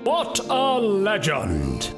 What a legend!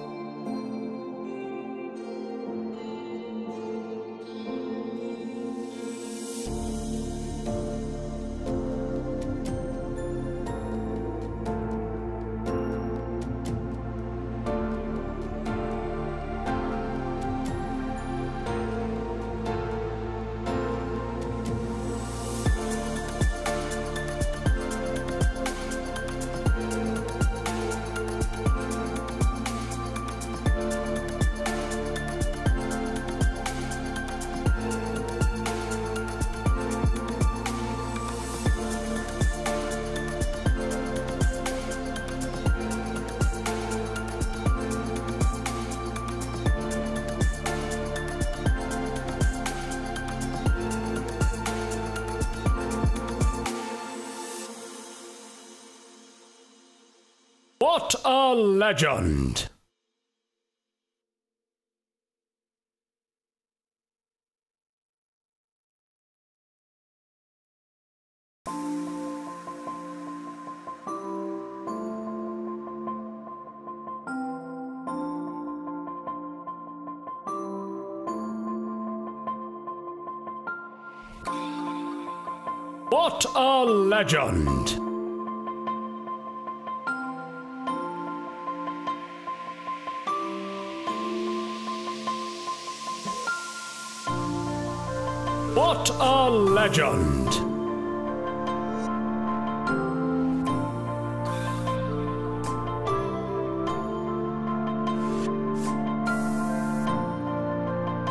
What a legend! What a legend! What a legend!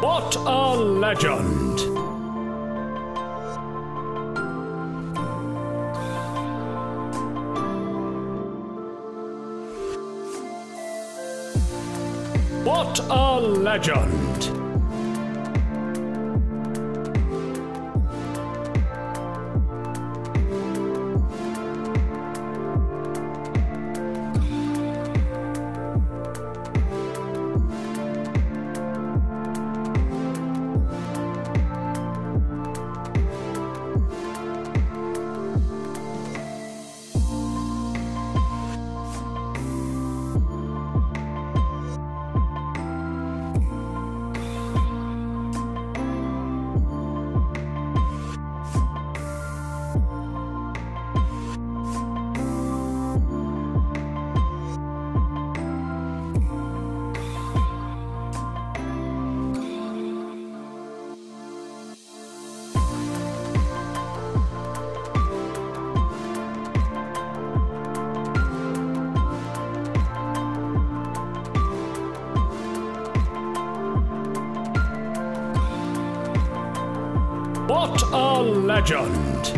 What a legend! What a legend! What a legend!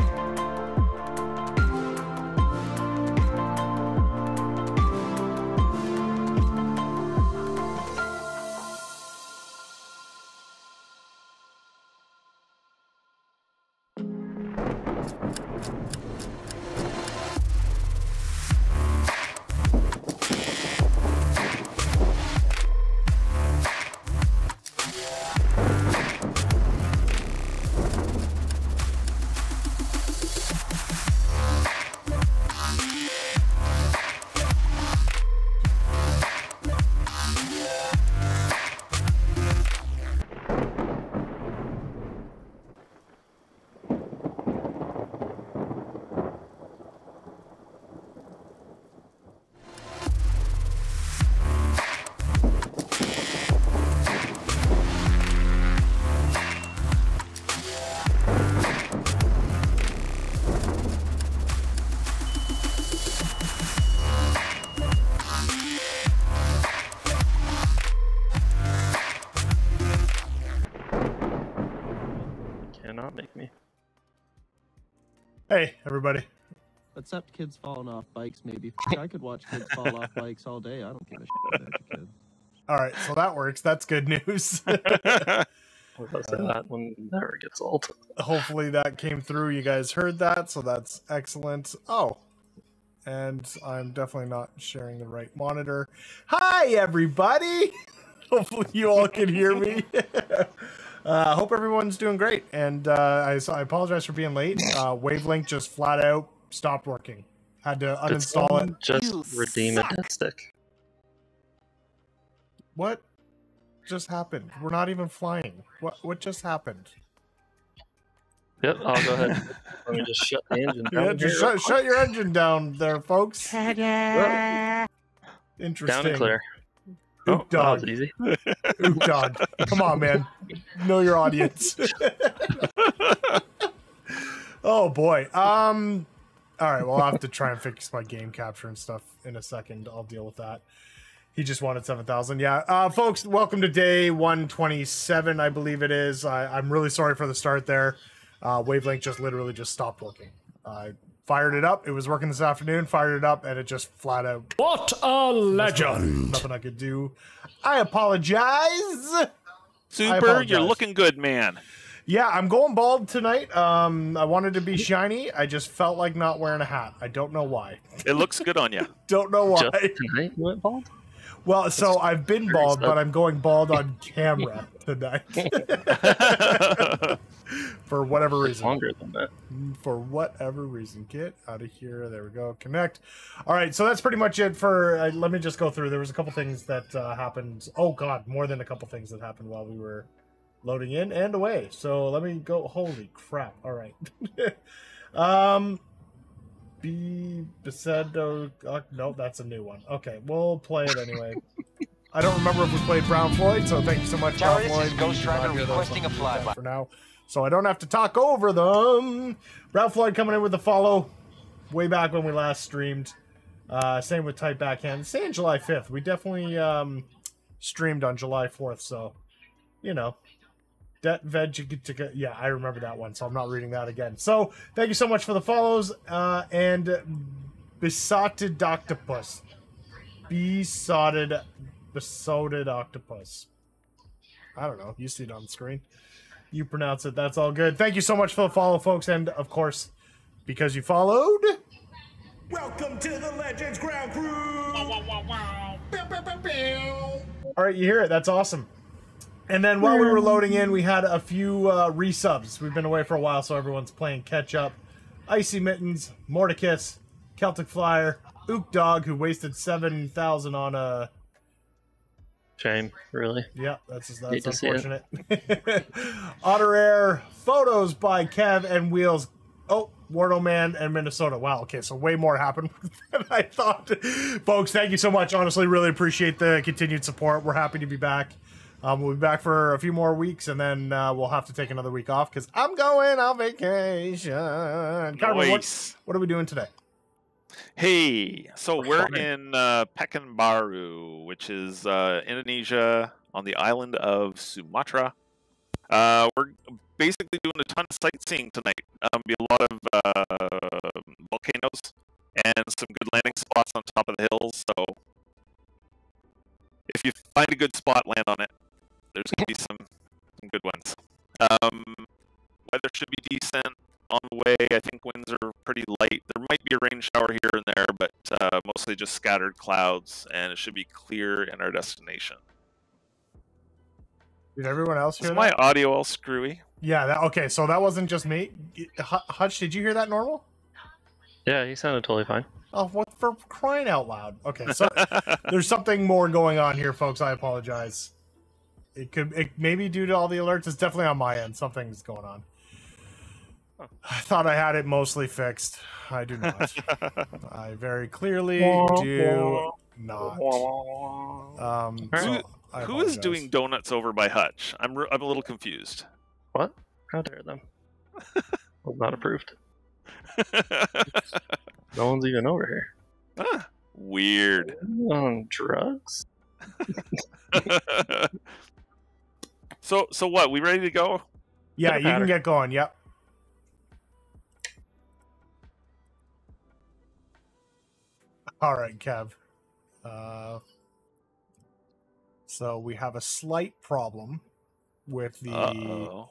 Cannot make me. Hey, everybody. Except kids falling off bikes, maybe. I could watch kids fall off bikes all day. I don't give a shit about the kids. All right, so that works. That's good news. That one never gets old. Hopefully that came through. You guys heard that, so that's excellent. Oh, and I'm definitely not sharing the right monitor. Hi, everybody. Hopefully you all can hear me. Hope everyone's doing great. And I apologize for being late. Wavelength just flat out stopped working. Had to Did uninstall someone it. just You redeem suck. a death stick? What just happened? We're not even flying. What just happened? Yep, I'll go ahead. Let me just shut the engine down. Yeah, just shut your engine down there, folks. Ta-da! Interesting. Down and clear. Ook Oh, that was dog. easy. Ook dog. Come on, man. Know your audience. Oh boy. All right. Well, I'll have to try and fix my game capture and stuff in a second. I'll deal with that. He just wanted 7,000. Yeah. Folks, welcome to day 127, I believe it is. I'm really sorry for the start there. Wavelength just literally just stopped working. I fired it up. It was working this afternoon. Fired it up, and it just flat out. What a legend! Nothing I could do. I apologize. Super, apologize. you're looking good, man. Yeah, I'm going bald tonight. I wanted to be shiny. I just felt like not wearing a hat. I don't know why. It looks good on you. Don't know why. Just tonight you went bald? Well, so I've been very bald, sudden. but I'm going bald on camera tonight. For whatever It's reason. longer than that. For whatever reason. Get out of here. There we go. Connect. All right, so that's pretty much it for... let me just go through. There was a couple things that happened. Oh, God, more than a couple things that happened while we were loading in and away. So let me go. Holy crap. All right. No, that's a new one. Okay, we'll play it anyway. I don't remember if we played Brown Floyd, so thank you so much, Tower, Brown this Floyd. is Ghost We did not Rider hear those requesting a on flyby. for now, so I don't have to talk over them. Brown Floyd coming in with the follow way back when we last streamed. Same with Tight Backhand. Saying July 5th. We definitely streamed on July 4th, so you know. Yeah, I remember that one, so I'm not reading that again. So, thank you so much for the follows. And Besotted Octopus. Besotted Octopus. I don't know. You see it on the screen. You pronounce it. That's all good. Thank you so much for the follow, folks. And, of course, because you followed... Welcome to the Legends Ground Crew! All right, you hear it. That's awesome. And then while we were loading in, we had a few resubs. We've been away for a while, so everyone's playing catch up. Icy Mittens, Mordicus, Celtic Flyer, Ook Dog, who wasted 7,000 on a... Shame, really. Yeah, that's Hate to see it. unfortunate. Otter Air, photos by Kev and Wheels. Oh, Wardo Man and Minnesota. Wow, okay, so way more happened than I thought. Folks, thank you so much. Honestly, really appreciate the continued support. We're happy to be back. We'll be back for a few more weeks, and then we'll have to take another week off because I'm going on vacation. Carmen, Nice. what are we doing today? Hey, so we're flying. in Pekanbaru, which is Indonesia on the island of Sumatra. We're basically doing a ton of sightseeing tonight. Be a lot of volcanoes and some good landing spots on top of the hills. So if you find a good spot, land on it. There's going to be some good ones. Weather should be decent on the way. I think winds are pretty light. There might be a rain shower here and there, but mostly just scattered clouds, and it should be clear in our destination. Did everyone else hear Is my that? audio all screwy? Yeah, okay, so that wasn't just me. Hutch, did you hear that normal? Yeah, you sounded totally fine. Oh, what for crying out loud? Okay, so there's something more going on here, folks. I apologize. It may be due to all the alerts. It's definitely on my end. Something's going on. I thought I had it mostly fixed. I do not. I very clearly do not. So I Who is apologize. doing donuts over by Hutch? I'm a little confused. What? How dare them? Well, not approved. No one's even over here. Ah, weird. On drugs? So what? We ready to go? Yeah, Pitter you can patter. get going. Yep. All right, Kev. So we have a slight problem with the Uh-oh.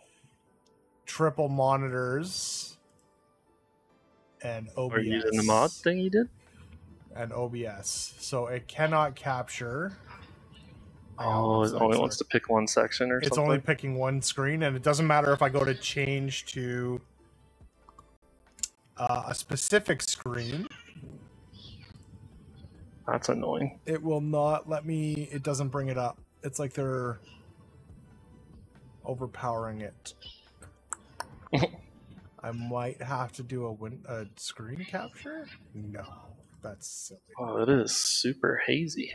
triple monitors and OBS. Are you using the mod thing you did? And OBS. So it cannot capture. Oh, it only wants to pick one section or It's something? only picking one screen, and it doesn't matter if I go to change to a specific screen. That's annoying. It will not let me. It doesn't bring it up. It's like they're overpowering it. I might have to do a screen capture. No, that's silly. Oh, it is super hazy.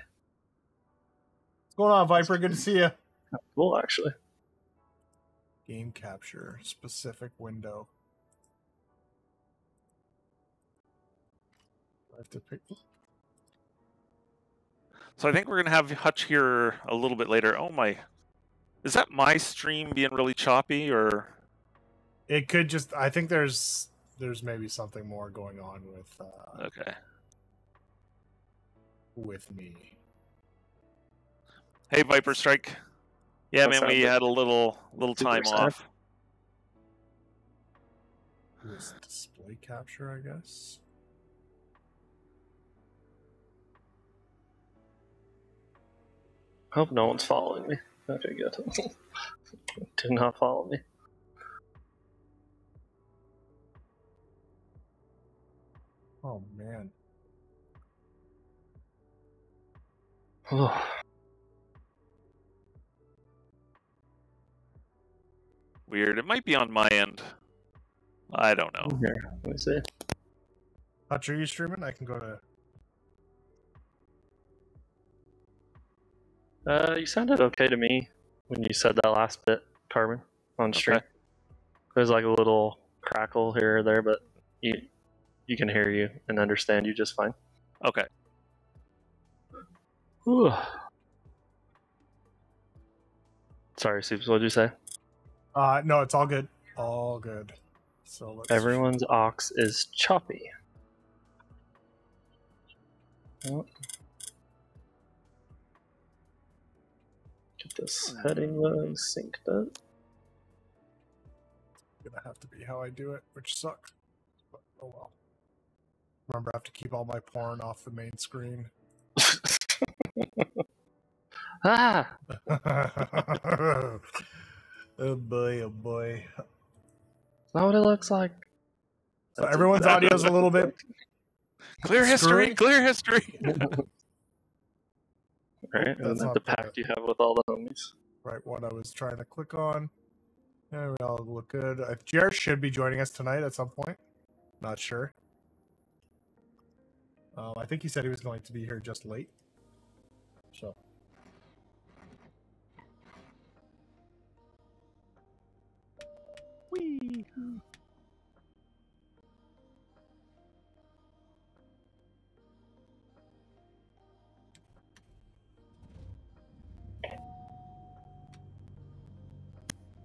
What's going on, Viper? Good to see you. Cool, actually. Game capture specific window. I have to pick. So I think we're gonna have Hutch here a little bit later. Oh my, is that my stream being really choppy or? It could just. I think there's maybe something more going on with Okay. with me. Hey, Viper Strike. Yeah, What's man, we that? had a little time Super off. This display capture, I guess. Hope no one's following me. Okay, good. Do not follow me. Oh man. Weird. It might be on my end. I don't know. Here, let me see. Hutch, are you streaming? I can go to. You sounded okay to me when you said that last bit, Carbon, on stream. Okay. There's like a little crackle here or there, but you can hear you and understand you just fine. Okay. Whew. Sorry, Soups, what'd you say? No, it's all good. All good. So let's. Everyone's ox is choppy. Oh. Get this heading mode synced up. Gonna have to be how I do it, which sucks. But oh well. Remember, I have to keep all my porn off the main screen. Ah! Oh boy, oh boy. Is that what it looks like? So everyone's audio's a little bit. Clear history. Screwy. Clear history. Right, That's and not the the- pact you have with all the homies. Right, what I was trying to click on. Yeah, we all look good. Jared should be joining us tonight at some point. Not sure. I think he said he was going to be here just late. So. Whee!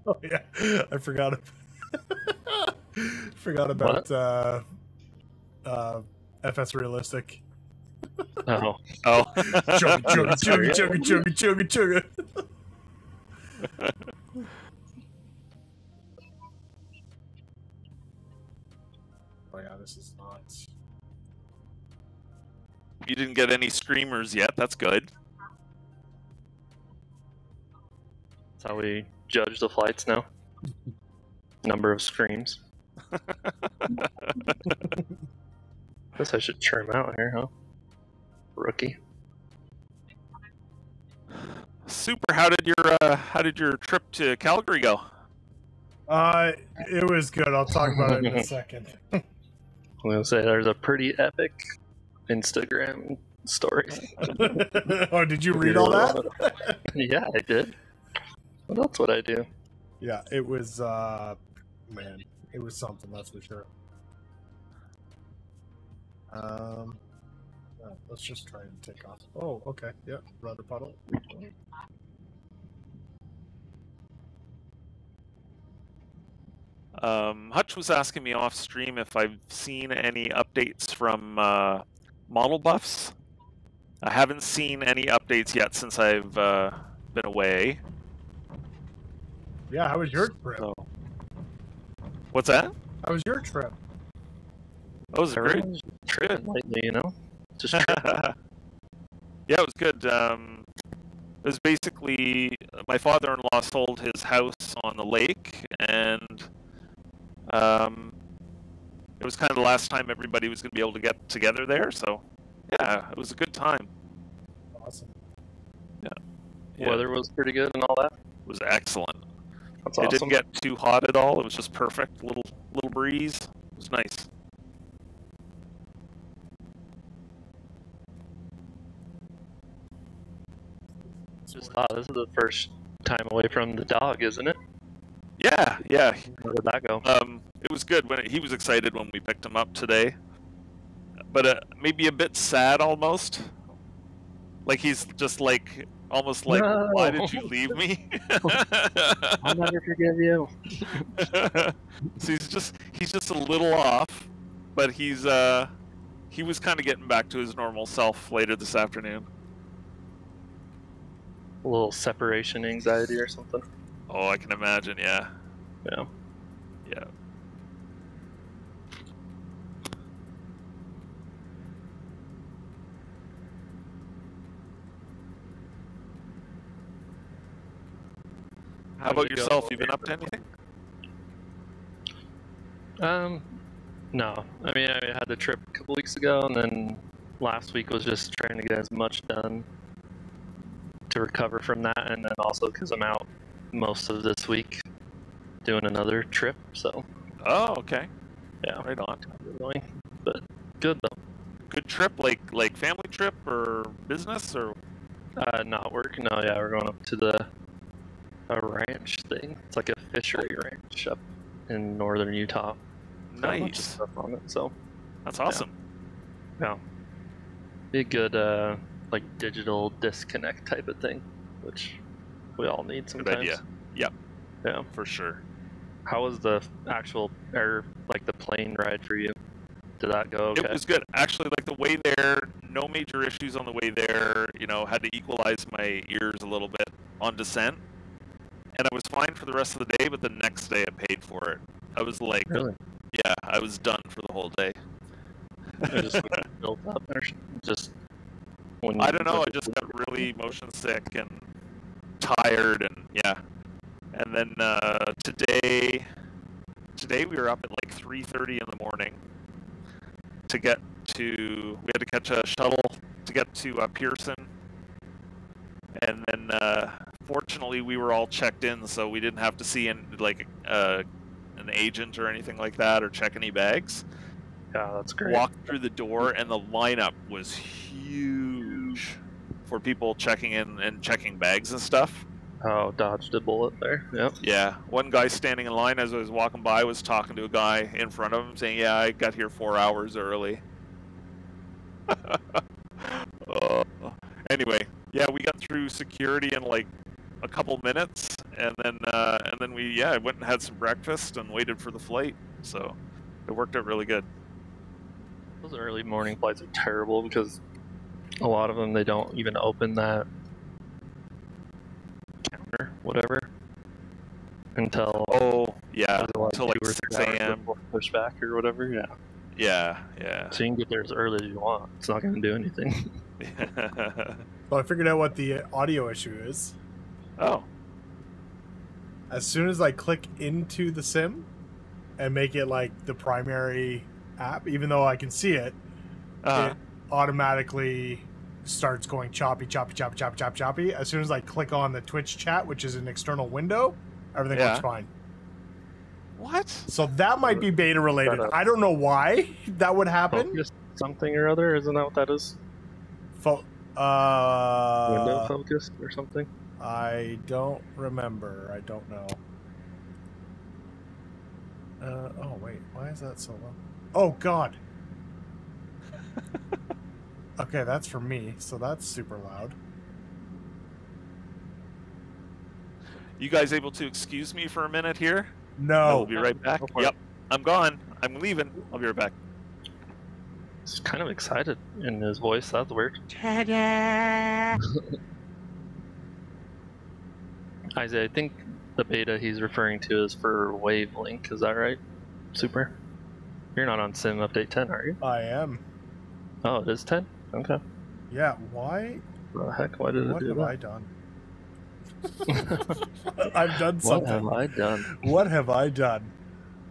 Oh yeah, I forgot. Forgot about FS Realistic. Oh. Oh. Chugga chugga chugga chugga chugga chugga chugga. Oh yeah, this is not. You didn't get any streamers yet. That's good. That's how we judge the flights now. Number of streams. Guess I should trim out here, huh? Rookie. Super. How did your trip to Calgary go? It was good. I'll talk about it in a second. I'm gonna say there's a pretty epic Instagram story. Oh, did you read all that? Yeah, I did. What else would I do? Yeah, it was man, it was something, that's for sure. Let's just try and take off. Oh, okay, yeah, rudder puddle. Hutch was asking me off stream if I've seen any updates from model buffs. I haven't seen any updates yet since I've been away. Yeah, how was your trip? So, what's that? How was your trip? That was great. Everyone's tripping lately, you know? Just Yeah, it was good. It was basically my father-in-law sold his house on the lake, and it was kind of the last time everybody was going to be able to get together there. So Yeah, it was a good time. Awesome. Yeah. Weather was pretty good and all that. It was excellent. That's It awesome. didn't get too hot at all. It was just perfect. Little breeze. It was nice. Just thought this is the first time away from the dog, isn't it? Yeah. How did that go? It was good when he was excited when we picked him up today, but maybe a bit sad almost. Like he's just like almost like, No. why did you leave me? I'll never forgive you. So he's just a little off, but he was kind of getting back to his normal self later this afternoon. A little separation anxiety or something. Oh, I can imagine. Yeah. Yeah. Yeah. How about yourself? You been up to anything? No. I mean, I had the trip a couple weeks ago, and then last week was just trying to get as much done to recover from that, and then also because I'm out most of this week doing another trip, so Oh, okay. yeah, Right on. annoying, but good though. Good trip, like family trip or business or? Not work. No, yeah, we're going up to a ranch thing. It's like a fishery ranch up in northern Utah. Got a bunch of Nice. stuff on it, so That's awesome. yeah, be a good like digital disconnect type of thing, which we all need Good sometimes. idea. Yep, Yeah. for sure. How was the actual like the plane ride for you? Did that go okay? It was good. Actually, like the way there, no major issues on the way there. You know, had to equalize my ears a little bit on descent. And I was fine for the rest of the day, but the next day I paid for it. I was like, Really? yeah, I was done for the whole day. It just built up, or just when I don't know, I just got really motion sick and tired, and yeah. And then today we were up at like 3:30 in the morning to get to. We had to catch a shuttle to get to Pearson, and then fortunately we were all checked in, so we didn't have to see an agent or anything like that, or check any bags. Yeah, that's great. Walked through the door, and the lineup was huge for people checking in and checking bags and stuff. Oh, dodged a bullet there. Yep. Yeah, one guy standing in line as I was walking by was talking to a guy in front of him saying, yeah, I got here 4 hours early. Anyway, yeah, we got through security in like a couple minutes, and then we went and had some breakfast and waited for the flight. So it worked out really good. Those early morning flights are terrible because a lot of them, they don't even open that counter, whatever, until Yeah, like until like 2 or 6 3 hours a.m. before pushback or whatever. Yeah. Yeah. So you can get there as early as you want. It's not going to do anything. Well, I figured out what the audio issue is. Oh. As soon as I click into the sim and make it like the primary app, even though I can see it, it automatically starts going choppy. As soon as I click on the Twitch chat, which is an external window, everything works fine. What? So that might be beta related. I don't know why that would happen. Focus something or other, isn't that what that is? Window focus or something? I don't remember. I don't know. Oh wait, why is that so low? Oh god. Okay, that's for me, so that's super loud. You guys able to excuse me for a minute here? No. I will be right back. Go for Yep, it. I'm gone. I'm leaving. I'll be right back. He's kind of excited in his voice. That's weird. Isaiah, I think the beta he's referring to is for Wavelink. Is that right? Super. You're not on Sim Update 10, are you? I am. Oh, it is 10? Okay. Yeah, why? What the heck? Why did it What do have that? I done? I've done something. What have I done? What have I done?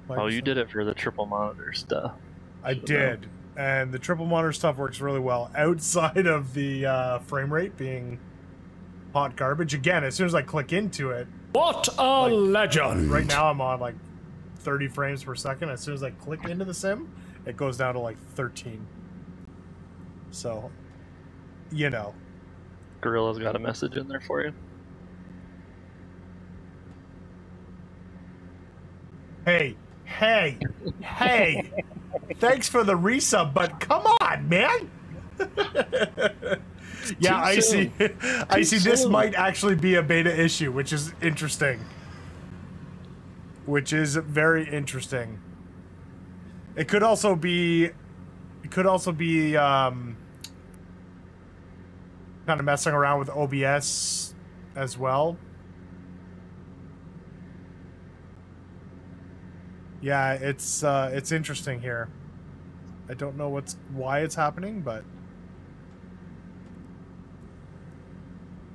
Oh, you did it for the triple monitor stuff. I did. And the triple monitor stuff works really well outside of the frame rate being hot garbage. Again, as soon as I click into it, What a legend! right now I'm on like 30 frames per second. As soon as I click into the sim, it goes down to like 13. So, you know. Gorilla's got a message in there for you. Hey, hey, hey! Thanks for the resub, but come on, man! Yeah, I see. I see. This might actually be a beta issue, which is interesting. Which is very interesting. It could also be. It could also be kind of messing around with OBS as well. Yeah, it's interesting here. I don't know why it's happening, but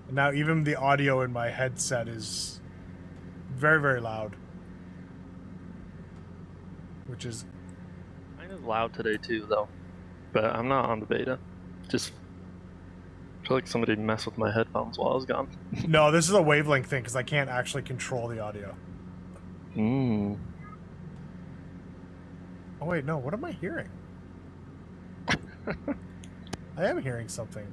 now even the audio in my headset is very, very loud, which is Kind of loud today too, though. But I'm not on the beta. Just feel like somebody messed with my headphones while I was gone. no. This is a wavelength thing because I can't actually control the audio. Hmm. Oh wait, no. What am I hearing? I am hearing something.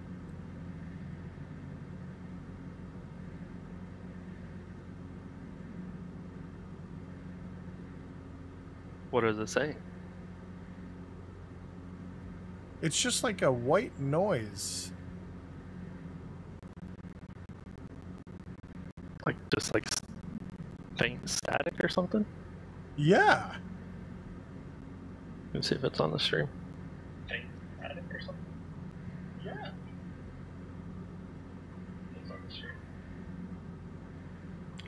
What does it say? It's just like a white noise. Like just like faint static or something? Yeah. Let's see if it's on the stream. Faint static or something? Yeah. It's on the stream.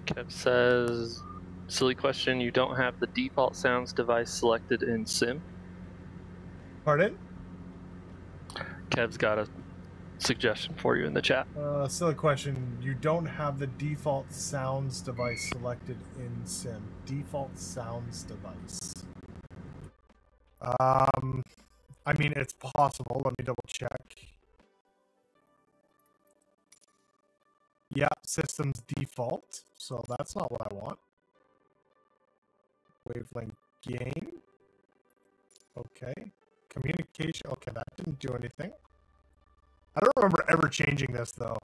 Kev says, silly question, you don't have the default sounds device selected in Sim? Pardon? Kev's got a suggestion for you in the chat. Silly question. You don't have the default sounds device selected in Sim. Default sounds device. I mean, it's possible. Let me double check. Yeah, system's default. So that's not what I want. Wavelength gain. Okay. Communication. Okay, that didn't do anything. I don't remember ever changing this, though.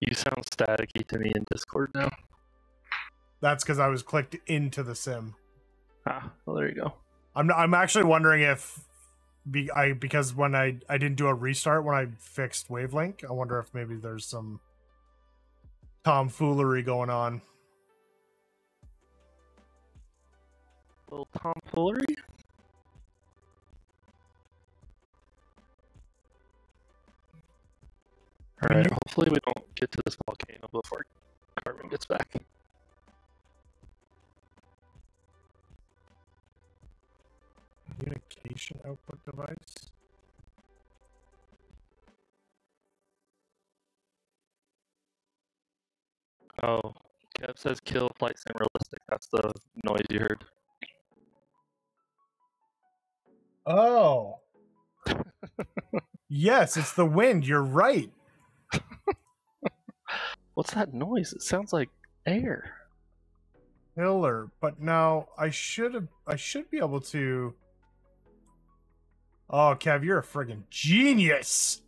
You sound staticky to me in Discord now. That's because I was clicked into the sim. Ah, well, there you go. I'm actually wondering if because when I didn't do a restart when I fixed wavelength, I wonder if maybe there's some tomfoolery going on. A little tomfoolery? Alright, hopefully we don't get to this volcano before Carmen gets back. Communication output device. Oh, Kev says kill flight sim realistic. That's the noise you heard. Oh. Yes, it's the wind. You're right. What's that noise? It sounds like air. Killer. But now I should be able to. Oh, Kev, you're a friggin' genius.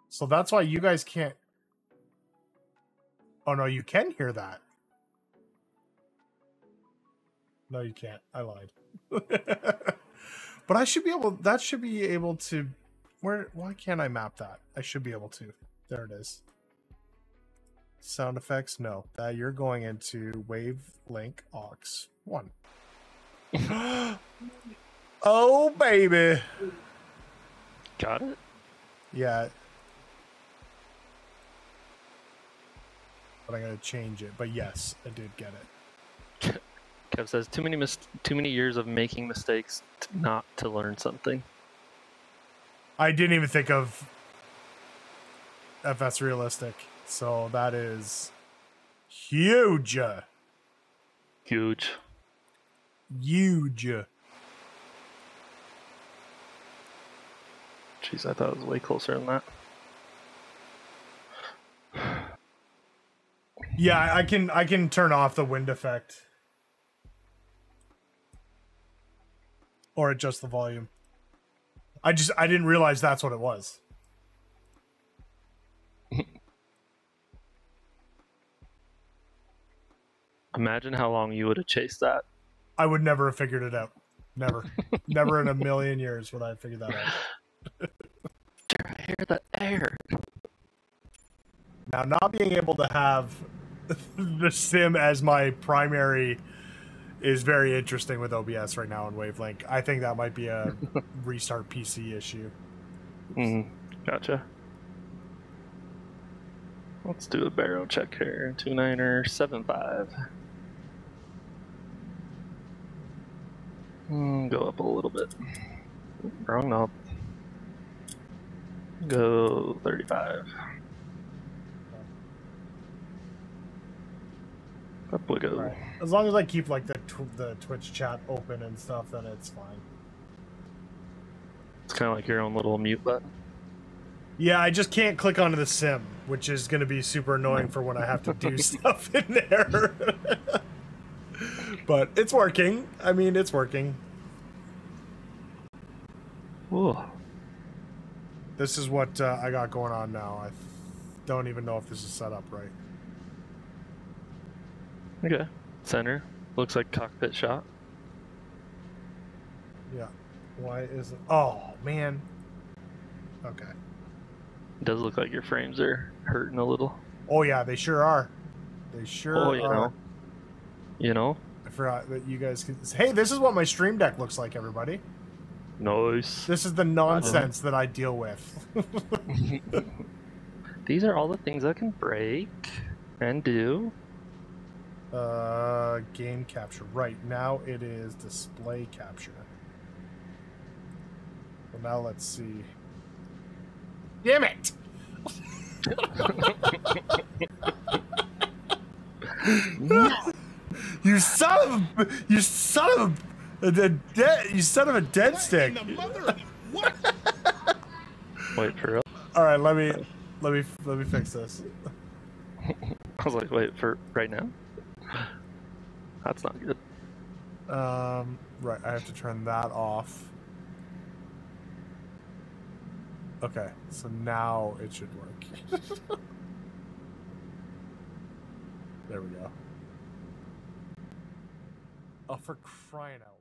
So that's why you guys can't. Oh no, you can hear that. No, you can't. I lied. But I should be able. That should be able to. Why can't I map that? I should be able to. There it is. Sound effects. No, that you're going into Wavelink aux 1. Oh baby. Got it? Yeah. But I'm gonna change it. But yes, I did get it. Kev says too many years of making mistakes not to learn something. I didn't even think of FS realistic, so that is huge. Huge. Huge. Jeez, I thought it was way closer than that. Yeah, I can turn off the wind effect. Or adjust the volume. I didn't realize that's what it was. Imagine how long you would have chased that. I would never have figured it out. Never. Never in a million years would I have figured that out. I hear the air. Now, not being able to have the sim as my primary is very interesting with OBS right now in Wavelink. I think that might be a restart PC issue. Gotcha. Let's do a barrel check here. 29er 75. Go up a little bit. Wrong knob. Go 35. Up we go. Right. As long as I keep like the Twitch chat open and stuff, then it's fine. It's kind of like your own little mute button. Yeah, I just can't click onto the sim, which is going to be super annoying for when I have to do stuff in there. But it's working. I mean, it's working. Whoa. This is what I got going on now. I don't even know if this is set up right. Okay. Center. Looks like cockpit shot. Yeah. Why isn't... Oh, man. Okay. It does look like your frames are hurting a little. Oh, yeah, they sure are. They sure are. You know? I forgot that you guys can... Hey, this is what my stream deck looks like, everybody. Nice. This is the nonsense that I deal with. These are all the things I can break and do. Game capture. Right, now it is display capture. Well, now let's see. Damn it! You son of a dead stick! Wait, for real? All right, let me fix this. I was like, wait, for right now? That's not good. Right, I have to turn that off. Okay, so now it should work. There we go. Oh, for crying out loud.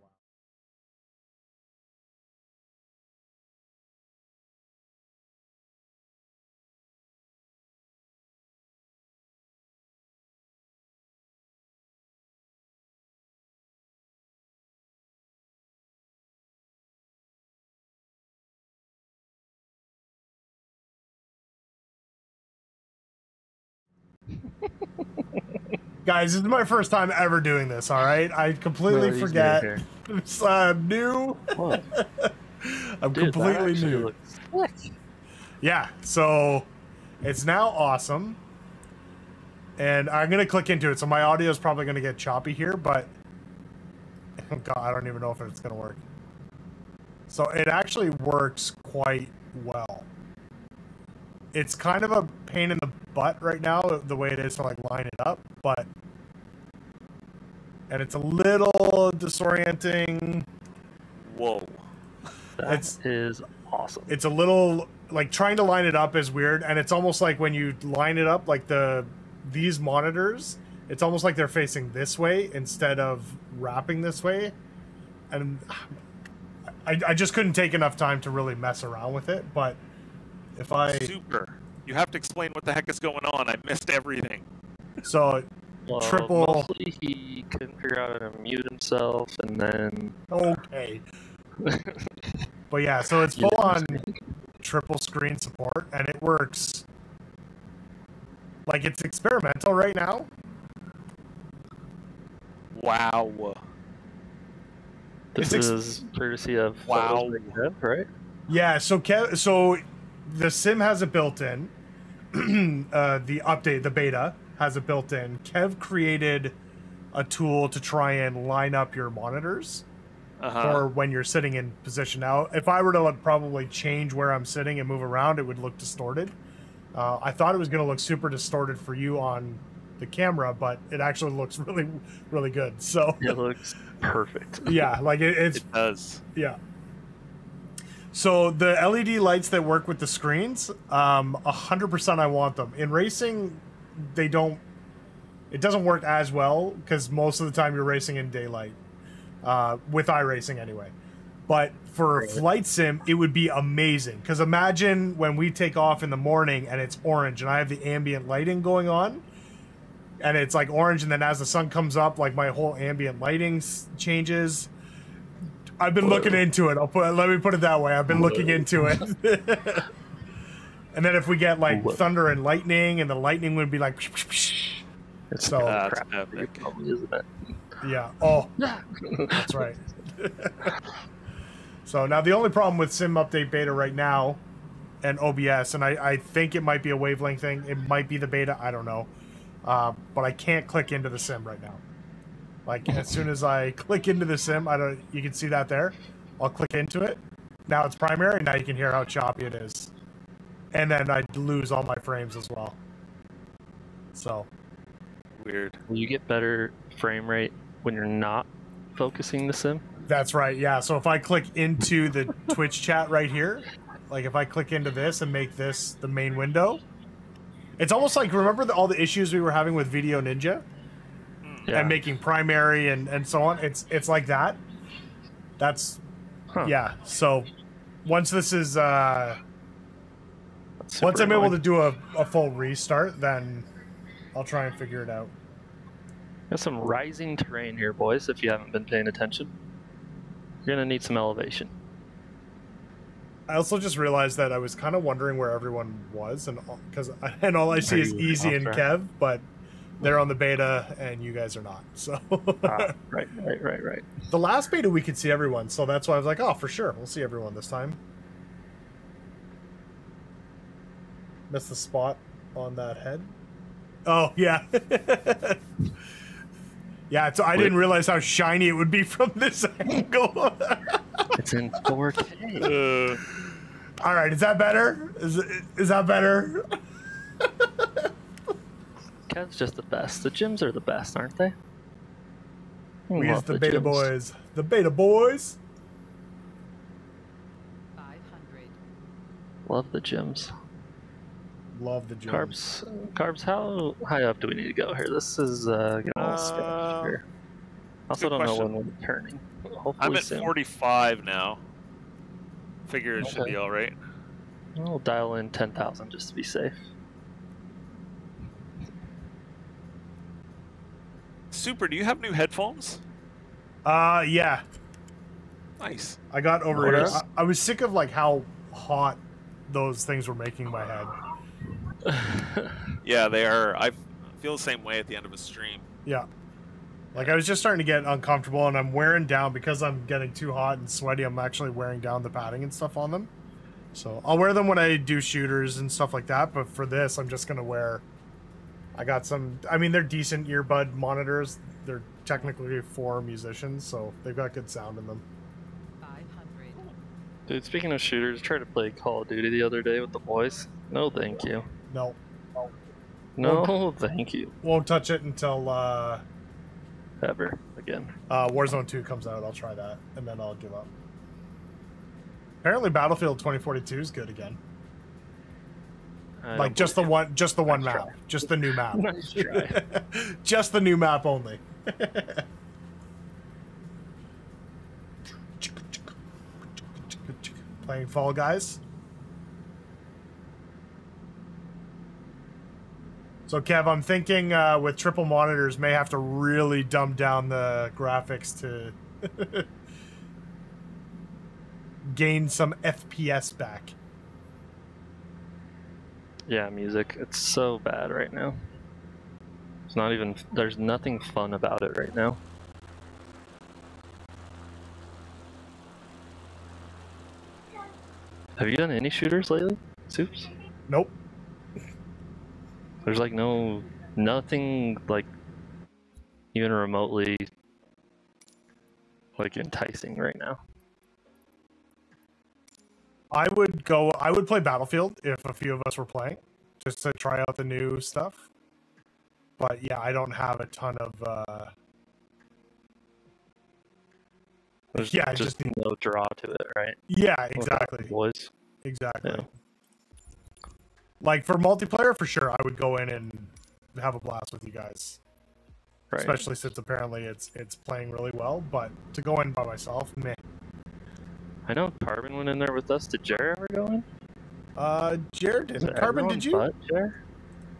Guys, this is my first time ever doing this, alright? I completely forget. It's new. What? I'm Dude, completely new. Yeah, so it's now awesome. And I'm going to click into it, so my audio is probably going to get choppy here, but God, I don't even know if it's going to work. So it actually works quite well. It's kind of a pain in the butt right now, the way it is to like line it up, but... And it's a little disorienting. Whoa. That is awesome. It's a little... Like, trying to line it up is weird, and it's almost like when you line it up, like these monitors, it's almost like they're facing this way instead of wrapping this way. And I just couldn't take enough time to really mess around with it, but if I... Super. You have to explain what the heck is going on. I missed everything. So, triple... Mostly he couldn't figure out how to mute himself, and then... Okay. But yeah, so it's full-on triple screen support, and it works... Like, it's experimental right now. Wow. This is courtesy of Wow. Kev, right? Yeah, so the sim has it built in. The update, the beta, has it built in. Kev created a tool to try and line up your monitors. for when you're sitting in position. Now, if I were to like, probably change where I'm sitting and move around, it would look distorted. I thought it was going to look super distorted for you on the camera, but it actually looks really, really good. So it looks perfect. Yeah, like it does. Yeah. So the LED lights that work with the screens, 100% I want them. In racing, it doesn't work as well because most of the time you're racing in daylight, with iRacing anyway. But for flight sim, it would be amazing because imagine when we take off in the morning and it's orange and I have the ambient lighting going on and it's like orange, and then as the sun comes up, like my whole ambient lighting changes. I've been looking into it. Let me put it that way. I've been looking into it. And then if we get like thunder and lightning, and the lightning would be like, so Probably, isn't it? Yeah. Oh, that's right. So now the only problem with Sim Update Beta right now, and OBS, and I think it might be a wavelength thing. It might be the beta. I don't know. But I can't click into the sim right now. Like as soon as I click into the sim, you can see that there. I'll click into it. Now it's primary. Now you can hear how choppy it is. And then I lose all my frames as well. So weird. Will you get better frame rate when you're not focusing the sim? That's right. Yeah. So if I click into the Twitch chat right here, like if I click into this and make this the main window, it's almost like, remember all the issues we were having with Video Ninja? Yeah. And making primary and so on. It's like that. That's yeah. So once this is once I'm able to do a full restart, then I'll try and figure it out. There's some rising terrain here, boys. If you haven't been paying attention, you're gonna need some elevation. I also just realized that I was kind of wondering where everyone was, and all I see is Easy and Kev, but they're on the beta, and you guys are not. So right. The last beta we could see everyone, so that's why I was like, oh, for sure, we'll see everyone this time. Missed the spot on that head. Oh yeah, yeah. So I didn't realize how shiny it would be from this angle. It's in 4K. All right, is that better? Is that better? Kev's just the best. The gyms are the best, aren't they? We use the beta boys. The beta boys. 500. Love the gyms. Love the gyms. Carbs, how high up do we need to go here? This is getting a little sketchy here. Also don't know when we're turning. Hopefully I'm at soon. 45 now. Figure it should be all right. We'll dial in 10,000 just to be safe. Super, do you have new headphones? Yeah. Nice. I got over here. I was sick of like how hot those things were making my head. Yeah, they are. I feel the same way at the end of a stream. Yeah. Like I was just starting to get uncomfortable, and I'm wearing down because I'm getting too hot and sweaty. I'm actually wearing down the padding and stuff on them. So I'll wear them when I do shooters and stuff like that. But for this, I'm just gonna wear. I got some. I mean, they're decent earbud monitors. They're technically for musicians, so they've got good sound in them. 500. Dude, speaking of shooters, I tried to play Call of Duty the other day with the boys. No, thank you. No. No, thank you. Won't touch it until ever again. Warzone 2 comes out. I'll try that, and then I'll give up. Apparently, Battlefield 2042 is good again. Like just the one map, just the new map. Nice try. Just the new map only. Playing Fall Guys. So Kev, I'm thinking with triple monitors, may have to really dumb down the graphics to gain some FPS back. Yeah, music. It's so bad right now. It's not even. There's nothing fun about it right now. Have you done any shooters lately, Soups? Nope. There's like nothing like even remotely like enticing right now. I would play Battlefield if a few of us were playing, just to try out the new stuff. But yeah, I don't have a ton of. There's Yeah, just no draw to it, right? Yeah, exactly. Boys. Exactly. Yeah. Like for multiplayer, for sure, I would go in and have a blast with you guys. Right. Especially since apparently it's playing really well. But to go in by myself, meh. I know Carbon went in there with us. Did Jer ever go in? Jared didn't. Carbon, did you? But Jer?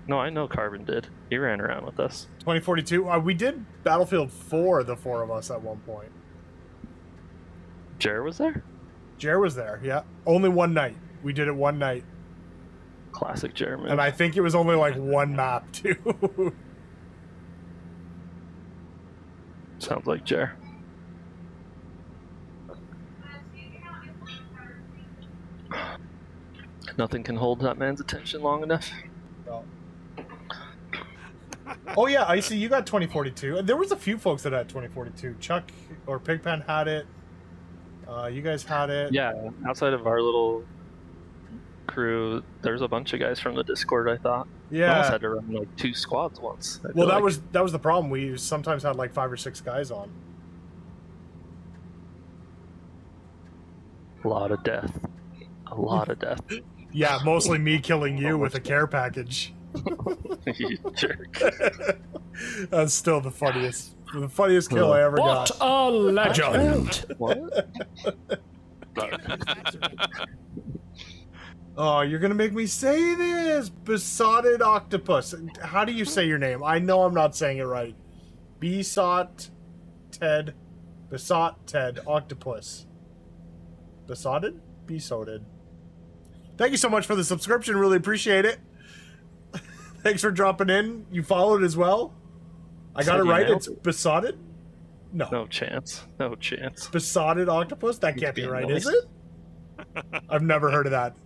No, I know Carbon did. He ran around with us. 2042. We did Battlefield 4, the four of us at one point. Jer was there? Jer was there, yeah. Only one night. We did it one night. Classic Jer, man. And I think it was only like one map, too. Sounds like Jer. Nothing can hold that man's attention long enough. No. Oh yeah, Icy, you got 2042. There was a few folks that had 2042. Chuck or Pigpen had it. You guys had it. Yeah, outside of our little crew, there's a bunch of guys from the Discord. I thought. Yeah. We almost had to run like 2 squads once. Well, that was the problem. We sometimes had like 5 or 6 guys on. A lot of death. A lot of death. Yeah, mostly me killing you with a care package. You jerk. That's still the funniest kill I ever got. What a legend! What? Oh, you're gonna make me say this! Besotted octopus. How do you say your name? I know I'm not saying it right. Besot Ted octopus. Besotted? Besotted. Thank you so much for the subscription. Really appreciate it. Thanks for dropping in. You followed as well. I got it right. It's besotted? No. No chance. No chance. Besotted octopus? That can't be right, is it? I've never heard of that.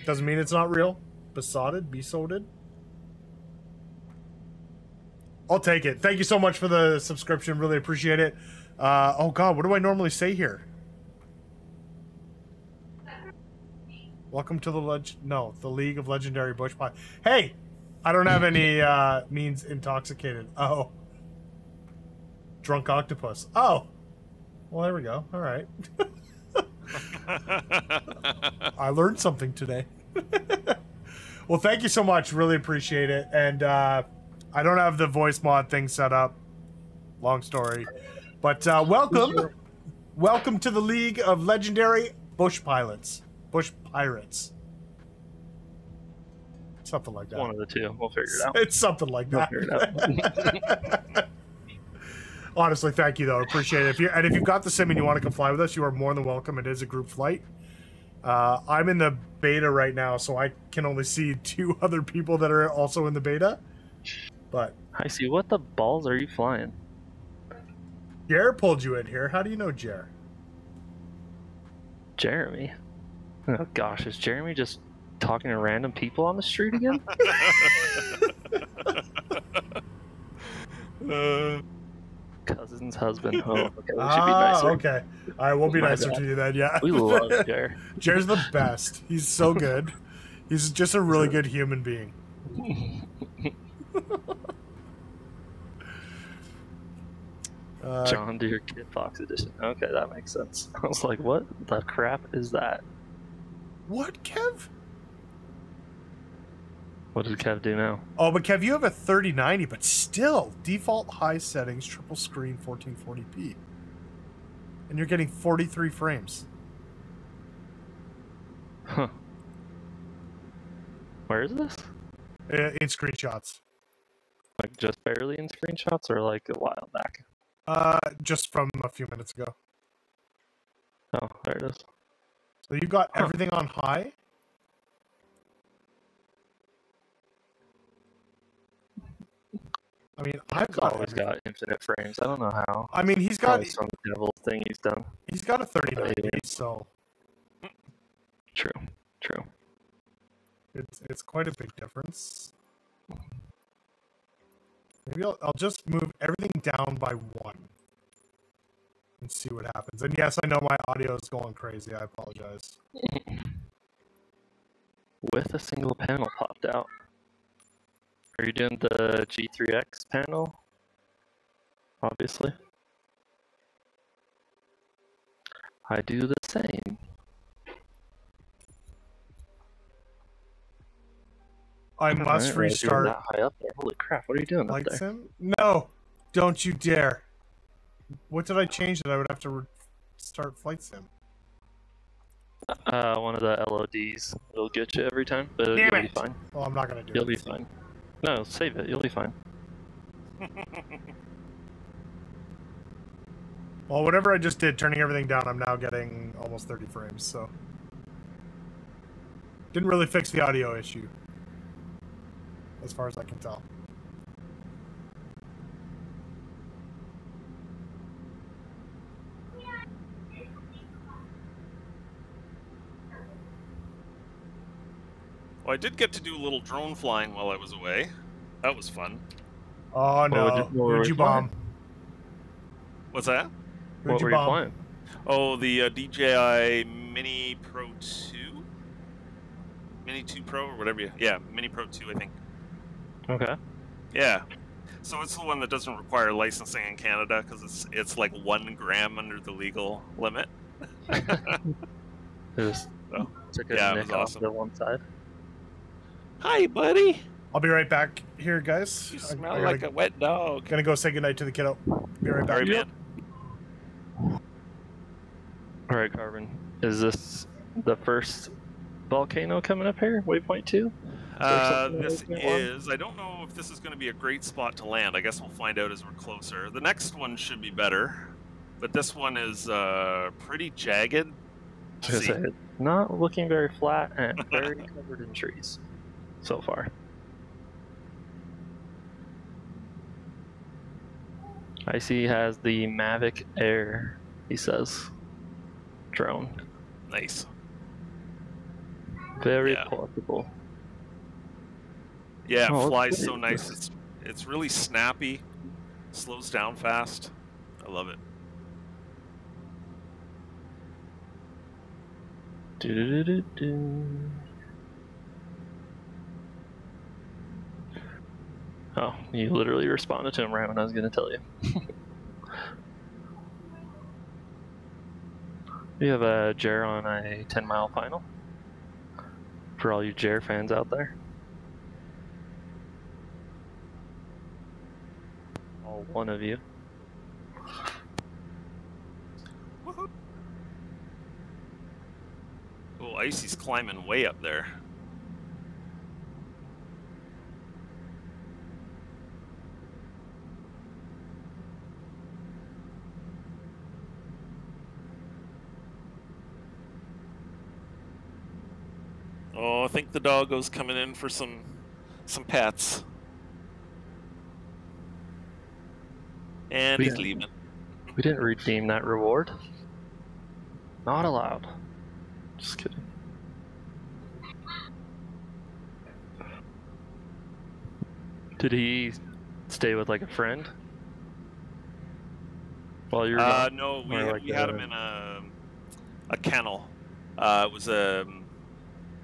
Doesn't mean it's not real. Besotted? Besotted? I'll take it. Thank you so much for the subscription. Really appreciate it. Oh god, what do I normally say here? Welcome to the League of Legendary Bush Pie. Hey! I don't have any means intoxicated. Oh. Drunk octopus. Oh. Well, there we go. All right. I learned something today. Well, thank you so much. Really appreciate it. And I don't have the voice mod thing set up. Long story. But welcome. Welcome to the League of Legendary Bush Pirates. Something like that. One of the two. We'll figure it out. It's something like that. We'll figure it out. Honestly, thank you though. Appreciate it. If you've got the sim and you want to come fly with us, you are more than welcome. It is a group flight. I'm in the beta right now, so I can only see 2 other people that are also in the beta. But I see. What the balls are you flying? Jer pulled you in here. How do you know Jer? Jeremy. Oh gosh, is Jeremy just talking to random people on the street again? Cousin's husband. Oh, okay. We should be nicer. Okay. All right, we'll be nicer to you then. Yeah. We love Jer. Jer's the best. He's so good. He's just a really good human being. John Deere Kid Fox Edition. Okay, that makes sense. I was like, what the crap is that? What, Kev? What did Kev do now? Oh, but Kev, you have a 3090, but still, default high settings, triple screen, 1440p. And you're getting 43 frames. Huh. Where is this? In screenshots. Like just barely in screenshots or like a while back? Just from a few minutes ago. Oh, there it is. So you got everything on high? I mean, I've always got infinite frames. I don't know how. I mean, he's got some devil thing he's done. He's got a 3090, so true. It's quite a big difference. Maybe I'll just move everything down by 1. and see what happens. And yes, I know my audio is going crazy. I apologize. With a single panel popped out. Are you doing the G3X panel? Obviously. I do the same. I must Alright, restart. That high up there. Holy crap! What are you doing up there? Sim? No, don't you dare. What did I change that I would have to start Flight Sim? One of the LODs. It'll get you every time, but Damn you'll it. be fine. Well, I'm not gonna do it. You'll be fine. No, save it. You'll be fine. Well, whatever I just did, turning everything down, I'm now getting almost 30 frames, so... Didn't really fix the audio issue. As far as I can tell. Well, I did get to do a little drone flying while I was away. That was fun. Oh no, who'd you bomb? What's that? What were you flying? Oh, the DJI Mini Pro 2? Mini 2 Pro or whatever you... Yeah, Mini Pro 2, I think. Okay. Yeah. So it's the one that doesn't require licensing in Canada because it's like 1 gram under the legal limit. Just took a it nick was off awesome. the one side. Hi, buddy. I'll be right back here, guys. You smell like a wet dog. Gonna go say goodnight to the kiddo. Be right back. All right, man. Alright, Carbon. Is this the first volcano coming up here? Waypoint 2? This is... I don't know if this is going to be a great spot to land. I guess we'll find out as we're closer. The next one should be better. But this one is pretty jagged. I was gonna say, not looking very flat and very covered in trees so far. Icy has the Mavic Air, he says. Drone. Nice. Very portable. Yeah, Oh, it flies that's so great. nice. It's really snappy. Slows down fast. I love it. Do-do-do-do-do. Oh, you literally responded to him right when I was going to tell you. We have a Jer on a 10-mile final for all you Jer fans out there. All one of you. Woohoo! Oh, Icy's climbing way up there. Oh, I think the doggo's coming in for some pets. And he's leaving. We didn't redeem that reward. Not allowed. Just kidding. Did he stay with like a friend? While you were gone? No, we Or like had him in a kennel. It was a...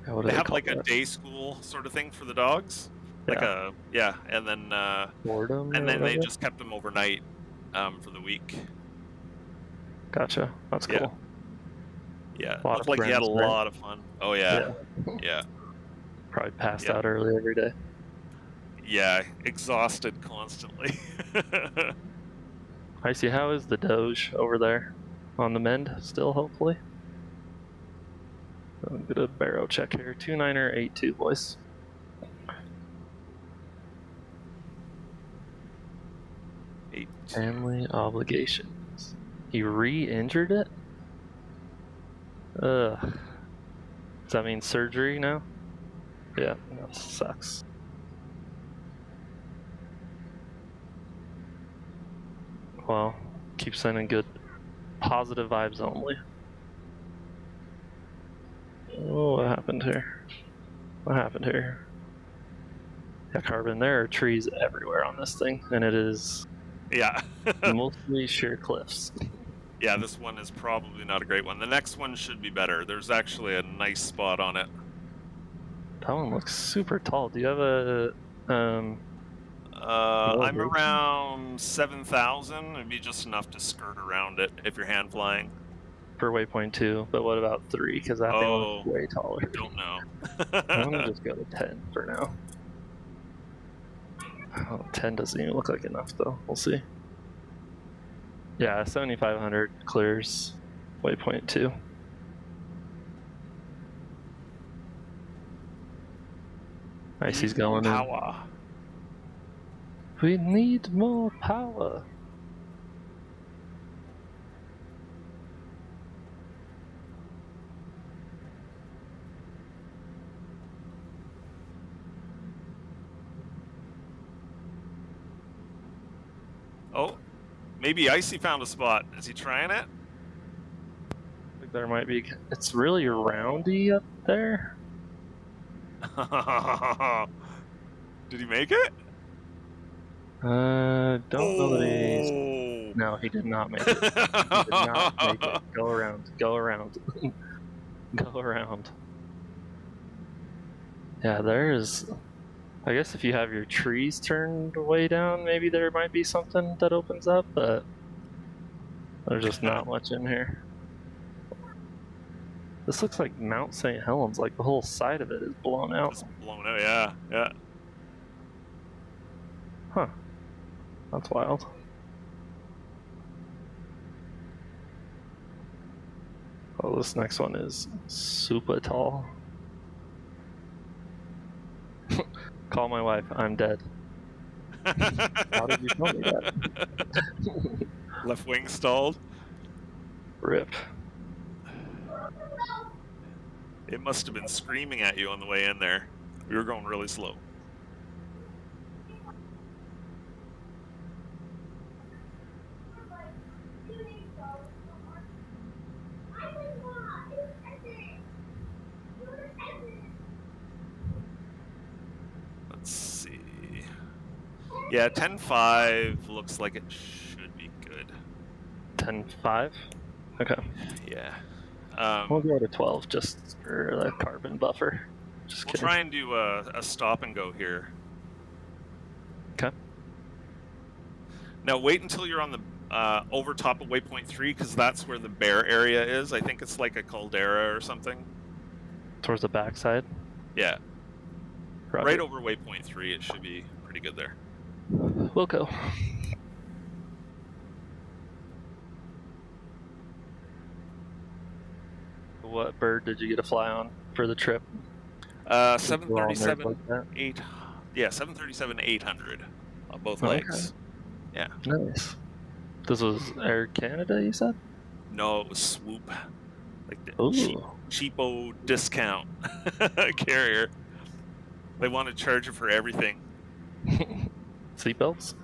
What do They have call like a that? day school sort of thing for the dogs. Like and then Boredom. and or then they whatever? just kept them overnight for the week. Gotcha. That's Yeah. cool. Yeah, Lot looked of like he had a friends, right? lot of fun. Oh yeah, yeah, Probably passed Yeah. out early every day. yeah. Exhausted constantly. I see. How is the Doge over there? On the mend still, hopefully. I'll get a barrow check here. 29er82, boys. Eight. Family obligations. He re-injured it? Ugh. Does that mean surgery now? Yeah, that sucks. Well, keep sending good, positive vibes only. Oh, what happened here? What happened here? Yeah, Carbon, there are trees everywhere on this thing, and it is Yeah. mostly sheer cliffs. Yeah, this one is probably not a great one. The next one should be better. There's actually a nice spot on it. That one looks super tall. Do you have a I'm elevation? around 7,000. It'd be just enough to skirt around it if you're hand flying. for waypoint 2? But what about 3? Because that thing looks way taller. Don't know. I'm gonna just go to 10 for now. Oh, 10 doesn't even look like enough though. We'll see. Yeah, 7,500 clears waypoint 2. Nice, he's going in. Power. We need more power. Oh, maybe Icy found a spot. Is he trying it? I think there might be. It's really roundy up there. Did he make it? Don't know that he's. Oh. No, he did not make it. He did not make it. Go around. Go around. Go around. Yeah, there is. I guess if you have your trees turned way down, maybe there might be something that opens up, but there's just not much in here. This looks like Mount St. Helens, like the whole side of it is blown out. It's blown out, yeah, yeah. Huh. That's wild. Oh, this next one is super tall. Call my wife, I'm dead. How did you tell me that? Left wing stalled. Rip. It must have been screaming at you on the way in there. We were going really slow. Let's see. Yeah, 10.5 looks like it should be good. 10.5? Okay. Yeah. We'll go to 12 just for the carbon buffer. Just We'll kidding. try and do a stop and go here. Okay. Now wait until you're on the over top of waypoint 3 because that's where the bear area is. I think it's like a caldera or something. Towards the backside? Yeah. Roger. Right over waypoint 3, it should be pretty good there. We'll go. What bird did you get to fly on for the trip? 737 like 8. Yeah, 737 800 on both Okay. legs. Yeah. Nice. This was Air Canada, you said? No, it was Swoop. Like the Ooh. cheapo discount carrier. They want to charge you for everything. Seatbelts?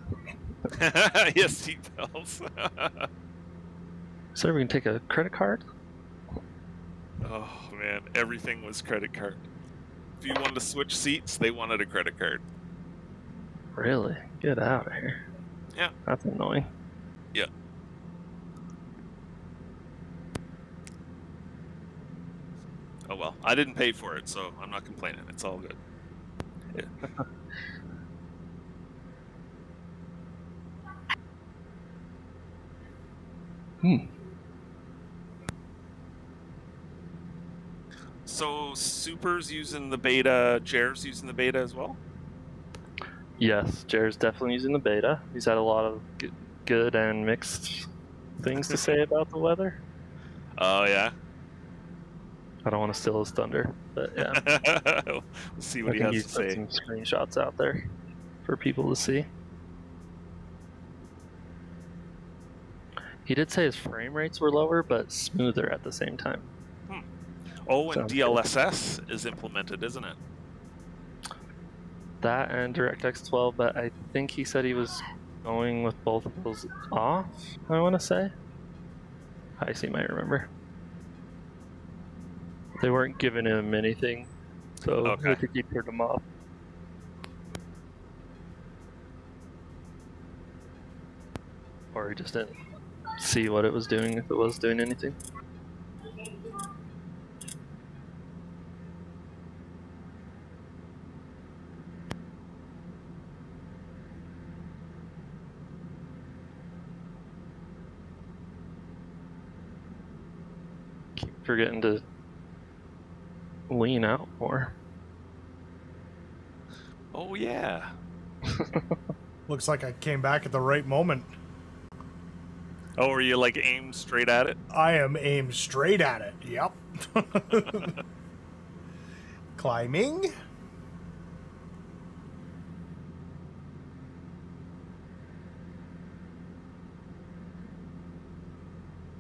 Yes, seatbelts. So we can take a credit card? Oh man, everything was credit card. If you wanted to switch seats, they wanted a credit card. Really? Get out of here. Yeah. That's annoying. Yeah. Oh well, I didn't pay for it, so I'm not complaining. It's all good. Yeah. So Super's using the beta, Jer's using the beta as well? Yes, Jared's definitely using the beta. He's had a lot of good and mixed things to say about the weather. Oh yeah. I don't want to steal his thunder, but yeah. We'll see what I he think has he's to put say. some screenshots out there for people to see. He did say his frame rates were lower, but smoother at the same time. Oh, and Sounds good. DLSS is implemented, isn't it? That and DirectX 12, but I think he said he was going with both of those off, I want to say. I see, might remember. They weren't giving him anything, so Okay. I think he turned them off. Or he just didn't see what it was doing, if it was doing anything. Keep forgetting to lean out more. Oh yeah. Looks like I came back at the right moment. Oh, were you like aimed straight at it? I am aimed straight at it. Yep. Climbing.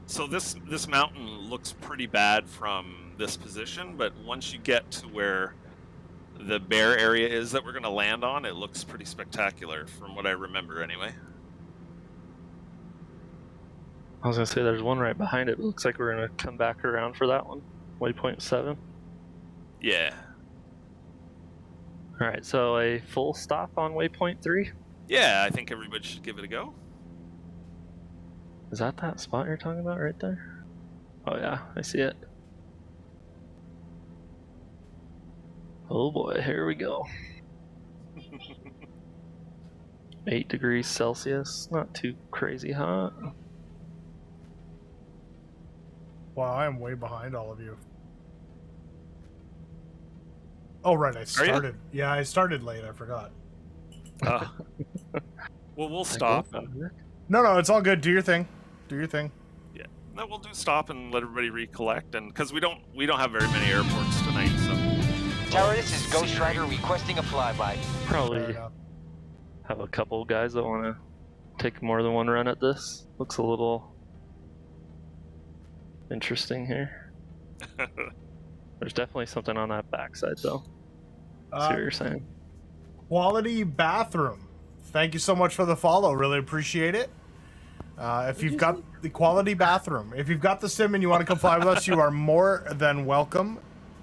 So this mountain looks pretty bad from this position, but once you get to where the bare area is that we're going to land on, it looks pretty spectacular from what I remember anyway. I was gonna say there's one right behind it. It looks like we're gonna come back around for that one. Waypoint 7. Yeah. Alright, so a full stop on waypoint 3. Yeah, I think everybody should give it a go. Is that spot you're talking about right there? Oh yeah, I see it. Oh boy, here we go. 8 degrees Celsius, not too crazy hot. Wow, I am way behind all of you. Oh, right, I started. Yeah, I started late. I forgot. Well, we'll stop. No, it's all good. Do your thing. Do your thing. Yeah, no, we'll do stop and let everybody recollect, and because we don't have very many airports tonight, so. Tower, this is Ghost Rider requesting a flyby. Probably have a couple guys that want to take more than one run at this. Looks a little interesting here. There's definitely something on that backside, though. See what you're saying. Quality bathroom. Thank you so much for the follow. Really appreciate it. If you've got the quality bathroom, if you've got the sim and you want to come fly with us, you are more than welcome.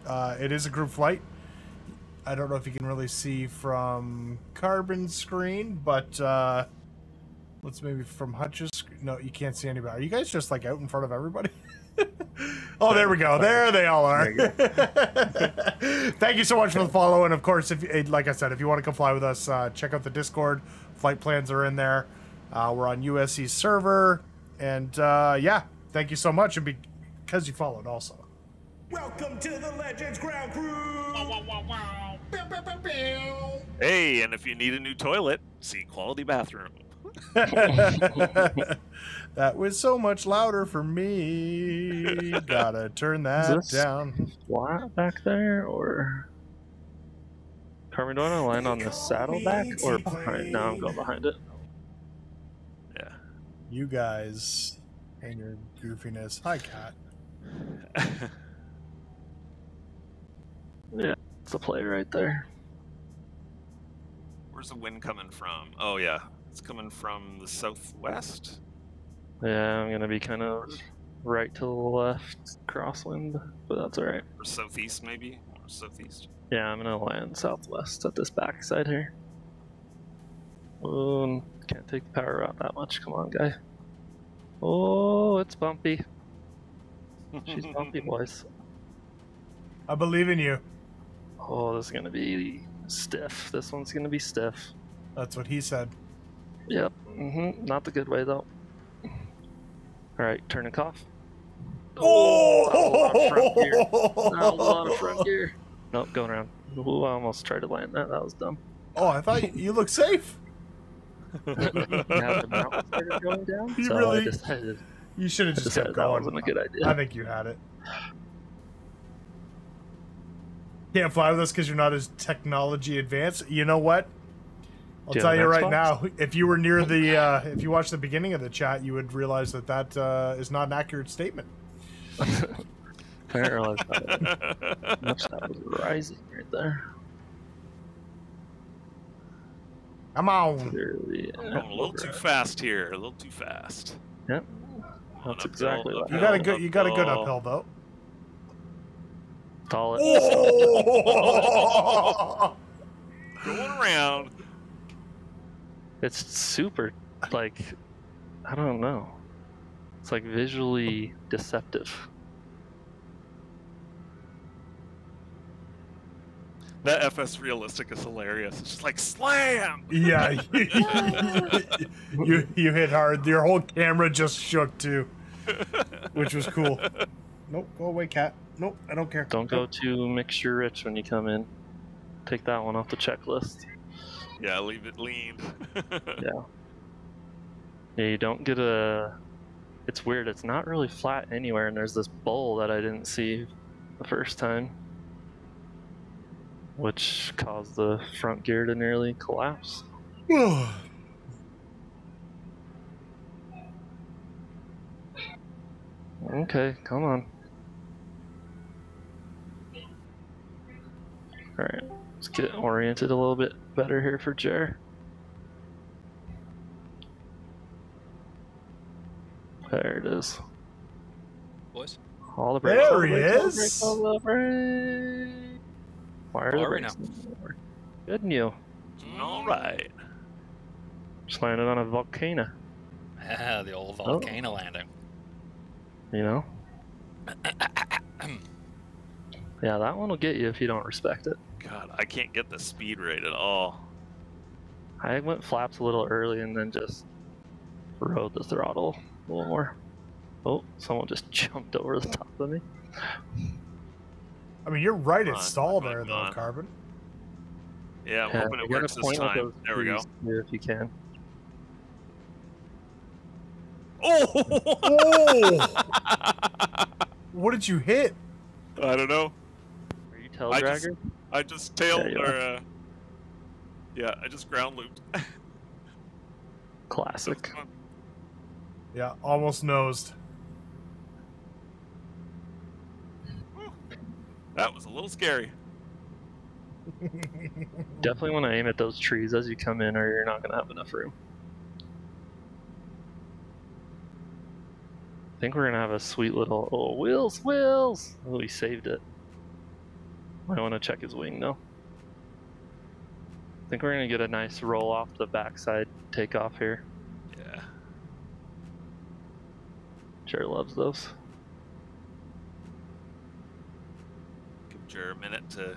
It is a group flight. I don't know if you can really see from Carbon's screen, but let's maybe from Hutch's screen. No, you can't see anybody. Are you guys just like out in front of everybody? Oh, there we go. There they all are. Thank you so much for the follow. And of course, if like I said, if you want to come fly with us, check out the Discord. Flight plans are in there. We're on USC server. And yeah, thank you so much. And because you followed also. Welcome to the Legends Ground Crew. Hey, and if you need a new toilet, see quality bathroom. That was so much louder for me. Gotta turn that down. Flat back there, or Carmen, do I want to land on the saddleback or behind? No, I'm going behind it. Yeah. You guys and your goofiness. Hi, Cat. Yeah, it's a play right there. Where's the wind coming from? Oh yeah, it's coming from the southwest. Yeah, I'm gonna be kind of right to the left, crosswind, but that's all right. Or southeast maybe, or southeast. Yeah, I'm gonna land southwest at this backside here. Oh, can't take the power out that much. Come on, guy. Oh, it's bumpy. She's bumpy, boys. I believe in you. Oh, this is gonna be stiff. This one's gonna be stiff. That's what he said. Yep. Not the good way though. All right, turn it off. Oh! That was a lot of front gear. Nope, going around. Ooh, I almost tried to land that. That was dumb. Oh, I thought you looked safe. Now the mountain started going down. You so really? I decided. You should have just kept That going. wasn't a good idea. I think you had it. Can't fly with us because you're not as technology advanced. You know what? I'll tell you right now. If you were near the, if you watched the beginning of the chat, you would realize that that is not an accurate statement. I didn't realize how much that was rising right there. Come on. Clearly, I'm going a little too fast here. A little too fast. Yep. That's exactly what You got a good. You got a good uphill though. Call it. Oh! Going around. It's super, like, I don't know. It's like visually deceptive. That FS realistic is hilarious. It's just like slam. Yeah, you hit hard. Your whole camera just shook too, which was cool. Nope, go away, cat. Nope, I don't care. Don't go too mixture rich when you come in. Take that one off the checklist. Yeah, leave it lean. Yeah. Yeah, you don't get a... It's weird, it's not really flat anywhere, and there's this bowl that I didn't see the first time, which caused the front gear to nearly collapse. Okay, come on. Alright, let's get oriented a little bit better here for Jer. There it is. Boys. All the brakes. There all the he brakes, is. All the brakes. Why are the All right brakes? Good and you. All right. Just landed on a volcano. Yeah, the old volcano landing. You know? Yeah, that one will get you if you don't respect it. God, I can't get the speed right at all. I went flaps a little early and then just rode the throttle a little more. Oh, someone just jumped over the top of me. I mean, you're right at Come on, stall come on, there, come though, on. Carbon. Yeah, I'm Yeah, hoping it you gotta works this point with time. those There we go. trees here if you can. Oh! Oh! What did you hit? I don't know. Are you tail I dragger? I just tailed, you or yeah, I just ground looped. Classic. Yeah, almost nosed. That was a little scary. Definitely want to aim at those trees as you come in, or you're not going to have enough room. I think we're going to have a sweet little... Oh, wheels! Oh, he saved it. Might want to check his wing, though. I think we're going to get a nice roll off the backside takeoff here. Yeah. Jer loves those. Give Jer a minute to...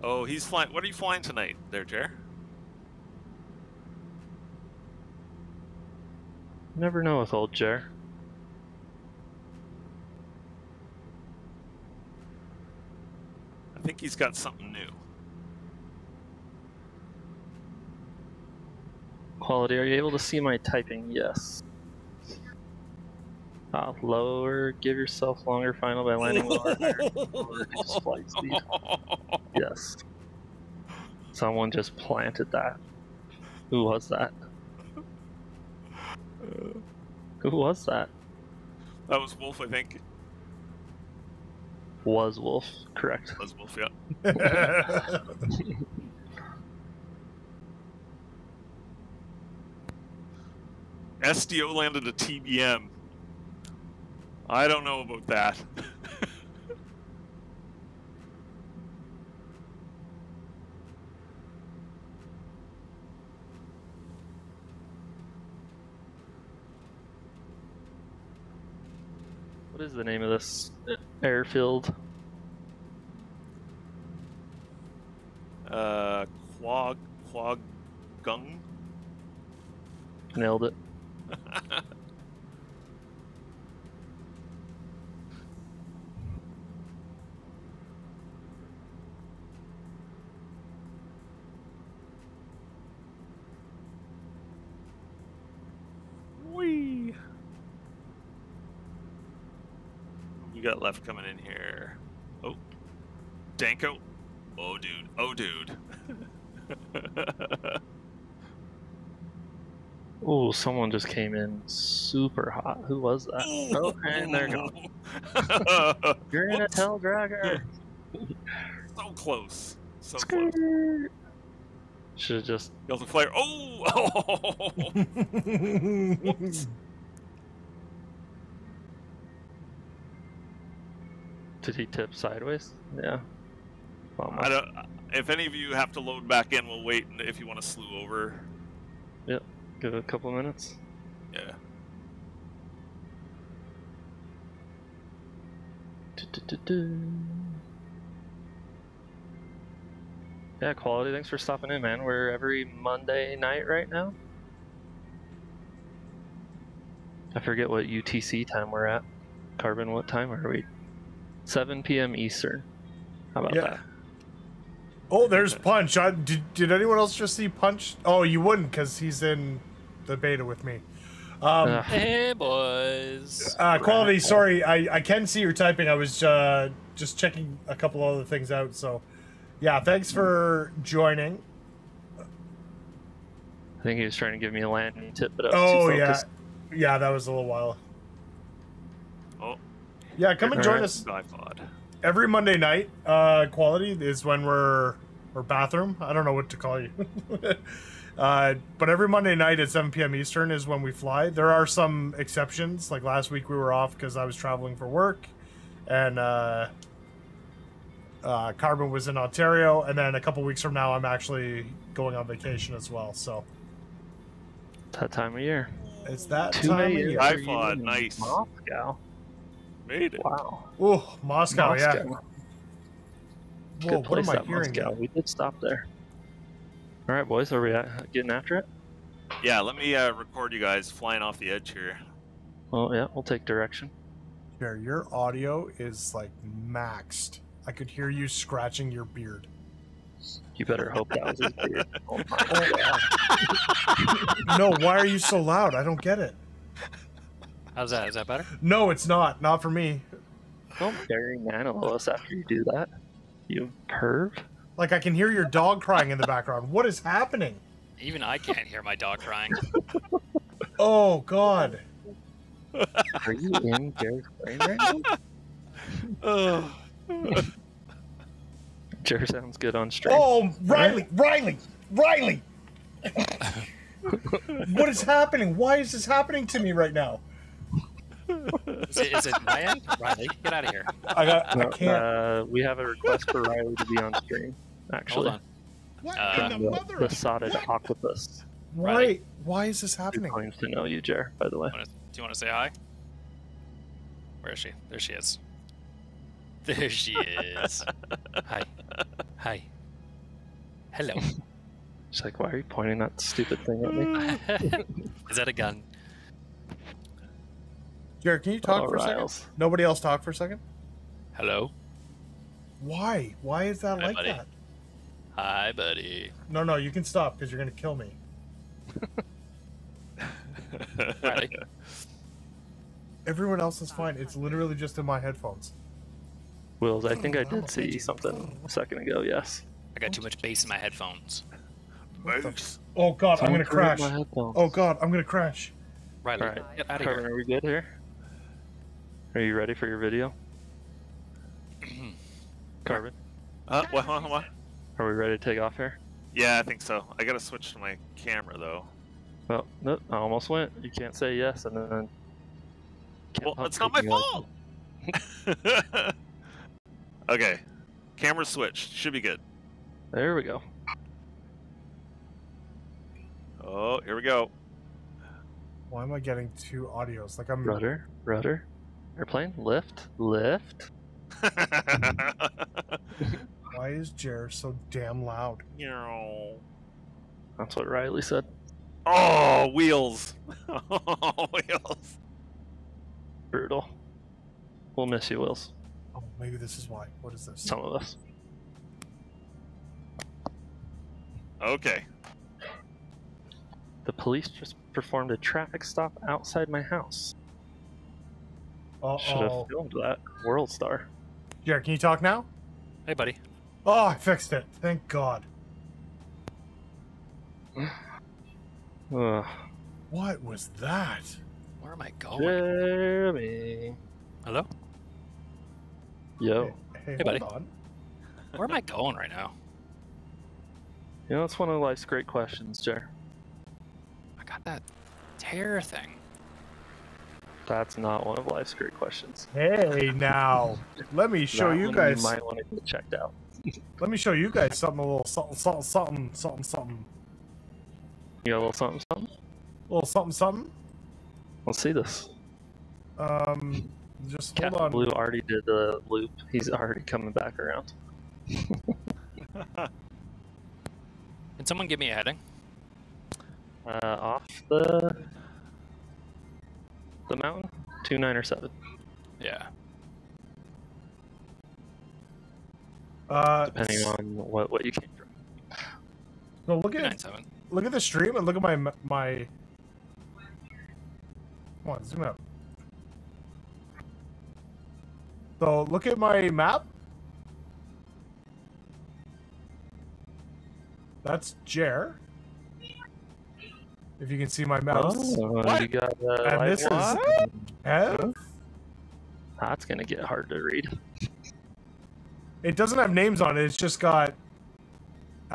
Oh, he's flying. What are you flying tonight there, Jer? Never know with old Jer. I think he's got something new. Quality, are you able to see my typing? Yes. Lower, give yourself longer final by landing lower. Reduce flight speed. Yes. Someone just planted that. Who was that? Who was that? That was Wolf, I think. Was Wolf, correct. That was Wolf, yeah. SDO landed a TBM. I don't know about that. What is the name of this airfield? Quaggung? Nailed it. Whee! We got left coming in here. Oh, Danko. Oh, dude. Oh, dude. Oh, someone just came in super hot. Who was that? Oh, and they're gone. You're in a Whoops. tail dragger. So close. So close. Should have just... Delta Flare. Oh! Whoops. Did he tip sideways? Yeah. Bummer. I don't. If any of you have to load back in, we'll wait if you want to slew over. Yep. Give it a couple minutes. Yeah. Yeah, Quality, thanks for stopping in, man. We're every Monday night right now. I forget what UTC time we're at. Carbon, what time are we? 7 p.m. Eastern. How about that? Oh, there's Punch. Did anyone else just see Punch? Oh, you wouldn't, because he's in the beta with me. Hey, boys. Quality, sorry, I can see your typing. I was just checking a couple other things out, so... Yeah, thanks for joining. I think he was trying to give me a landing tip, but I was too focused. Yeah, that was a little while. Oh. Yeah, come and join us. Every Monday night, Quality is when we're bathroom. I don't know what to call you. But every Monday night at 7 p.m. Eastern is when we fly. There are some exceptions. Like last week we were off because I was traveling for work. And Carbon was in Ontario. And then a couple weeks from now I'm actually going on vacation as well. So it's that time of year. It's that time of year. iPod, nice. Moscow. Made it. Wow. Oh, Moscow, yeah. Whoa, Good place, what am I hearing? Moscow. We did stop there. All right, boys, are we getting after it? Yeah, let me record you guys flying off the edge here. Well, yeah, we'll take direction. Here, your audio is like maxed. I could hear you scratching your beard. You better hope that was his beard. Oh my. No, why are you so loud? I don't get it. How's that? Is that better? No, it's not. Not for me. Don't bury Manilow us after you do that. You perv. Like, I can hear your dog crying in the background. What is happening? Even I can't hear my dog crying. Oh, God. Are you in Jared's brain right now? Jared sounds good on stream. Oh, Riley! Riley! What is happening? Why is this happening to me right now? Is it my end? Riley, get out of here. I can't. We have a request for Riley to be on stream, actually. Hold on. What in the mother? The besotted octopus. Why is this Who happening? claims to know you, Jer, by the way. Do you want to say hi? Where is she? There she is. There she is. Hi. Hi. Hello. She's like, why are you pointing that stupid thing at me? Is that a gun? Jared, can you talk for a second? Nobody else talk for a second? Hello? Why? Why is that like buddy. that? Hi, buddy. No, you can stop because you're going to kill me. Riley. Everyone else is fine. It's literally just in my headphones. Wills, I think I did see something a second ago, yes. I got too much bass in my headphones. Oh, God, I'm going to crash. My headphones. Oh, God, I'm going to crash. Riley, All right, get out of Carmen, here. are we good here? Are you ready for your video? Carbon, What? are we ready to take off here? Yeah, I think so. I gotta switch to my camera though. Well, nope, I almost went. You can't say yes and then... Well, it's not my fault! Okay. Camera switched. Should be good. There we go. Oh, here we go. Why am I getting two audios? Like I'm Rudder. Airplane. Lift. Why is Jer so damn loud? That's what Riley said. Oh, wheels. Oh, wheels. Brutal. We'll miss you, Wills. Oh, maybe this is why. What is this? Some of us. Okay. The police just performed a traffic stop outside my house. Should have filmed that. World Star. Jer, can you talk now? Hey, buddy. Oh, I fixed it. Thank God. Ugh. What was that? Where am I going? Jeremy. Hello? Yo. Hey, buddy. hold on. Where am I going right now? You know, it's one of life's great questions, Jer. I got that terror thing. That's not one of life's great questions. Hey, now. Let me show That you one guys. You might want to get checked out. Let me show you guys something, a little something. You got a little something? A little something. Let's see this. Just hold Captain on. Blue already did the loop. He's already coming back around. Can someone give me a heading? Off the mountain, 2, 9, or 7. Yeah. Depending on what you came from. No, look 9, at 7. look at the stream and look at my. Come on, zoom out. So look at my map. That's Jer. If you can see my mouse. Oh, you got And this is Ev. That's gonna get hard to read. It doesn't have names on it. It's just got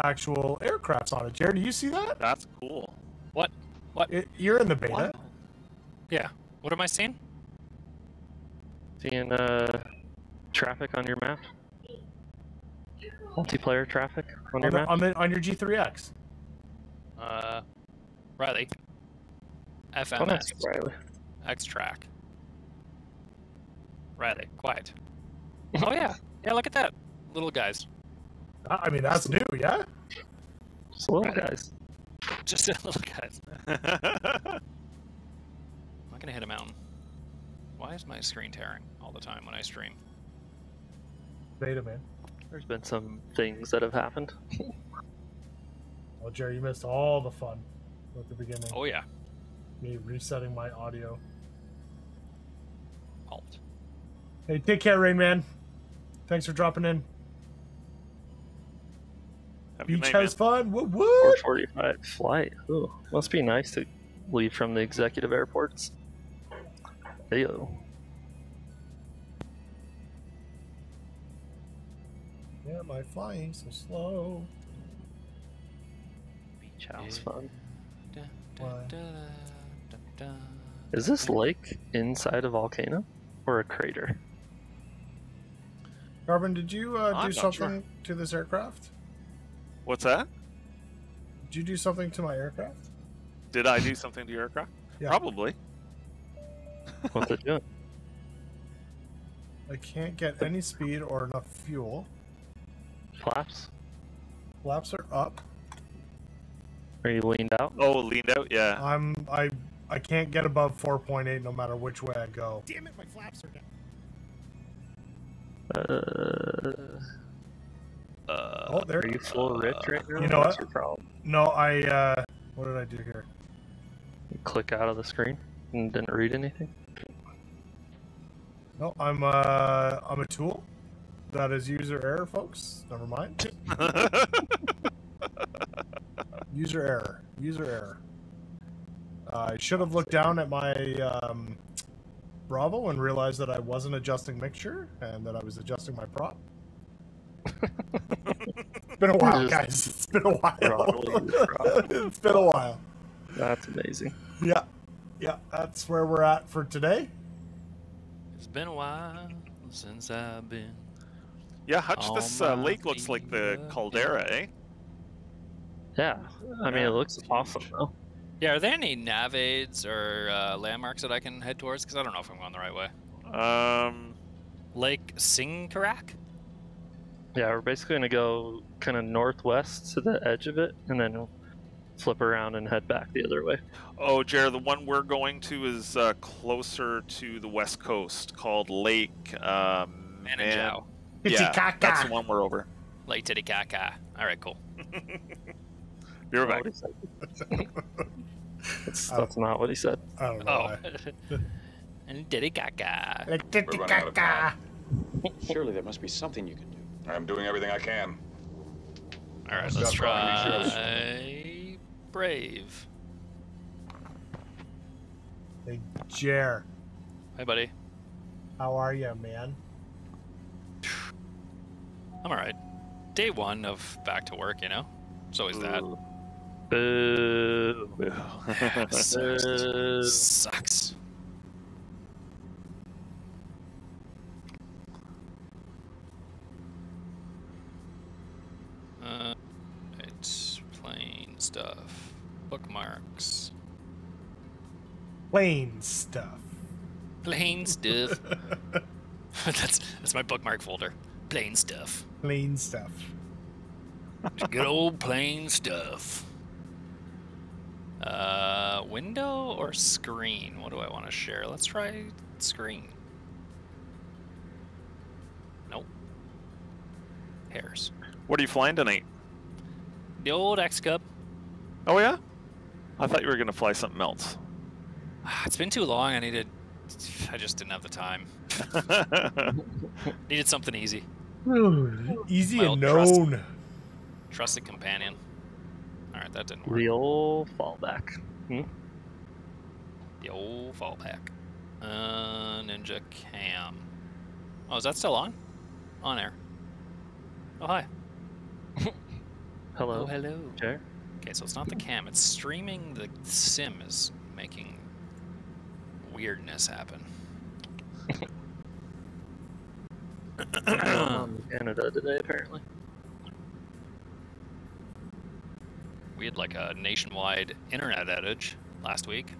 actual aircrafts on it. Jared, do you see that? That's cool. What? You're in the beta. What? Yeah. What am I seeing? Seeing traffic on your map? Multiplayer traffic on your map? On your G3X. Riley. Oh, that's FMS. Riley. X track. Riley, quiet. Oh yeah. Yeah, look at that. Little guys. I mean, that's new, yeah? Just little guys. Just little guys. I'm not gonna hit a mountain. Why is my screen tearing all the time when I stream? Beta, man. There's been some things that have happened. Well, Jerry, you missed all the fun at the beginning. Oh yeah. Me resetting my audio. Halt. Hey, take care, Rain Man. Thanks for dropping in. Have a good Beach night, has fun. Woo woo. 4:45 flight. Ooh, must be nice to leave from the executive airports. Heyo. Yeah, my flying so slow. Beach house fun. Why? Is this lake inside a volcano or a crater? Carbon, did you do not something to this aircraft? What's that? Did you do something to my aircraft? Did I do something to your aircraft? Yeah. Probably. What's it doing? I can't get any speed or enough fuel. Flaps? Flaps are up. Are you leaned out? Oh, leaned out? Yeah. I can't get above 4.8 no matter which way I go. Damn it, my flaps are down. Oh, there Are you full rich right now? You know What's what? your problem? No, what did I do here? You click out of the screen and didn't read anything? No, I'm a tool. That is user error, folks. Never mind. User error. User error. I should have looked down at my Bravo and realized that I wasn't adjusting mixture and that I was adjusting my prop. It's been a while, guys. It's been a while. It's been a while. That's amazing. Yeah. Yeah, that's where we're at for today. It's been a while since I've been. Yeah, Hutch, Oh, this my lake looks like the caldera, eh? Yeah, I mean, it looks awesome though. Yeah, are there any nav aids or landmarks that I can head towards? Because I don't know if I'm going the right way. Lake Singkarak? Yeah, we're basically gonna go kind of northwest to the edge of it, and then flip around and head back the other way. Oh, Jared, the one we're going to is closer to the west coast, called Lake Manajau. Yeah, that's the one we're over. Lake Titicaca. All right, cool. Be right back. That's not what he said. I don't know. And Titicaca. Surely there must be something you can do. I'm doing everything I can. All right, Stop let's trying to try Brave. Hey, Jer. Hey, buddy. How are you, man? I'm all right. Day one of back to work, you know? It's always that. Boo. Sucks. It's plain stuff. Bookmarks. Plain stuff. Plain stuff. that's my bookmark folder. Plain stuff. Plain stuff. Good old plain stuff. Window or screen? What do I want to share? Let's try screen. Nope. Hairs. What are you flying tonight? The old xCub. Oh yeah? I thought you were gonna fly something else. It's been too long. I just didn't have the time. Needed something easy. Easy My and old known. Trusted companion. Alright, that didn't work. The old fallback. The old fallback. Ninja cam. Oh, is that still on? On air. Oh, hi. Hello. Oh, hello. Sure. Okay, so it's not the cam. It's streaming. The sim is making weirdness happen. Canada today, apparently. We had like a nationwide internet outage last week.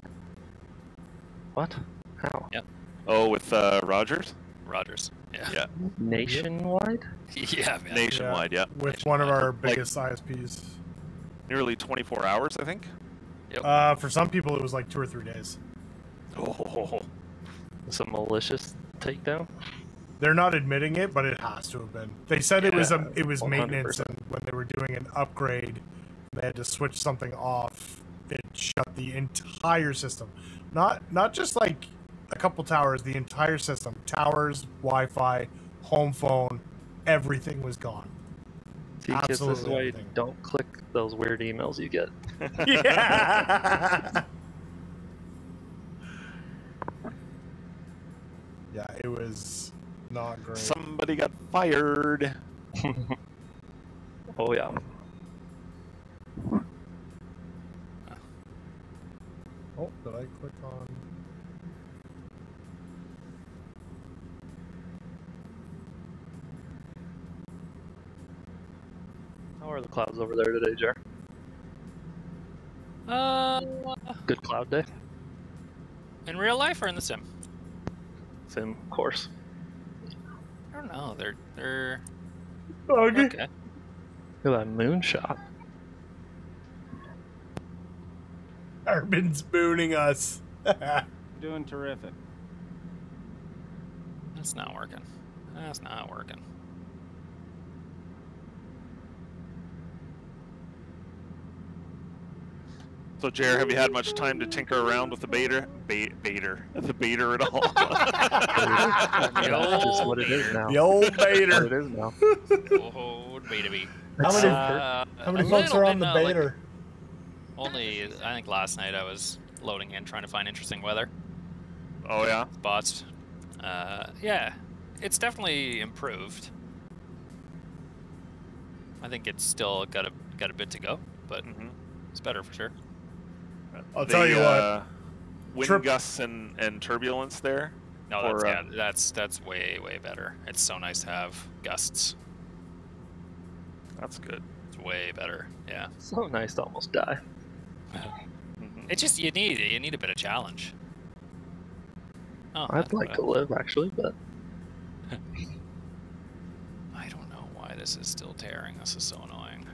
What? How? Yep. Oh, with Rogers? Rogers. Yeah. Yeah. Nationwide? Yeah, man. Nationwide, yeah. With one of our biggest ISPs. Nearly 24 hours, I think. For some people, it was like 2 or 3 days. Oh. It's a malicious takedown? They're not admitting it, but it has to have been. They said it was maintenance, 100%. and when they were doing an upgrade, they had to switch something off. It shut the entire system, not just like a couple towers. The entire system, towers, Wi-Fi, home phone, everything was gone. See, kids, this is Absolutely why you everything. don't click those weird emails you get. Yeah. Yeah, it was not great. Somebody got fired. Oh, yeah. Oh, did I click on? How are the clouds over there today, Jar? Good cloud day? In real life or in the sim? Sim, of course. I don't know. They're Okay. okay. Look at that moonshot. Urban's booning us. Doing terrific. That's not working. That's not working. So, Jer, have you had much time to tinker around with the beta at all? That's just what it is now. The old That's what baiter. it is now. Oh, beta B. How many folks are on the baiter? Only, I think last night I was loading in trying to find interesting weather Oh, yeah? spots. Yeah, it's definitely improved. I think it's still got a bit to go, but it's better for sure. I'll tell you what. Wind gusts and turbulence there. No, that's way better. It's so nice to have gusts. That's good. It's way better. Yeah. So nice to almost die. It's just you need a bit of challenge. Oh, I'd like to live, actually, but I don't know why this is still tearing. This is so annoying.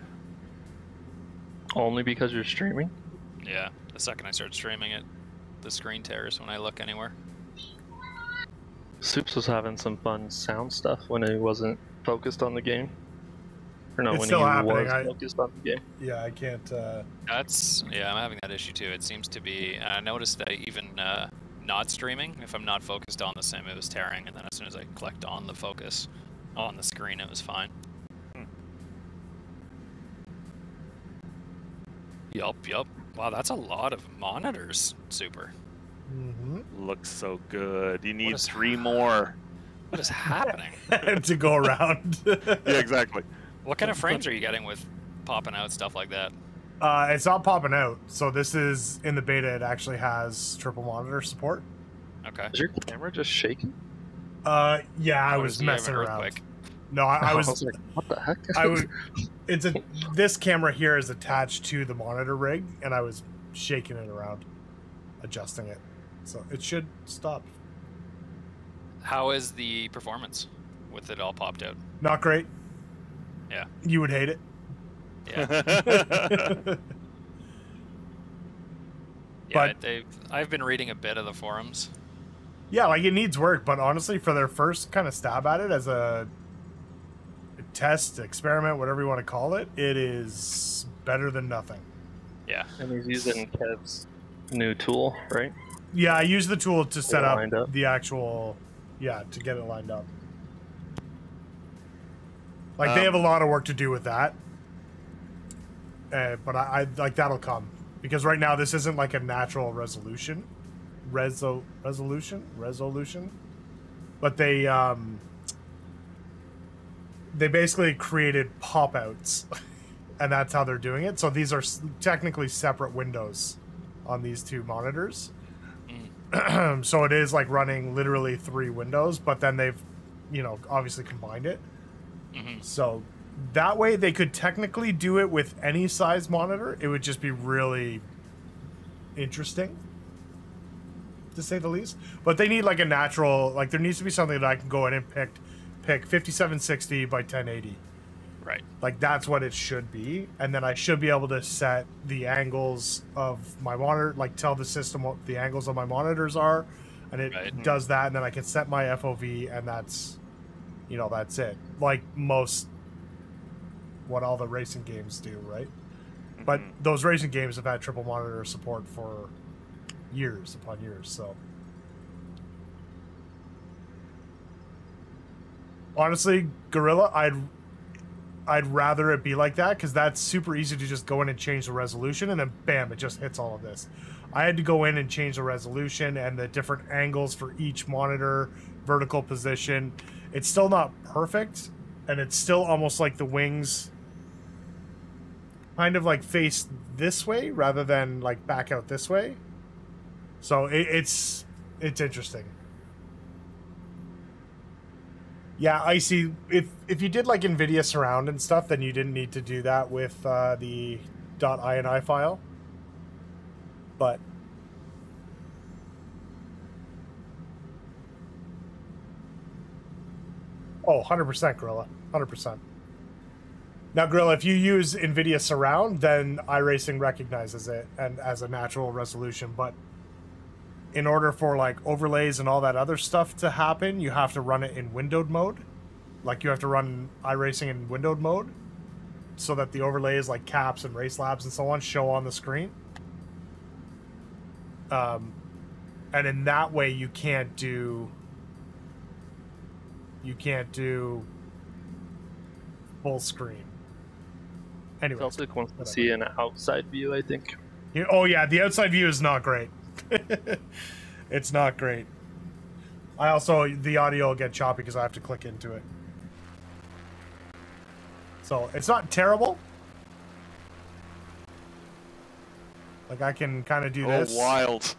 only because you're streaming. Yeah, the second I start streaming it, the screen tears when I look anywhere. Soups was having some fun sound stuff when he wasn't focused on the game. Or no, It's when still he happening. was focused on the game. Yeah, I can't. Yeah, I'm having that issue too. It seems to be. I noticed that even not streaming, if I'm not focused on the sim, it was tearing, and then as soon as I clicked on the focus on the screen, it was fine. Yup. Wow, that's a lot of monitors. Super. Looks so good. You need is 3 more. What is happening? to go around. Yeah, exactly. What kind of frames are you getting with popping out stuff like that? It's not popping out. So this is in the beta. It actually has triple monitor support. Okay. Is your camera just shaking? Yeah, I What was is, you have messing an around. earthquake? No, I was. like, what the heck? This camera here is attached to the monitor rig, and I was shaking it around, adjusting it, so it should stop How is the performance with it all popped out? Not great. Yeah. You would hate it. Yeah. But I've been reading a bit of the forums. yeah, like it needs work, but honestly, for their first kind of stab at it as a test, experiment, whatever you want to call it, it is better than nothing. Yeah. And he's using Kev's new tool, right? Yeah, I use the tool to set up lined up. the actual, to get it lined up. Like they have a lot of work to do with that, but I like that'll come because right now this isn't like a natural resolution, but they basically created pop outs, and that's how they're doing it. So these are technically separate windows on these two monitors. So it is like running literally 3 windows, but then they've, obviously combined it. So that way they could technically do it with any size monitor. It would just be really interesting, to say the least. But they need like a natural, like there needs to be something that I can go in and pick 5760 by 1080. Right. Like that's what it should be, and then I should be able to set the angles of my monitor, like tell the system what the angles of my monitors are, and it does that, and then I can set my FOV, and that's, that's it. Like what all the racing games do, right? But those racing games have had triple monitor support for years upon years, so. Honestly, Gorilla, I'd rather it be like that, because that's super easy to just go in and change the resolution, and then bam, it just hits all of this. I had to go in and change the resolution and the different angles for each monitor, vertical position. It's still not perfect, and it's still almost like the wings kind of like face this way rather than like back out this way. So it's interesting. Yeah, Icy, if you did like NVIDIA Surround and stuff, then you didn't need to do that with the .ini file. But oh, 100% Gorilla, 100%. Now, Gorilla, if you use NVIDIA Surround, then iRacing recognizes it and as a natural resolution, but in order for like overlays and all that other stuff to happen, you have to run it in windowed mode. Like you have to run iRacing in windowed mode so that the overlays like caps and race labs and so on show on the screen. And in that way you can't do full screen. Anyway, Celtic wants to see an outside view, I think. Oh yeah, the outside view is not great. It's not great. The audio will get choppy because I have to click into it. So it's not terrible. Like I can kind of do this. Oh, wild.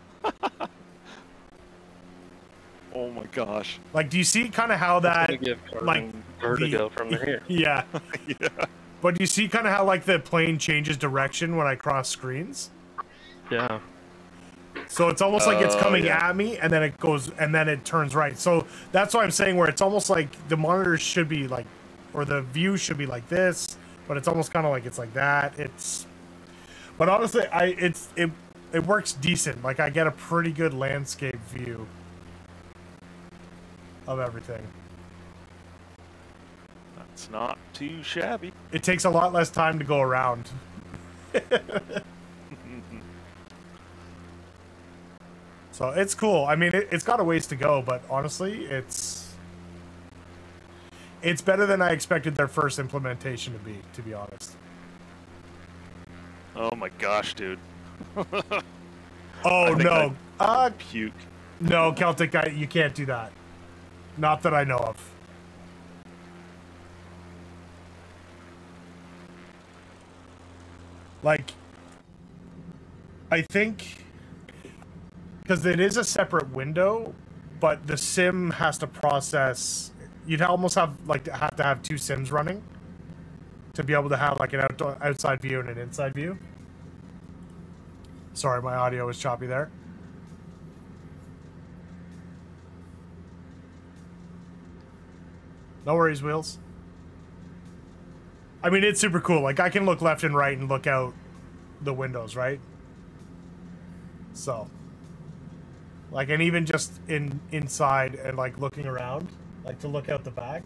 Oh my gosh. Like, do you see kind of how that, like, vertigo from here? Yeah. Yeah. But do you see kind of how like the plane changes direction when I cross screens? Yeah. So it's almost like it's coming at me, and then it goes, and then it turns right. So that's why I'm saying where it's almost like the monitors should be like, or the view should be like this, but it's almost kind of like it's like that. But honestly, it works decent. Like I get a pretty good landscape view of everything. That's not too shabby. It takes a lot less time to go around. So it's cool. I mean, it's got a ways to go, but honestly, it's better than I expected their first implementation to be honest. Oh my gosh, dude. Oh no. Puke. No, Celtic, you can't do that. Not that I know of. Like, I think because it is a separate window, but the sim has to process. You'd almost have to have 2 sims running to be able to have like an outside view and an inside view. Sorry, my audio was choppy there. No worries, Wheels. I mean, it's super cool. Like, I can look left and right and look out the windows, right? So, like, and even just inside and, like, looking around, like, to look out the back,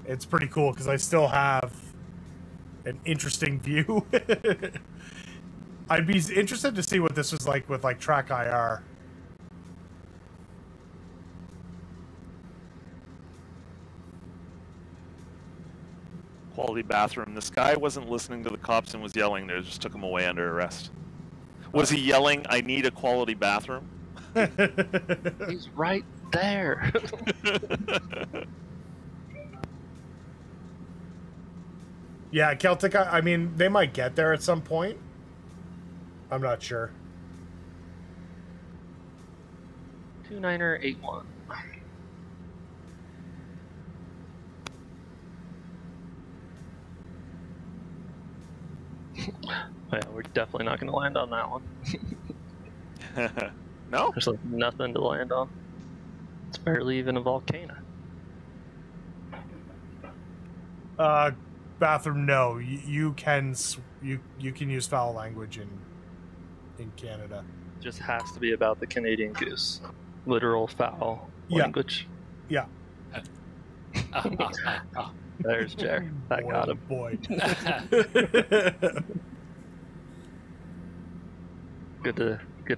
it's pretty cool because I still have an interesting view. I'd be interested to see what this was like with, like, track IR. Quality bathroom. This guy wasn't listening to the cops and was yelling. They just took him away under arrest. Was he yelling, "I need a quality bathroom"? He's right there. Yeah, Celtic, I mean, they might get there at some point. I'm not sure. 2981. Yeah, we're definitely not going to land on that one. No? There's like nothing to land on. It's barely even a volcano. Bathroom, no. You can use foul language in Canada. Just has to be about the Canadian goose. Literal foul language. Yeah. There's Jer. That got him. Boy. Good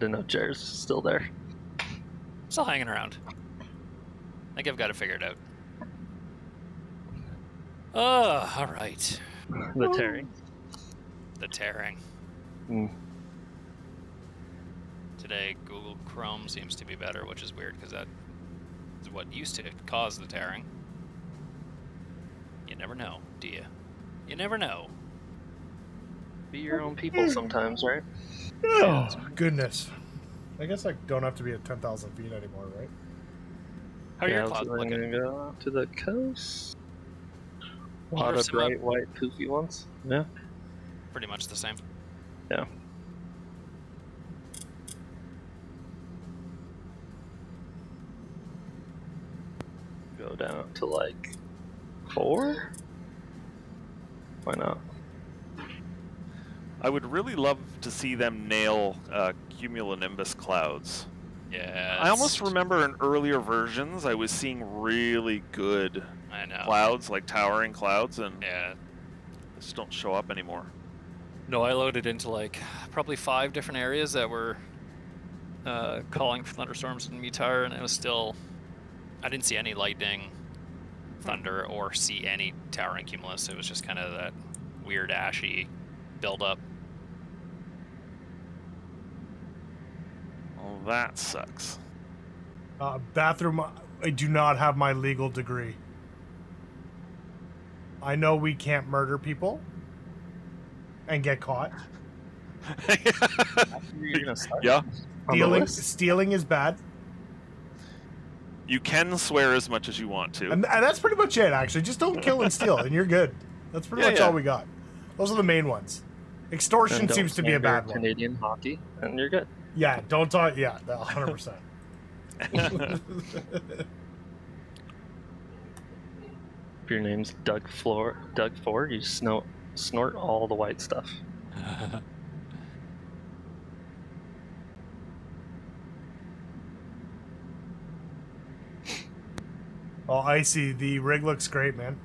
to know Jer's still there. Still hanging around. I think I've got it figured out. Oh, all right. The tearing. The tearing. Mm. Today, Google Chrome seems to be better, which is weird because that is what used to cause the tearing. You never know, do you? You never know. Be your own people sometimes, right? Oh, goodness. I guess I don't have to be at 10,000 feet anymore, right? How are your Yeah, clouds so I'm looking? gonna go out to the coast. A Wonder lot if of some bright white poofy ones. Yeah. Pretty much the same. Yeah. Go down to like 4? Why not? I would really love to see them nail cumulonimbus clouds. Yeah. I almost remember in earlier versions I was seeing really good I know. clouds, like towering clouds, and Yeah. they just don't show up anymore. No, I loaded into like probably 5 different areas that were calling for thunderstorms in Mitar, and it was still, I didn't see any lightning, thunder, or see any towering cumulus. It was just kind of that weird ashy buildup. Oh, that sucks. Bathroom, I do not have my legal degree. I know we can't murder people and get caught. You're gonna start Yeah. on the list? Stealing is bad. You can swear as much as you want to. And that's pretty much it, actually. Just don't kill and steal, and you're good. That's pretty much all we got. Those are the main ones. Extortion And don't seems to be a slander bad one. Canadian hockey, and you're good. Yeah, don't talk. Yeah, 100%. If your name's Doug Ford, you snort all the white stuff. Oh, Icy, the rig looks great, man.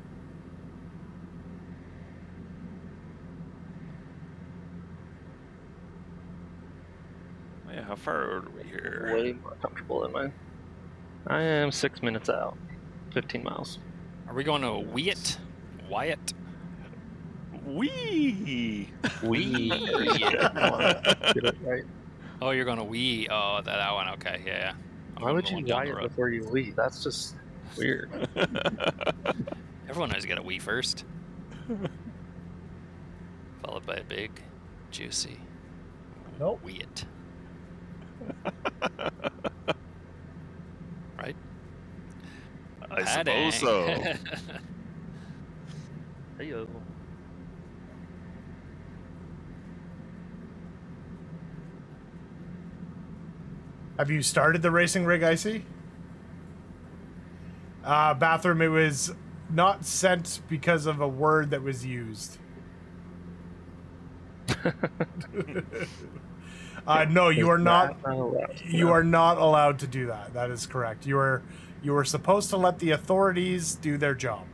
Yeah, how far are we here? Way more comfortable than mine. I am 6 minutes out. 15 miles. Are we going to Wyatt? Wyatt? Wee! Get it right. Oh, you're going to Wee. Oh, that one. Okay, yeah. I'm Why would the you one down why the it road. before you leave? That's just weird. Everyone knows you got a Wee first. Followed by a big, juicy Nope. Wyatt. Right? I suppose so. Heyo. Have you started the racing rig, Icy? Bathroom, it was not sent because of a word that was used. No, you are not. You are not allowed to do that. That is correct. You are supposed to let the authorities do their job.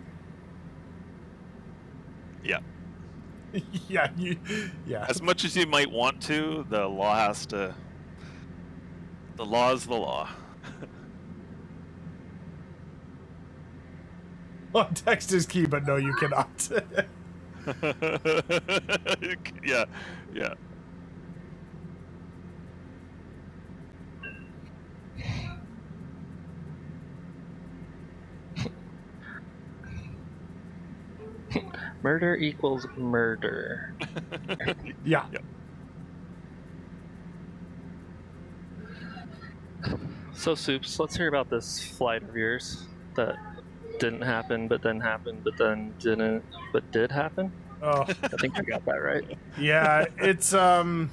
Yeah. Yeah. As much as you might want to, the law has to. The law is the law. Well, text is key, but no, you cannot. Yeah. Yeah. Murder equals murder. Yeah. So, Soups, let's hear about this flight of yours that didn't happen, but then happened, but then didn't, but did happen. Oh, I think I got that right. yeah. It's Oh,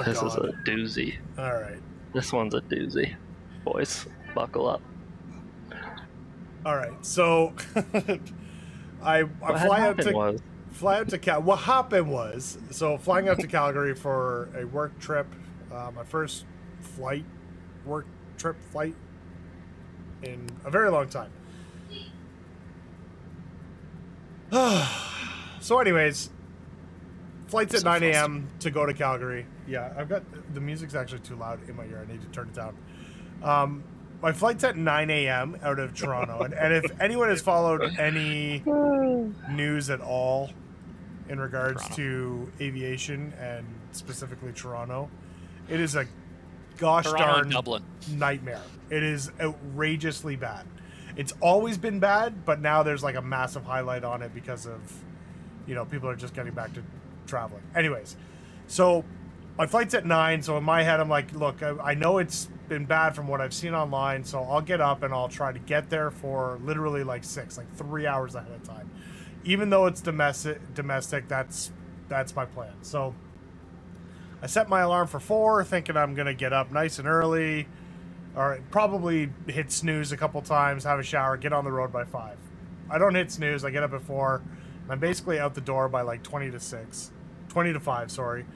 This is God. a doozy. All right. This one's a doozy. Boys, buckle up. All right. So I fly out to Cal. What happened was, so flying out to Calgary for a work trip, my first work trip flight in a very long time. So anyways, flight's at 9 a.m. to go to Calgary. Yeah, I've got the music's actually too loud in my ear. I need to turn it down. My flight's at 9 a.m. out of Toronto, and if anyone has followed any news at all in regards to aviation and specifically Toronto, it is a gosh darn Dublin nightmare. It is outrageously bad. It's always been bad, but now there's like a massive highlight on it because of, people are just getting back to traveling. Anyways, so my flight's at 9, so in my head I'm like, look, I know it's been bad from what I've seen online, so I'll get up and I'll try to get there for literally like 3 hours ahead of time. Even though it's domestic, that's my plan. So I set my alarm for 4, thinking I'm gonna get up nice and early, or probably hit snooze a couple times, have a shower, get on the road by 5. I don't hit snooze, I get up at 4, and I'm basically out the door by like 20 to 5, sorry.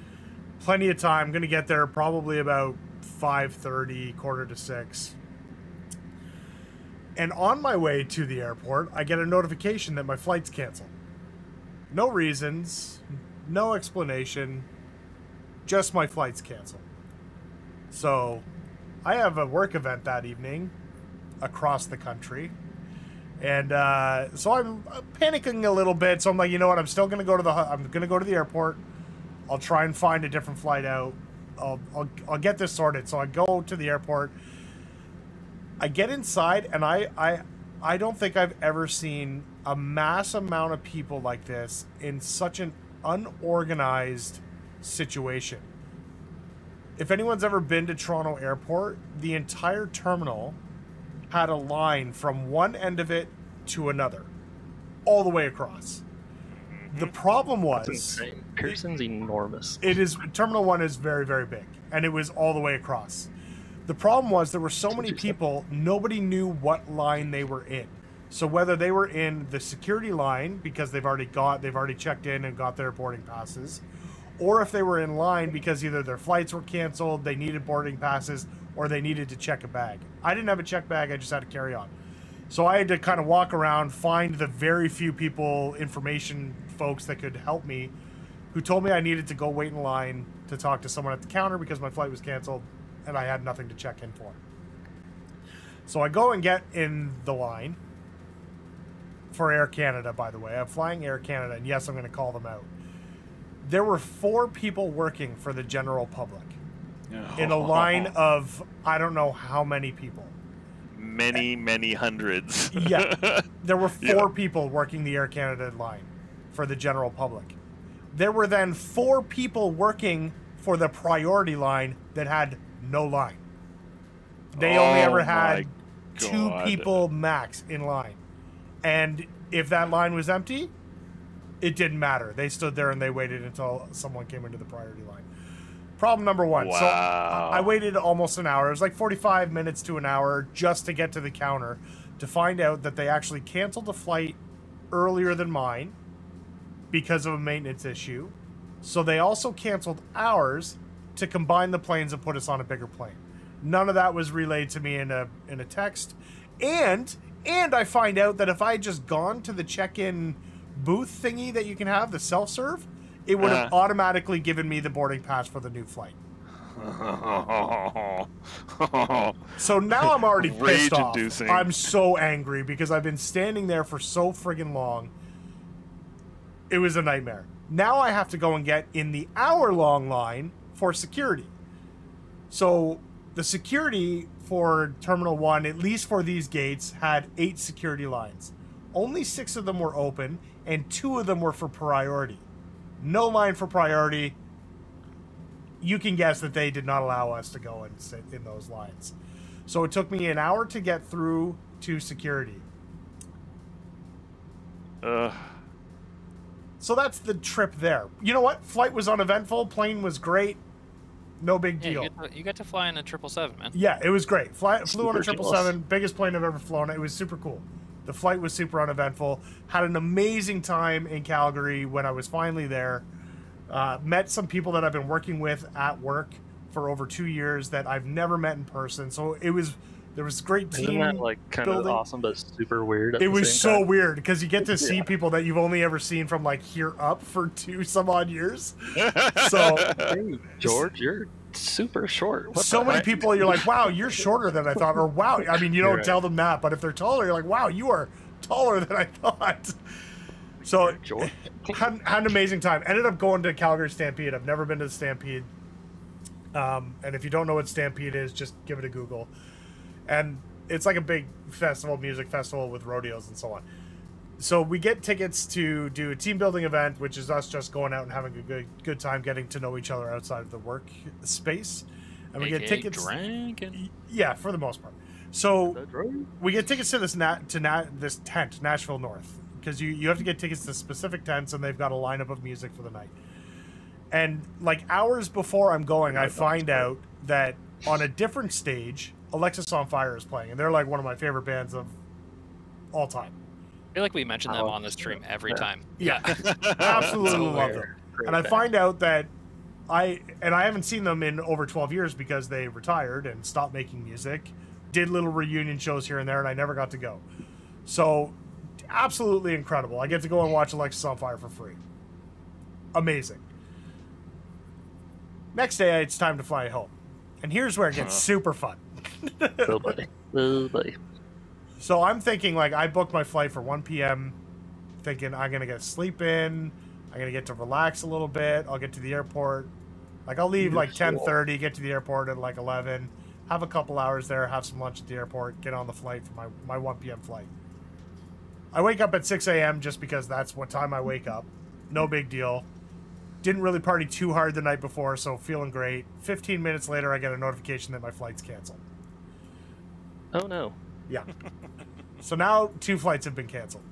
Plenty of time, gonna get there probably about 5:30, quarter to 6. And on my way to the airport, I get a notification that my flight's canceled. No reasons, no explanation, just my flight's canceled. So I have a work event that evening across the country. And so I'm panicking a little bit. So I'm like, you know what? I'm still going to go to the airport. I'll try and find a different flight out. I'll get this sorted. So I go to the airport. I get inside, and I don't think I've ever seen a mass amount of people like this in such an unorganized situation. If anyone's ever been to Toronto Airport, the entire terminal had a line from one end of it to another, all the way across. The problem was... That's insane. Pearson's enormous. Terminal 1 is very, very big, and it was all the way across. The problem was there were so many people, nobody knew what line they were in. So whether they were in the security line, because they've already checked in and got their boarding passes, or if they were in line because either their flights were canceled, they needed boarding passes, or they needed to check a bag. I didn't have a check bag, I just had to carry on. So I had to kind of walk around, find the very few people, information folks that could help me, who told me I needed to go wait in line to talk to someone at the counter because my flight was canceled and I had nothing to check in for. So I go and get in the line for Air Canada, by the way. I'm flying Air Canada, and yes, I'm going to call them out. There were 4 people working for the general public in a line of I don't know how many people. Many hundreds. Yeah. There were 4 people working the Air Canada line for the general public. There were then 4 people working for the priority line that had no line. They only ever had 2 people max in line. And if that line was empty, it didn't matter. They stood there and they waited until someone came into the priority line. problem number one. So Wow. I waited almost an hour. It was like 45 minutes to an hour just to get to the counter to find out that they actually canceled the flight earlier than mine because of a maintenance issue. So they also canceled ours to combine the planes and put us on a bigger plane. None of that was relayed to me in a text. And I find out that if I had just gone to the check-in booth thingy that you can have, the self-serve, it would have automatically given me the boarding pass for the new flight. So now I'm already pissed off. Rage-inducing. I'm so angry because I've been standing there for so friggin' long. It was a nightmare. Now I have to go and get in the hour-long line for security. So the security for Terminal 1, at least for these gates, had 8 security lines. Only 6 of them were open, and 2 of them were for priority. No line for priority. You can guess that they did not allow us to go and sit in those lines. So it took me an hour to get through to security. So that's the trip there. You know what? Flight was uneventful. Plane was great. No big deal. You get to fly in a 777, man. Yeah, it was great. Flew on a Super 777, biggest plane I've ever flown. It was super cool. The flight was super uneventful. Had an amazing time in Calgary when I was finally there. Met some people that I've been working with at work for over 2 years that I've never met in person. So there was great team Isn't that like kind of building. awesome, but super weird? At It the was same so time? weird because you get to see people that you've only ever seen from like here up for 2 some odd years. So Hey, George, you're super short. What so the many heck? people, you're like, wow, you're shorter than I thought, or wow. I mean, you don't Right. tell them that, but if they're taller, you're like, wow, you are taller than I thought. So George. had an amazing time. Ended up going to Calgary Stampede. I've never been to the Stampede. And if you don't know what Stampede is, just give it a Google. And it's like a big festival, music festival with rodeos and so on. So we get tickets to do a team building event, which is us just going out and having a good time, getting to know each other outside of the work space. And we get AKA tickets. drinking. Yeah, for the most part. So we get tickets to this this tent, Nashville North, because you have to get tickets to specific tents, and they've got a lineup of music for the night. And like hours before I'm going, I find out that on a different stage, Alexis on Fire is playing, and they're like one of my favorite bands of all time. I feel like we mention them on the stream every time. Yeah, absolutely So love weird. them. Great And I band. find out that I haven't seen them in over 12 years because they retired and stopped making music. Did little reunion shows here and there, and I never got to go. So, absolutely incredible. I get to go and watch Alexis on Fire for free. Amazing. Next day, it's time to fly home. And here's where it gets super fun. Little buddy. Little buddy. So I'm thinking, like, I booked my flight for 1 p.m., thinking I'm going to get sleep in, I'm going to get to relax a little bit, I'll get to the airport. Like, I'll leave, like, 10:30, get to the airport at, like, 11, have a couple hours there, have some lunch at the airport, get on the flight for my 1 p.m. flight. I wake up at 6 a.m. just because that's what time I wake up. No big deal. Didn't really party too hard the night before, so feeling great. 15 minutes later, I get a notification that my flight's canceled. Oh no. Yeah. So now 2 flights have been canceled.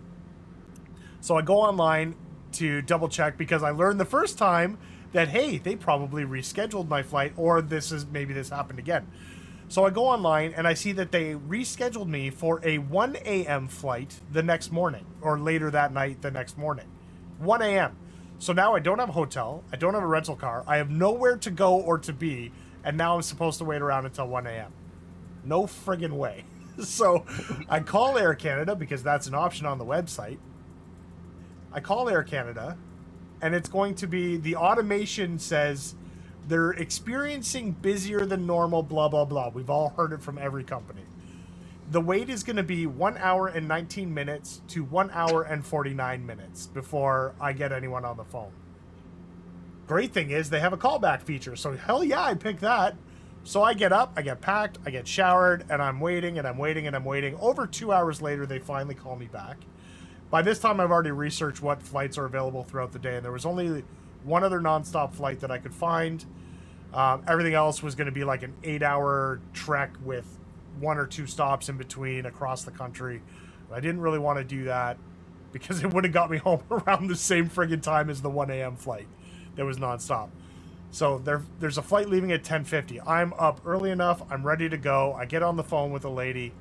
So I go online to double check because I learned the first time that, hey, they probably rescheduled my flight, or maybe this happened again. So I go online and I see that they rescheduled me for a 1 a.m. flight the next morning, or later that night the next morning. 1 a.m. So now I don't have a hotel, I don't have a rental car, I have nowhere to go or to be, and now I'm supposed to wait around until 1 a.m. No friggin' way. So I call Air Canada because that's an option on the website. I call Air Canada, and it's going to be, the automation says they're experiencing busier than normal, blah, blah, blah. We've all heard it from every company. The wait is going to be 1 hour and 19 minutes to 1 hour and 49 minutes before I get anyone on the phone. Great thing is they have a callback feature, so hell yeah, I pick that. So I get up, I get packed, I get showered, and I'm waiting, and I'm waiting, and I'm waiting. Over 2 hours later, they finally call me back. By this time, I've already researched what flights are available throughout the day, and there was only one other nonstop flight that I could find. Everything else was going to be like an 8-hour trek with 1 or 2 stops in between across the country. I didn't really want to do that because it would have got me home around the same friggin' time as the 1 a.m. flight that was nonstop. So there's a flight leaving at 10:50. I'm up early enough. I'm ready to go. I get on the phone with a lady.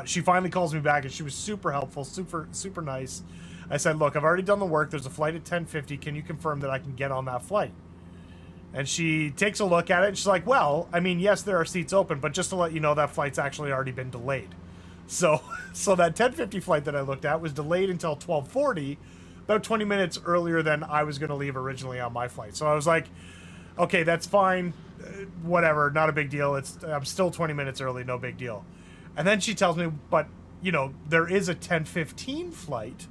She finally calls me back, and she was super helpful, super nice. I said, look, I've already done the work. There's a flight at 10:50. Can you confirm that I can get on that flight? And she takes a look at it, and she's like, well, I mean, yes, there are seats open, but just to let you know, that flight's actually already been delayed. So that 10:50 flight that I looked at was delayed until 12:40, about 20 minutes earlier than I was going to leave originally on my flight. So I was like, okay, that's fine. Whatever, not a big deal. I'm still 20 minutes early, no big deal. And then she tells me, but, you know, there is a 10:15 flight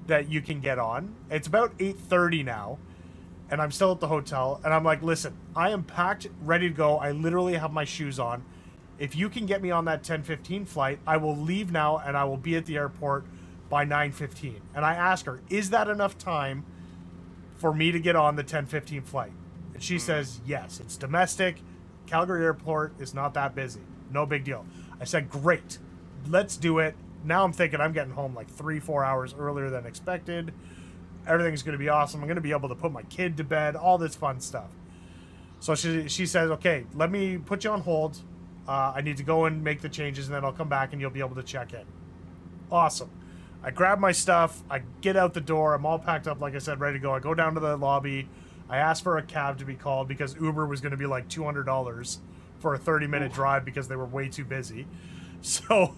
that you can get on. It's about 8:30 now, and I'm still at the hotel. And I'm like, listen, I am packed, ready to go. I literally have my shoes on. If you can get me on that 10:15 flight, I will leave now, and I will be at the airport by 9:15. And I asked her, is that enough time for me to get on the 10:15 flight? And she says, yes, it's domestic. Calgary Airport is not that busy. No big deal. I said, great, let's do it. Now I'm thinking I'm getting home like 3-4 hours earlier than expected. Everything's going to be awesome. I'm going to be able to put my kid to bed, all this fun stuff. So she says, okay, let me put you on hold. I need to go and make the changes, and then I'll come back and you'll be able to check in. Awesome. I grab my stuff. I get out the door. I'm all packed up, like I said, ready to go. I go down to the lobby. I asked for a cab to be called because Uber was going to be like $200 for a 30-minute drive because they were way too busy. So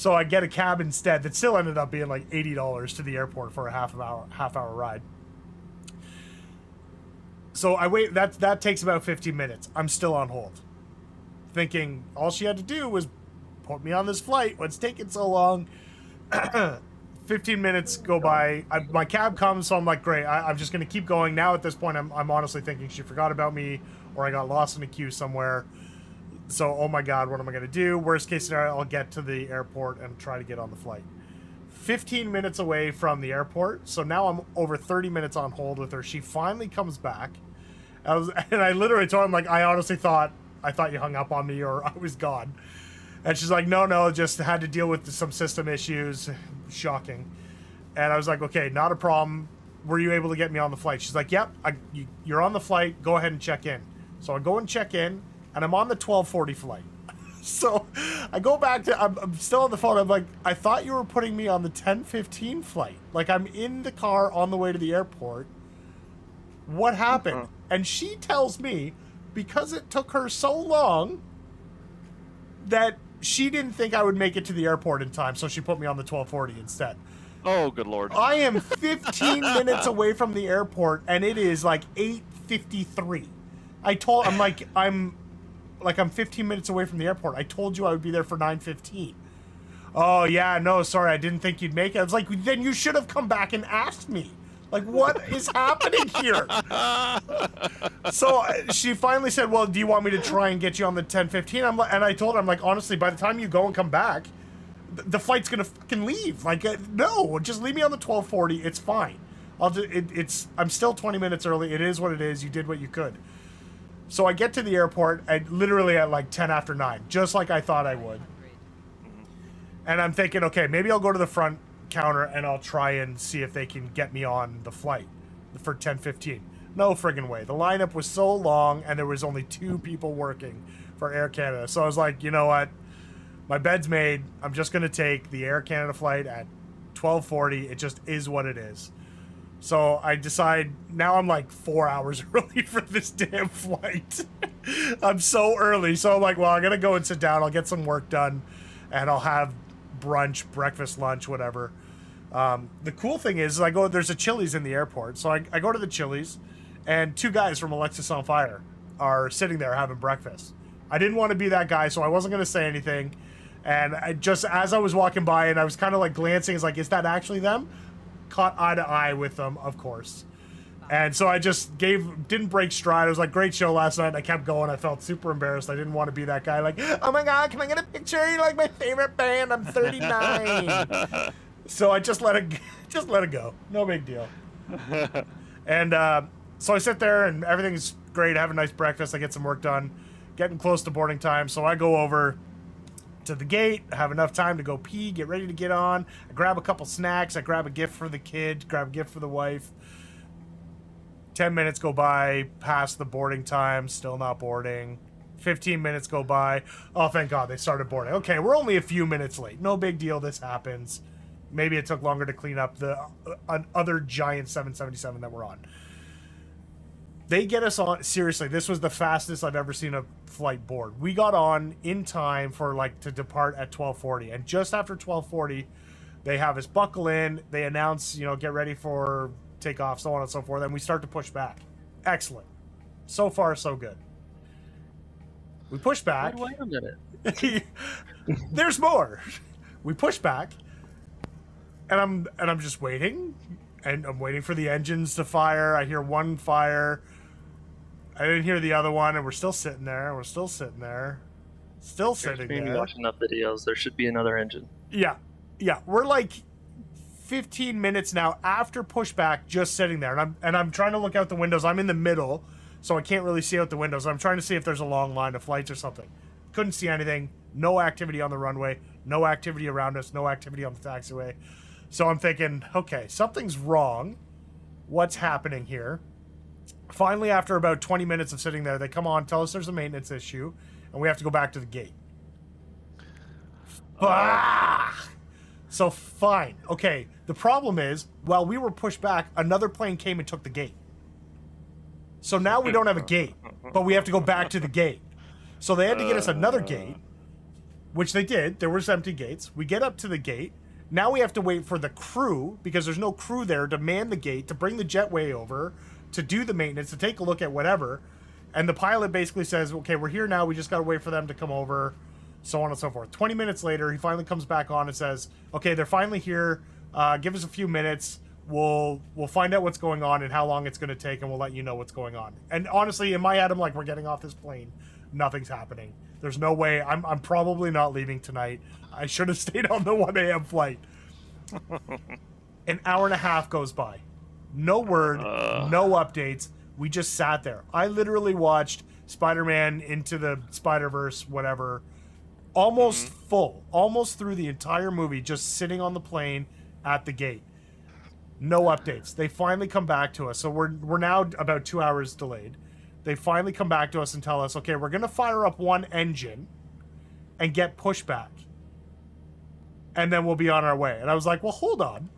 I get a cab instead that still ended up being like $80 to the airport for a half hour ride. So I wait. That takes about 15 minutes. I'm still on hold, thinking all she had to do was put me on this flight. What's taking so long? 15 minutes go by. My cab comes, so I'm like, great. I'm just going to keep going. Now at this point, I'm honestly thinking she forgot about me, or I got lost in a queue somewhere. So, oh my God, what am I going to do? Worst case scenario, I'll get to the airport and try to get on the flight. 15 minutes away from the airport. So now I'm over 30 minutes on hold with her. She finally comes back. And I literally told him, like, I honestly thought you hung up on me or I was gone. And she's like, no, just had to deal with some system issues. Shocking. And I was like, okay, not a problem. Were you able to get me on the flight? She's like, yep, you're on the flight. Go ahead and check in. So I go and check in, and I'm on the 12:40 flight. So I go back to, I'm still on the phone. I'm like, I thought you were putting me on the 10:15 flight. Like, I'm in the car on the way to the airport. What happened? And she tells me, because it took her so long, that she didn't think I would make it to the airport in time, so she put me on the 12:40 instead. Oh, good Lord. I am 15 minutes away from the airport, and it is like 8:53. I'm 15 minutes away from the airport. I told you I would be there for 9:15. Oh, yeah, no, sorry, I didn't think you'd make it. I was like, then you should have come back and asked me. Like, what is happening here? So she finally said, well, do you want me to try and get you on the 10:15? And I told her, I'm like, honestly, by the time you go and come back, the flight's going to fucking leave. Like, no, just leave me on the 12:40. It's fine. I'm still 20 minutes early. It is what it is. You did what you could. So I get to the airport literally at like 10 after 9, just like I thought I would. And I'm thinking, okay, maybe I'll go to the front counter and I'll try and see if they can get me on the flight for 10:15. No friggin' way. The lineup was so long and there was only 2 people working for Air Canada. So I was like, you know what? My bed's made. I'm just going to take the Air Canada flight at 12:40. It just is what it is. So I decide, now I'm like 4 hours early for this damn flight. I'm so early. So I'm like, well, I'm going to go and sit down. I'll get some work done and I'll have brunch, breakfast, lunch, whatever. The cool thing is there's a Chili's in the airport. So I go to the Chili's and 2 guys from Alexis on Fire are sitting there having breakfast. I didn't want to be that guy, so I wasn't going to say anything. And as I was walking by and I was kind of like glancing, it's like, is that actually them? Caught eye to eye with them, of course. And so I just didn't break stride. It was like, great show last night. And I kept going. I felt super embarrassed. I didn't want to be that guy like, oh my God, can I get a picture? You're like my favorite band. I'm 39. So I just let it go. No big deal. And so I sit there and everything's great. I have a nice breakfast. I get some work done. Getting close to boarding time. So I go over to the gate, have enough time to go pee, get ready to get on. I grab a couple snacks. I grab a gift for the kid, grab a gift for the wife. 10 minutes go by, past the boarding time, still not boarding. 15 minutes go by. Oh, thank God, they started boarding. Okay, we're only a few minutes late. No big deal, this happens. Maybe it took longer to clean up the other giant 777 that we're on. They get us on, seriously, this was the fastest I've ever seen a flight board. We got on in time for, like, to depart at 12:40. And just after 12:40, they have us buckle in. They announce, you know, get ready for takeoff, so on and so forth. And we start to push back. Excellent. So far, so good. We push back. Wait a minute. There's more. We push back. And I'm just waiting. And I'm waiting for the engines to fire. I hear one fire. I didn't hear the other one, and we're still sitting there. We're still sitting there. Still sitting there. Watching enough videos, there should be another engine. Yeah. Yeah. We're like 15 minutes now after pushback, just sitting there. And I'm trying to look out the windows. I'm in the middle, so I can't really see out the windows. I'm trying to see if there's a long line of flights or something. Couldn't see anything. No activity on the runway. No activity around us. No activity on the taxiway. So I'm thinking, okay, something's wrong. What's happening here? Finally, after about 20 minutes of sitting there, they come on, tell us there's a maintenance issue, and we have to go back to the gate. So fine. Okay, the problem is, while we were pushed back, another plane came and took the gate. So now we don't have a gate, but we have to go back to the gate. So they had to get us another gate, which they did. There was empty gates. We get up to the gate. Now we have to wait for the crew, because there's no crew there, to man the gate, to bring the jetway over, to do the maintenance, to take a look at whatever. And the pilot basically says, okay, we're here now. We just got to wait for them to come over, so on and so forth. 20 minutes later, he finally comes back on and says, okay, they're finally here. Give us a few minutes. We'll find out what's going on and how long it's going to take, and we'll let you know what's going on. And honestly, in my head, I'm like, we're getting off this plane. Nothing's happening. There's no way. I'm probably not leaving tonight. I should have stayed on the 1 a.m. flight. An hour and a half goes by. No word, no updates. We just sat there. I literally watched Spider-Man Into the Spider-Verse, whatever, almost full, almost through the entire movie, just sitting on the plane at the gate. No updates. They finally come back to us. So we're now about 2 hours delayed. They finally come back to us and tell us, okay, we're going to fire up one engine and get pushback. And then we'll be on our way. And I was like, well, hold on.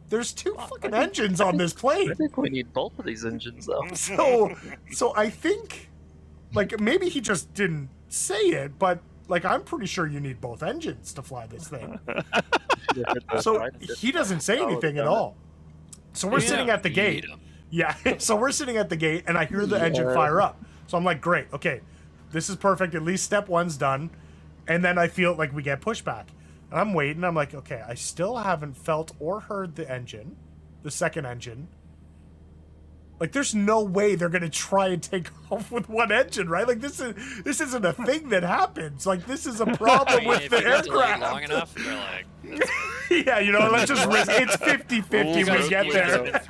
There's two fucking engines on this plane. I think we need both of these engines, though. So I think, like, maybe he just didn't say it, but, like, I'm pretty sure you need both engines to fly this thing. So he doesn't say anything at all. So we're sitting at the gate. Yeah, so we're sitting at the gate, and I hear the engine fire up. So I'm like, great, okay, this is perfect. At least step one's done. And then I feel like we get pushback. And I'm waiting. I'm like, okay, I still haven't felt or heard the engine, the second engine. Like, there's no way they're going to try and take off with one engine, right? Like, this isn't a thing that happens. Like, this is a problem with the aircraft. Long enough, they're like, yeah, you know, let's just risk it. It's 50-50 when we get there.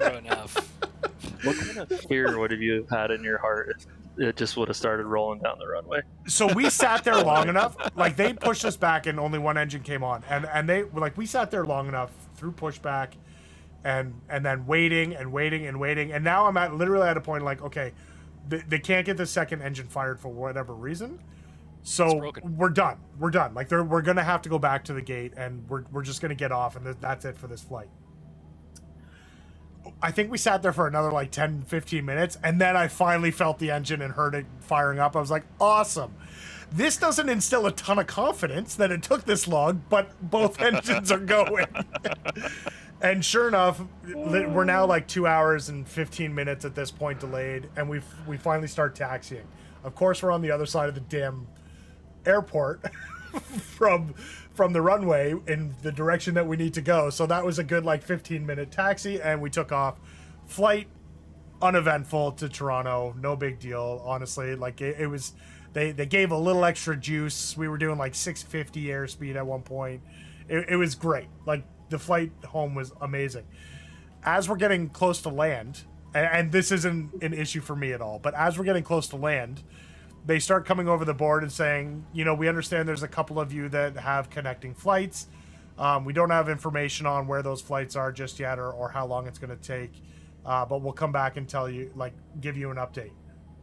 What kind of fear would have you had in your heart if it just would have started rolling down the runway? So we sat there long enough. Like, they pushed us back and only one engine came on. And they were like, we sat there long enough through pushback and then waiting and waiting and waiting. And now I'm literally at a point like, okay, they can't get the second engine fired for whatever reason. So we're done. We're done. Like, we're going to have to go back to the gate, and we're just going to get off, and that's it for this flight. I think we sat there for another like 10, 15 minutes, and then I finally felt the engine and heard it firing up. I was like, awesome. This doesn't instill a ton of confidence that it took this long, but both engines are going. And sure enough, we're now like 2 hours and 15 minutes at this point delayed, and we finally start taxiing. Of course, we're on the other side of the damn airport from the runway in the direction that we need to go. So that was a good like 15-minute taxi, and we took off. Flight uneventful to Toronto, no big deal, honestly. Like it was, they gave a little extra juice. We were doing like 650 airspeed at one point. It was great. Like, the flight home was amazing. As we're getting close to land, and this isn't an issue for me at all, but as we're getting close to land, they start coming over the board and saying, you know, we understand there's a couple of you that have connecting flights. We don't have information on where those flights are just yet, or how long it's going to take. but we'll come back and tell you, like, give you an update.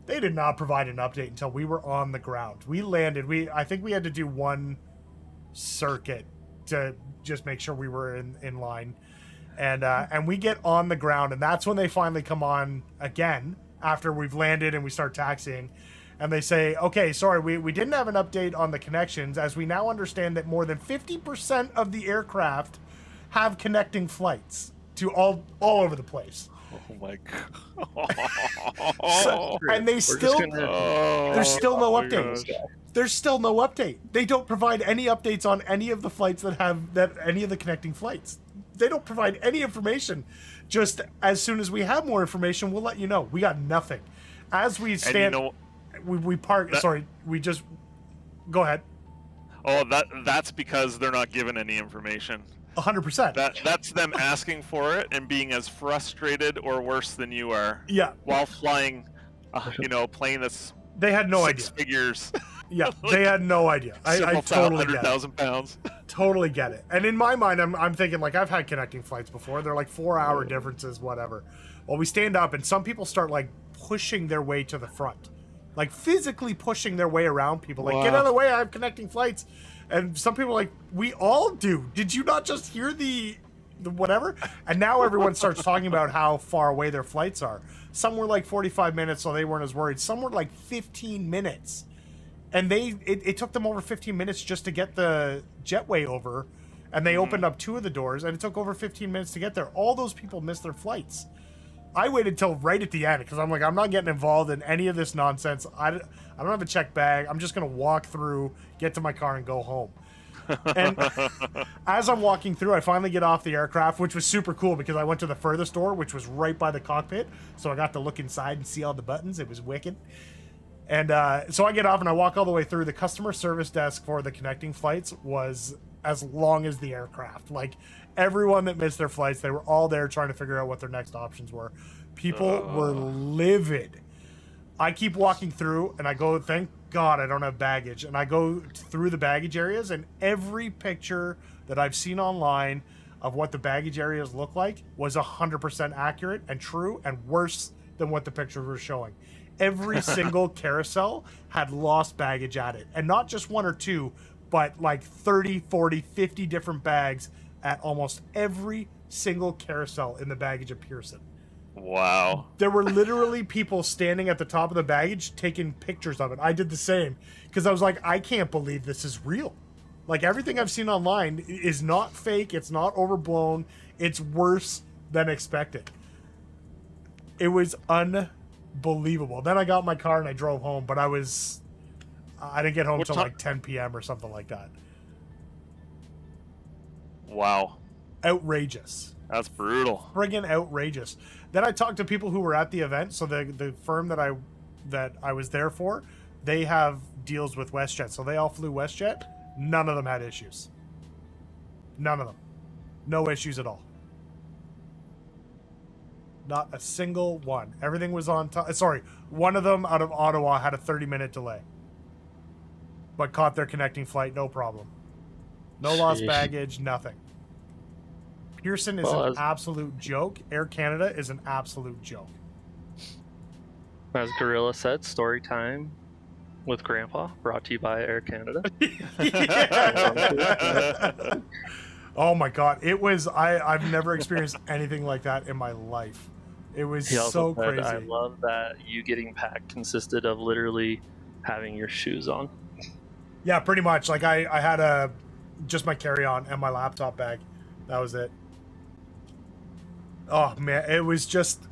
They did not provide an update until we were on the ground. We landed. I think we had to do one circuit to just make sure we were in line. And we get on the ground, and that's when they finally come on again after we've landed and we start taxiing. And they say, okay, sorry, we didn't have an update on the connections, as we now understand that more than 50% of the aircraft have connecting flights to all over the place. Oh my god. And they still, there's still no update. There's still no update. They don't provide any updates on any of the flights that have any of the connecting flights. They don't provide any information. Just as soon as we have more information, we'll let you know. We got nothing. As we stand, we park. We just go ahead. Oh, that's because they're not given any information. 100%. That's them asking for it and being as frustrated or worse than you are. Yeah. While flying, plane that's they had no idea. Figures. Yeah, they had no idea. I totally get it. 100,000 pounds. Totally get it. And in my mind, I'm thinking, like, I've had connecting flights before. They're like 4-hour differences, whatever. Well, we stand up, and some people start, like, pushing their way to the front. Like, physically pushing their way around people. Like, get out of the way, I have connecting flights. And some people are like, we all do. Did you not just hear the whatever? And now everyone starts talking about how far away their flights are. Some were like 45 minutes, so they weren't as worried. Some were like 15 minutes. And it took them over 15 minutes just to get the jetway over. And they opened up 2 of the doors, and it took over 15 minutes to get there. All those people missed their flights. I waited till right at the end, because I'm like, I'm not getting involved in any of this nonsense. I don't have a checked bag. I'm just going to walk through, get to my car, and go home. And as I'm walking through, I finally get off the aircraft, which was super cool because I went to the furthest door, which was right by the cockpit. So I got to look inside and see all the buttons. It was wicked. And so I get off and I walk all the way through. The customer service desk for the connecting flights was as long as the aircraft. Like, everyone that missed their flights, they were all there trying to figure out what their next options were. People were livid. I keep walking through, and I go, thank God I don't have baggage. And I go through the baggage areas, and every picture that I've seen online of what the baggage areas look like was 100% accurate and true, and worse than what the pictures were showing. Every single carousel had lost baggage at it. And not just 1 or 2, but like 30, 40, 50 different bags at almost every single carousel in the baggage of Pearson. Wow. There were literally people standing at the top of the baggage taking pictures of it. I did the same because I was like, I can't believe this is real. Like, everything I've seen online is not fake. It's not overblown. It's worse than expected. It was unbelievable. Then I got in my car and I drove home, but I didn't get home until like 10 p.m. or something like that. Wow. Outrageous. That's brutal. Friggin' outrageous. Then I talked to people who were at the event. So the firm that I was there for, they have deals with WestJet. So they all flew WestJet. None of them had issues. None of them. No issues at all. Not a single one. Everything was on time. Sorry, one of them out of Ottawa had a 30-minute delay. But caught their connecting flight, no problem. No lost baggage, nothing. Pearson is an absolute joke. Air Canada is an absolute joke. As Gorilla said, story time with Grandpa, brought to you by Air Canada. Oh my God. It was, I've never experienced anything like that in my life. It was so crazy. I love that you getting packed consisted of literally having your shoes on. Yeah, pretty much. Like I had just my carry-on and my laptop bag. That was it. Oh man, it was just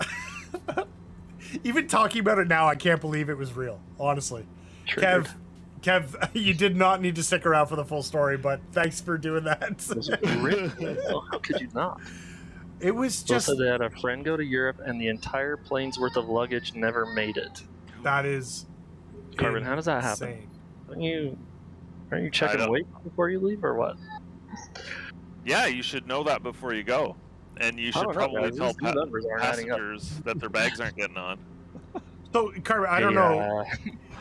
even talking about it now, I can't believe it was real, honestly. Triggered. Kev, you did not need to stick around for the full story, but thanks for doing that. It was how could you not? It was just... So they had a friend go to Europe, and the entire plane's worth of luggage never made it. That is Carbon, how does that happen? Aren't you checking weight before you leave, or what? Yeah, you should know that before you go. And you should probably tell passengers that their bags aren't getting on. So, Carbon, I don't know.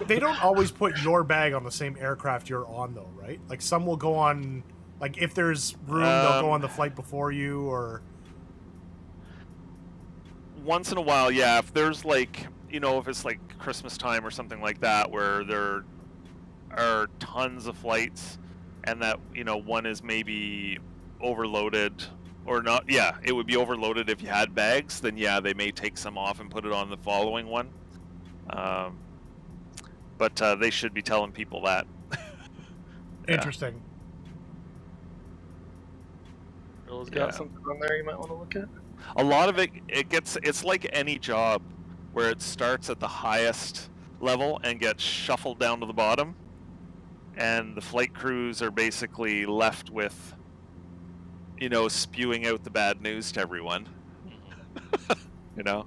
They don't always put your bag on the same aircraft you're on, though, right? Like, some will go on... Like, if there's room, they'll go on the flight before you, or... once in a while, yeah. If there's like, you know, if it's like Christmas time or something like that, where there are tons of flights, and that, you know, one is maybe overloaded or not. Yeah, it would be overloaded if you had bags. Then yeah, they may take some off and put it on the following one. But they should be telling people that. Yeah. Interesting. Bill's got something on there you might want to look at. A lot of it's like any job where it starts at the highest level and gets shuffled down to the bottom, and the flight crews are basically left with, you know, spewing out the bad news to everyone. You know.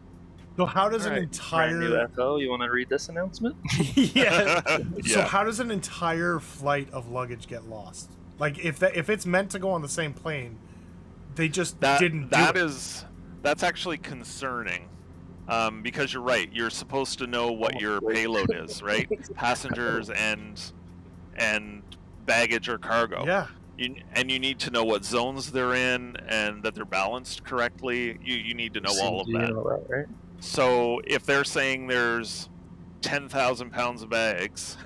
So how does an Brand entire new FO, you want to read this announcement? yeah. So Yeah. how does an entire flight of luggage get lost? Like if it's meant to go on the same plane, they just didn't do it. That's actually concerning, because you're right. You're supposed to know what your payload is, right? Passengers and baggage or cargo. Yeah. And you need to know what zones they're in and that they're balanced correctly. You need to know all of that. Right? So if they're saying there's 10,000 pounds of bags,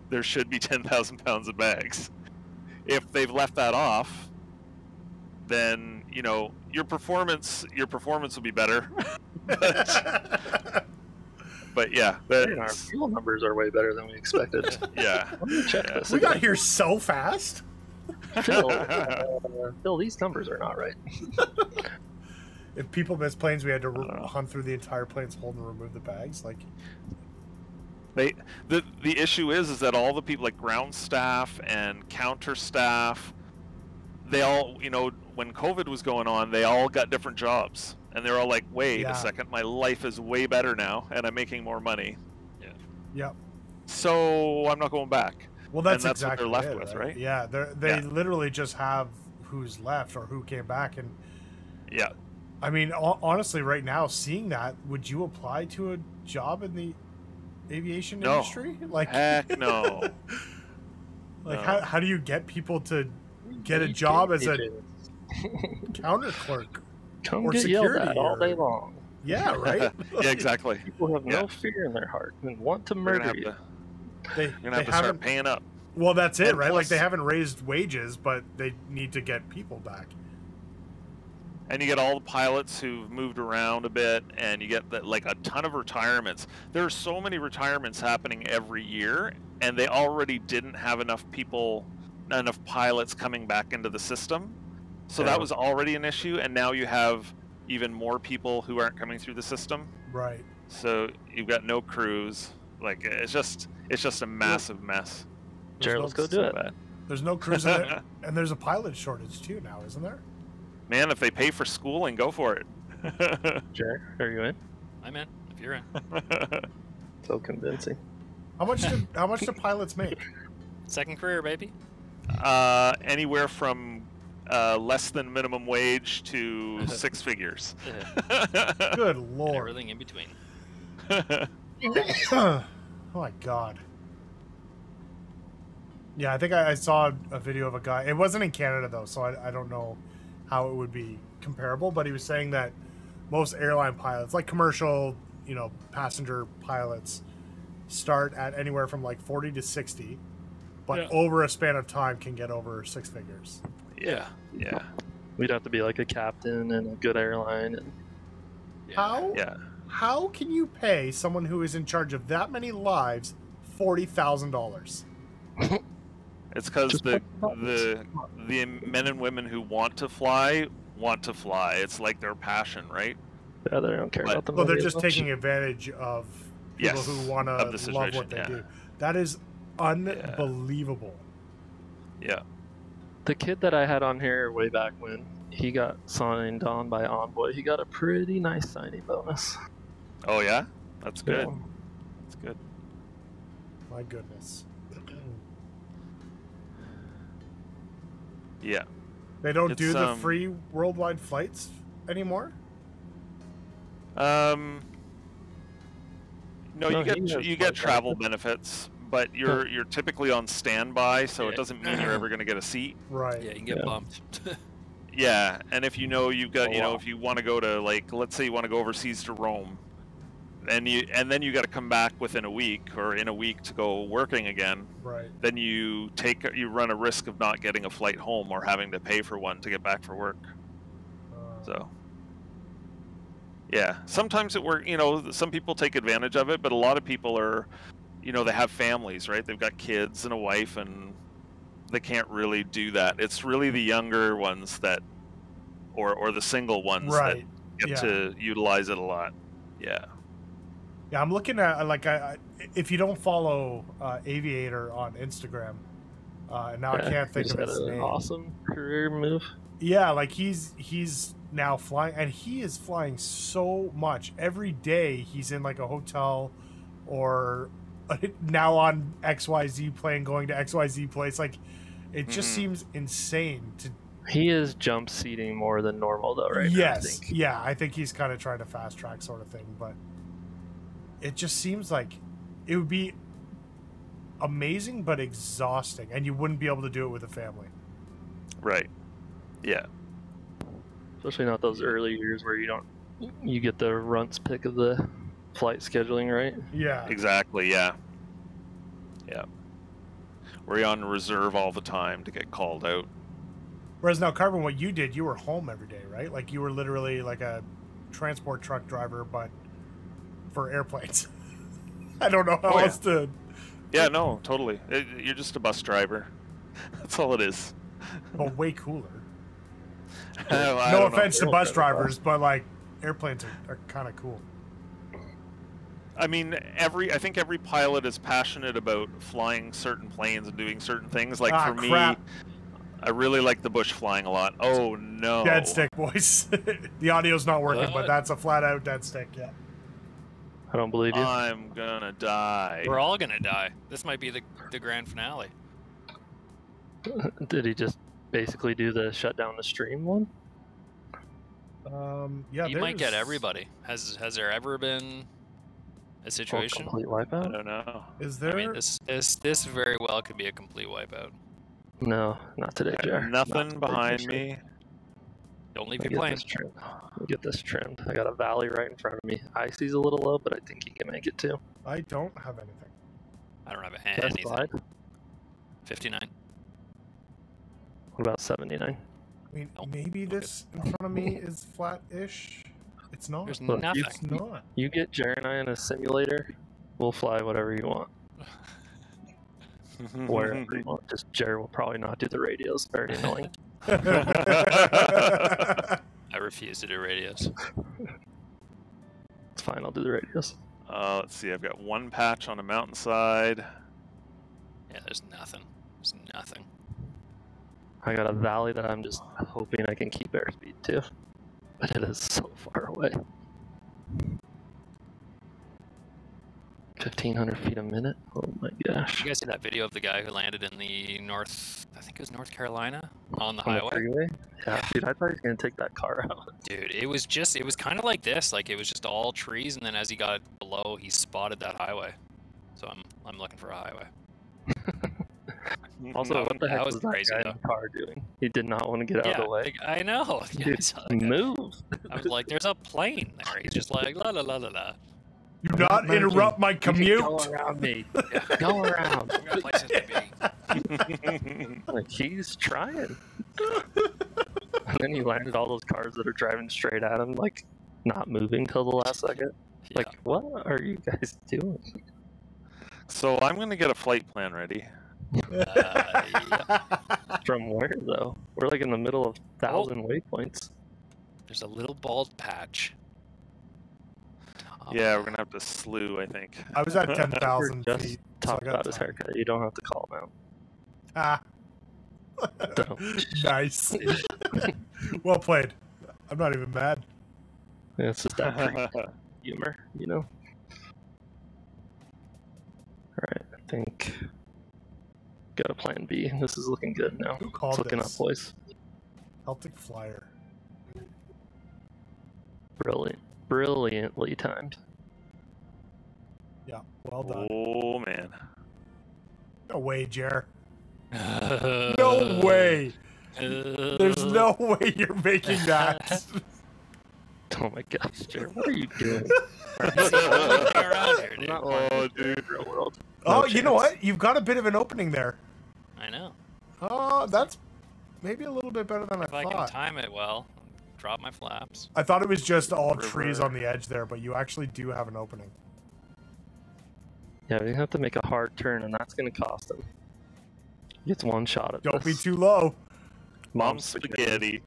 there should be 10,000 pounds of bags. If they've left that off, then, you know, your performance will be better. But yeah, Our fuel numbers are way better than we expected. yeah. Let me check this. We got here so fast. Phil, these numbers are not right. If people miss planes, we had to hunt through the entire plane's hold and remove the bags. Like, the issue is that all the people, like ground staff and counter staff, they all, you know, when COVID was going on, they all got different jobs, and they're all like, wait a second, my life is way better now and I'm making more money. Yeah. Yep. So I'm not going back. Well, that's what exactly they're left it, with, right? Yeah, they literally just have who's left or who came back, and yeah. I mean, honestly, right now, seeing that, would you apply to a job in the aviation industry? Like, heck no. Like, No. how do you get people to get a job as a counter clerk Come or get yelled security at all or- day long. Yeah, right. Yeah, exactly. People have no fear in their heart and want to You're murder you. gonna They have to start haven't. paying up. Well, that's it, And right? Like, plus- they haven't raised wages, but they need to get people back. And you get all the pilots who've moved around a bit, and you get like a ton of retirements. There are so many retirements happening every year, and they already didn't have enough pilots coming back into the system. So that was already an issue, and now you have even more people who aren't coming through the system. Right. So you've got no crews. Like, it's just a massive mess. Jared, let's go do So it. bad. There's no crews in it, and there's a pilot shortage too now, isn't there? Man, if they pay for schooling, go for it. Jared, are you in? I'm in. If you're in. So convincing. How much do pilots make? Second career, baby. Anywhere from less than minimum wage to 6 figures. Good And lord. everything in between. Oh my god. Yeah, I think I saw a video of a guy. It wasn't in Canada though, so I don't know how it would be comparable. But he was saying that most airline pilots, like commercial, you know, passenger pilots, start at anywhere from like 40 to 60, but over a span of time can get over 6 figures. Yeah. We'd have to be like a captain in a good airline. And How can you pay someone who is in charge of that many lives $40,000? It's because the men and women who want to fly. It's like their passion, right? Yeah, they don't care about the Well, they're money as just much. taking advantage of people who want to of the love situation, what they do. That is unbelievable. Yeah. The kid that I had on here way back when, he got signed on by Envoy. He got a pretty nice signing bonus. Oh yeah, that's good. Yeah. That's good. My goodness. Yeah. They don't do It's, the free worldwide flights anymore? No, No, you he has get flight travel benefits. benefits, but you're typically on standby, so Yeah. it doesn't mean you're ever going to get a seat. Right. Yeah, you can get bumped. Yeah, and if you've got, if you want to go to, like, let's say you want to go overseas to Rome, and then you got to come back within a week or in a week to go working again. Right. Then you run a risk of not getting a flight home or having to pay for one to get back for work. So, yeah, sometimes it works. Some people take advantage of it, but a lot of people are, they have families, right? They've got kids and a wife, and they can't really do that. It's really the younger ones that, or the single ones that get to utilize it a lot. Yeah. Yeah, I'm looking at if you don't follow Aviator on Instagram, and now I can't think of his name. Awesome career move. Yeah, like he's now flying, and he is flying so much every day. He's in like a hotel, or now on XYZ plane going to XYZ place. Like, it just seems insane to. He is jump seating more than normal though, right? Yes, yeah, I think he's kind of trying to fast track sort of thing, but. It just seems like it would be amazing but exhausting, and you wouldn't be able to do it with a family. Right. Yeah. Especially not those early years where you get the runts pick of the flight scheduling, right? Yeah. Exactly. Yeah. Yeah. Where you're on reserve all the time to get called out. Whereas now, Carbon, what you did, you were home every day, right? Like you were literally like a transport truck driver, but for airplanes. I don't know how else to. Yeah, no, totally. You're just a bus driver. That's all it is. But way cooler. No no offense to bus drivers, but like airplanes are kind of cool. I mean, I think every pilot is passionate about flying certain planes and doing certain things. Like for me, I really like the bush flying a lot. Oh no! Dead stick, boys. The audio's not working, but that's a flat out dead stick. Yeah. I don't believe you. I'm gonna die. We're all gonna die. This might be the grand finale. Did he just basically do the shut down the stream one? Yeah. You might get everybody. Has there ever been a situation? Complete wipeout? I don't know. Is there? I mean, this very well could be a complete wipeout. No, not today, Jar. Nothing behind me. Don't leave your plane. Let me get this trimmed. I got a valley right in front of me. Icy's a little low, but I think he can make it too. I don't have anything. I don't have anything. Slide? 59. What about 79? I mean, maybe this in front of me is flat-ish. It's not. There's Look, nothing. It's not. You get Jer and I in a simulator, we'll fly whatever you want. Wherever you want. Just Jer will probably not do the radios. Very annoying. I refuse to do radios. It's fine, I'll do the radios. Let's see, I've got one patch on a mountainside. Yeah, there's nothing. There's nothing. I got a valley that I'm just hoping I can keep airspeed to. But it is so far away. 1,500 feet a minute? Oh my gosh. You guys see that video of the guy who landed in the I think it was North Carolina, on the On the highway? freeway? Yeah, dude, I thought he was going to take that car out. Dude, it was kind of like this. Like, it was just all trees, and then as he got below, he spotted that highway. So I'm looking for a highway. Also, what the heck was that crazy, guy though. in the car doing? He did not want to get out of the way. I know. Yeah, Dude, I saw that guy. move! I was like, there's a plane there. He's just like, la la la la la. Do not interrupt my commute. Go around me. Go around. We got places to be. Like, he's trying. And then he landed all those cars that are driving straight at him, like, not moving till the last second. Yeah. Like, what are you guys doing? So I'm going to get a flight plan ready. Yeah. From where, though? We're like in the middle of 1,000 waypoints. There's a little bald patch. Yeah, we're going to have to slew, I think. I was at 10,000 We're just feet. talking I got about his time. haircut. You don't have to call him out. Ah. Don't. Nice. Well played. I'm not even mad. Yeah, it's just that humor, you know? Alright, I think... Got a plan B. This is looking good now. Who called It's looking this? up, boys. Celtic Flyer. Brilliant. Brilliantly timed. Yeah, well done. Oh, man. No way, Jer. No way. There's no way you're making that. Oh my gosh, Jared, what are you doing? around here, dude. Oh, dude. Real world. Oh, No you know chance. what? You've got a bit of an opening there. I know. Oh, that's maybe a little bit better than If I I can thought. time it well, drop my flaps. I thought it was just all River. trees on the edge there, but you actually do have an opening. Yeah, we have to make a hard turn, and that's going to cost him. He gets one shot at Don't be this. too low. Mom spaghetti.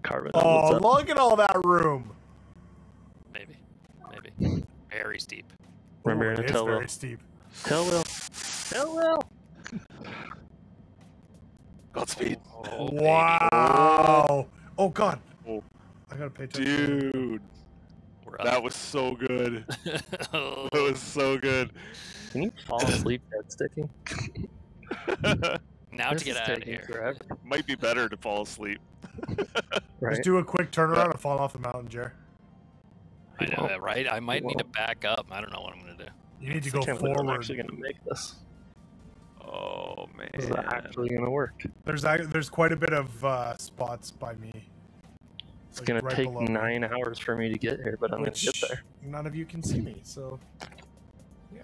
Carbon. Oh, look at all that room. Maybe. Very steep. Remember Ooh, to it is tell Will. very steep. Tell Will. Tell Will. Godspeed. Oh, baby. Wow. Oh God. Oh. I gotta pay attention. Dude, We're up. that was so good. That was so good. Can you fall asleep dead sticking? Now This to get is out of taking here. forever. Might be better to fall asleep. Right? Just do a quick turnaround and fall off the mountain, Jer. I know won't. that, right? I might He need to won't. back up. I don't know what I'm gonna do. You need to I go can't believe I'm forward. actually going to make this. Oh, man. This is actually going to work. There's quite a bit of spots by me. It's Like, going to right take below me. 9 hours for me to get here, but I'm going to Which get there. none of you can see me, so yeah.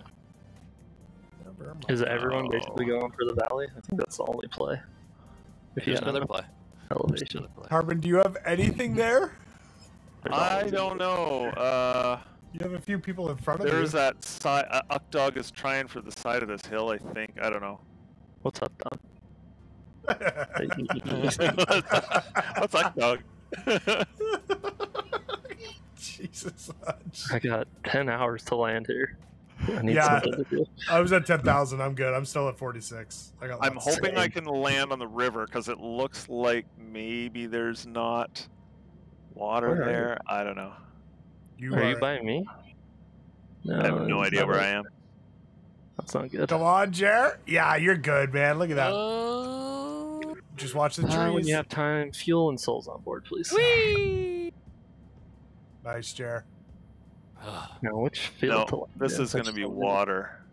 Never mind. Is everyone basically going for the valley? I think that's the only play. If you Here's have another play. elevation. Harbin, do you have anything there? There's I always- don't know. You have a few people in front of There's you. that side. Ukdog is trying for the side of this hill, I think. I don't know. What's up, Doug? What's Ukdog? Jesus. I got 10 hours to land here. I need Yeah. something to do. I was at 10,000. I'm good. I'm still at 46. I got I'm lots to hoping do. I can land on the river because it looks like maybe there's not water Where are you? there. I don't know. Are you by me? No, I have no it's idea not where right. I am. That's not good. Come on, Jer. Yeah, you're good, man. Look at that. Oh. Just watch the trees. When you have time, fuel and souls on board, please. Nice, Jer. Now, which field to No, land this in? is going to Which be field? water.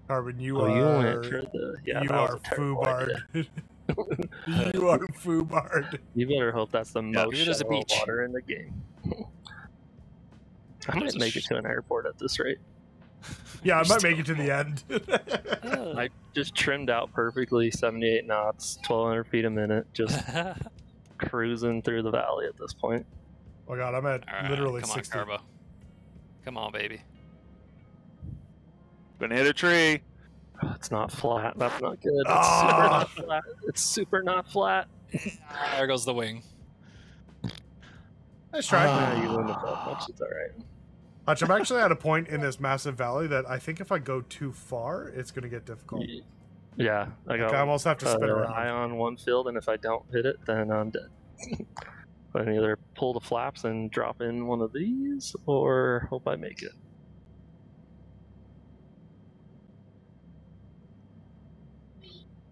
Carbon, you Oh, are. you went for the. Yeah, you that was are a terrible idea. foobard. You are foobard. You better hope that's the most Leave it as a shallow beach. water in the game. I might There's a make it to an airport at this rate. Yeah, I might make it to the end. I just trimmed out perfectly, 78 knots, 1,200 feet a minute, just cruising through the valley at this point. Oh god, I'm at All right, literally come 60. on, Carbo. Come on, baby. Gonna hit a tree. Oh, it's not flat. That's not good. It's Ah! super not flat. It's super not flat. There goes the wing. Nice try. Ah, you wouldn't have felt much. It's all right. Hutch, I'm actually at a point in this massive valley that I think if I go too far, it's going to get difficult. Yeah, I got. Like, I almost have to spin around. Eye on one field, and if I don't hit it, then I'm dead. I can either pull the flaps and drop in one of these, or hope I make it.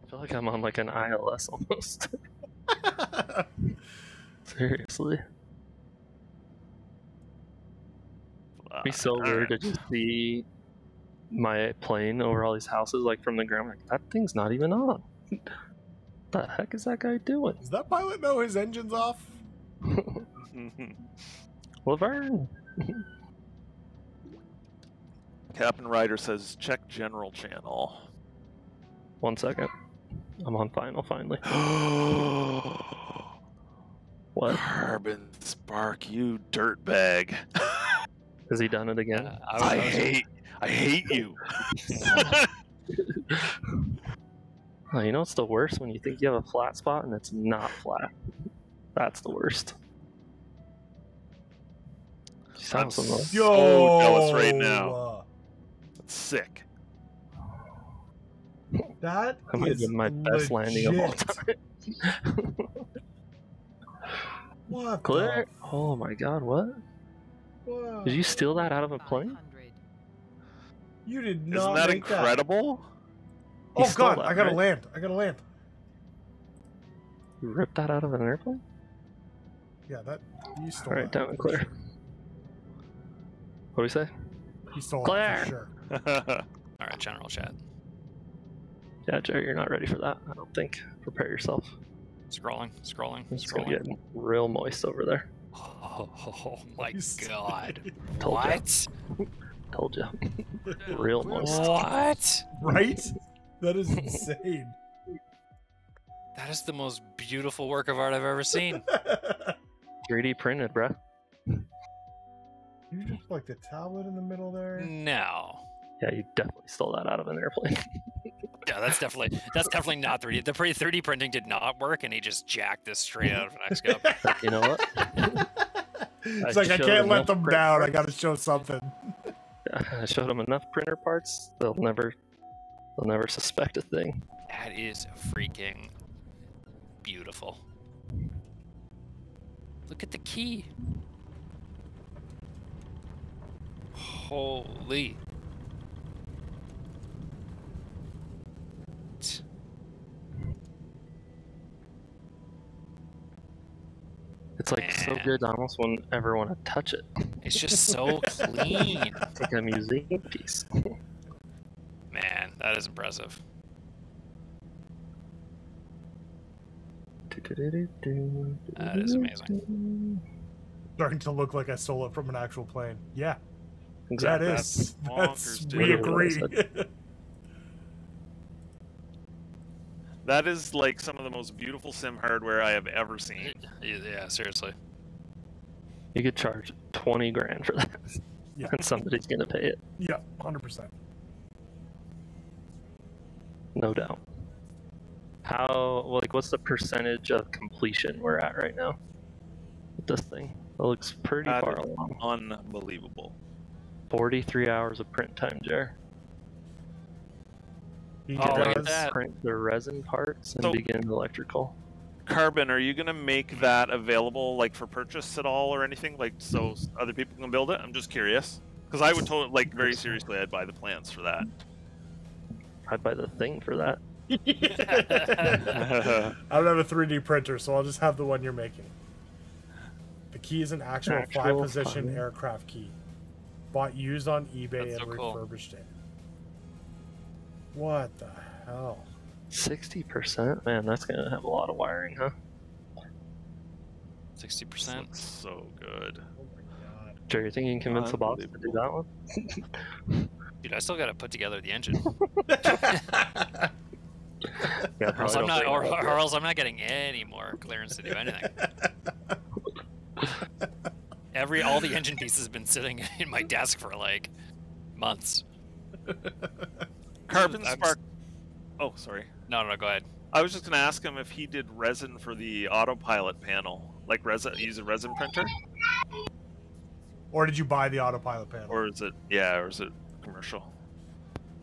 I feel like I'm on like an ILS almost. Seriously. It'd be so weird to just see my plane over all these houses, like from the ground. Like, that thing's not even on. What the heck is that guy doing? Does that pilot know his engine's off? Laverne. Captain Ryder says, check general channel. 1 second. I'm on final finally. What? Carbon Spark, you dirtbag. Has he done it again? I hate you. Oh, you know what's the worst? When you think you have a flat spot and it's not flat. That's the worst. I'm Sounds so familiar. jealous right now. That's sick. That That might have is been my best landing of all legit. time. What? Clear. Oh my god, what? Wow. Did you steal that out of a plane? You did not Isn't that make incredible? Oh stole god, that, I gotta right? land. I gotta land. You ripped that out of an airplane? Yeah, that you stole Alright, that. down and clear. What do we say? You stole Clear. that for sure. All right, general chat. Yeah, Jerry, you're not ready for that. I don't think. Prepare yourself. Scrolling. It's gonna get real moist over there. Oh my god. Told ya. What? Told you. Real moist. What? Right? That is insane. That is the most beautiful work of art I've ever seen. 3D printed, bruh. You just like the tablet in the middle there? No. Yeah, you definitely stole that out of an airplane. Yeah, that's definitely not 3D. The 3D printing did not work, and he just jacked this straight out of an xCub. You know what? It's like, I can't let them down. I gotta show something. I showed them enough printer parts. They'll never suspect a thing. That is freaking beautiful. Look at the key. Holy. It's like so good, I almost wouldn't ever want to touch it. It's just so clean. It's like a museum piece. Man, that is impressive. That is amazing. Starting to look like I stole it from an actual plane. Yeah. Exactly. That is. That's bonkers, We dude. agree. That is like some of the most beautiful sim hardware I have ever seen. Yeah, seriously. You could charge 20 grand for that. Yeah. And somebody's gonna pay it. Yeah, 100%. No doubt. What's the percentage of completion we're at right now with this thing? It looks pretty That far is along. Unbelievable. 43 hours of print time, Jer. He Oh, look at does. that. Print the resin parts and So- begin electrical. Carbon, are you gonna make that available, like for purchase at all or anything, like so other people can build it? I'm just curious, because I would totally, like, very seriously, I'd buy the plans for that. I'd buy the thing for that. I don't have a 3D printer, so I'll just have the one you're making. The key is an actual Actual 5-position fun. aircraft key. Bought used on eBay That's and so cool. refurbished it. What the hell? 60%? Man, that's gonna have a lot of wiring, huh? 60%. Looks so good. Oh my god. Jer, you think you can convince the boss to do that one? Dude, I still gotta put together the engine. Yeah, Or else, probably I'm not, don't or, bring it up or else I'm not getting any more clearance to do anything. All the engine pieces have been sitting in my desk for like months. Carbon I'm Spark. Oh, sorry. No, go ahead. I was just gonna ask him if he did resin for the autopilot panel, like resin, use a resin printer, Or did you buy the autopilot panel? or is it commercial?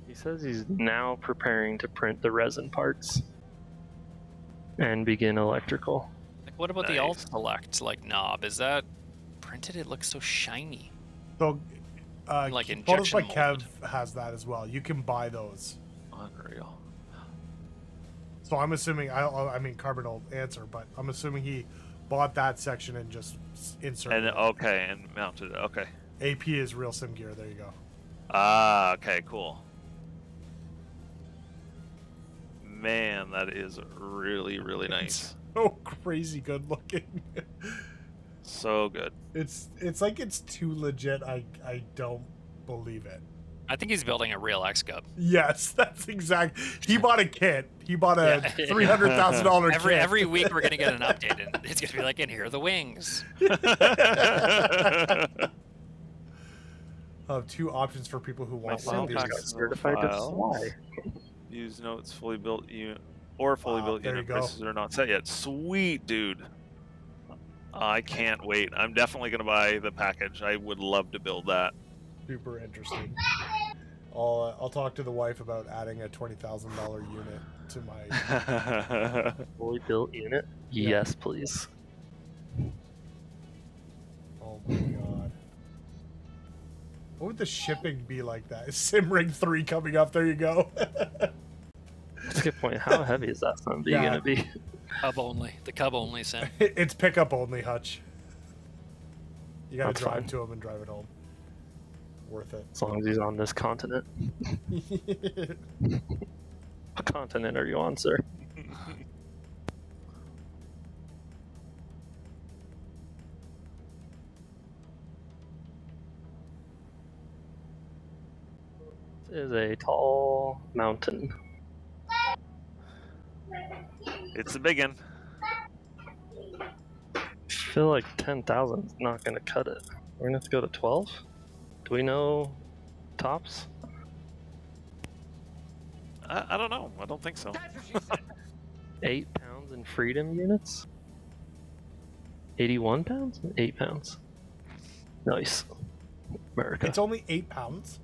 He says he's now preparing to print the resin parts and begin electrical. Like, what about the alt select knob? Is that printed? It looks so shiny. So, Like Photos by injection Kev mold. has that as well. You can buy those. Unreal. So I'm assuming, I mean, Carbon will answer, but I'm assuming he bought that section and just inserted And it. okay, and mounted it. Okay. AP is real sim gear. There you go. Ah, okay, cool. Man, that is really, really nice. So crazy good looking. So good. It's like it's too legit. I don't believe it. I think he's building a real xCub. Yes, that's exact. He bought a kit. He bought a $300,000 kit. Every week we're gonna get an update, and it's gonna be like, and here are the wings. Two options for people who want file sim pack these. Certified to files. fly. Use notes, fully built unit, or fully built there unit you go. prices are not set yet. Sweet, dude. I can't wait. I'm definitely going to buy the package. I would love to build that. Super interesting. I'll talk to the wife about adding a $20,000 unit to my. Fully built unit? Yeah. Yes, please. Oh my god. What would the shipping be like that? Is Simring 3 coming up? There you go. That's a good point. How heavy is that son Yeah. gonna be? Cub only. The Cub only sim. It's pickup only, Hutch. You gotta That's drive fine. to him and drive it home. Worth it. As long as he's on this continent. What continent are you on, sir? This is a tall mountain. It's a big one. I feel like 10,000 is not going to cut it. We're going to have to go to 12? Do we know tops? I don't know. I don't think so. 8 pounds in freedom units? 81 pounds? 8 pounds. Nice. America. It's only 8 pounds.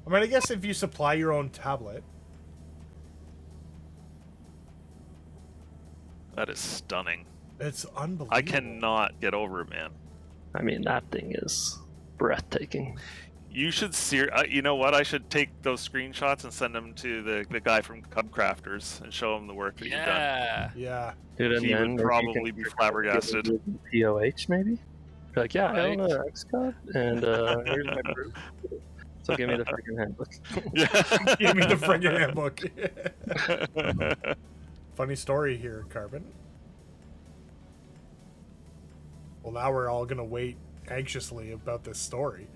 I mean, I guess if you supply your own tablet. That is stunning. It's unbelievable. I cannot get over it, man. I mean, that thing is breathtaking. You should see. You know what? I should take those screenshots and send them to the guy from Cub Crafters and show him the work that you've done. Yeah. Dude, and He then would probably be flabbergasted. POH, maybe? Be like, yeah, I own an xCub, and here's my proof. So give me the freaking handbook. Yeah. Give me the freaking handbook. Funny story here, Carbon. Well, now we're all gonna wait anxiously about this story.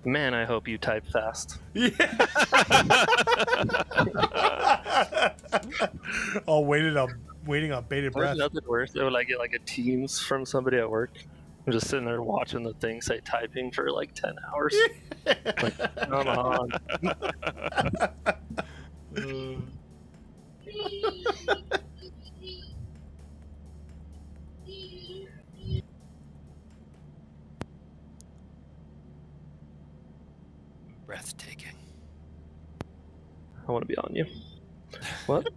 Man, I hope you type fast. Yeah. All waiting on bated breath. There's nothing worse. They would like get like a Teams from somebody at work. I'm just sitting there watching the thing say typing for like 10 hours. Like, come on. Breathtaking. I want to be on you. What?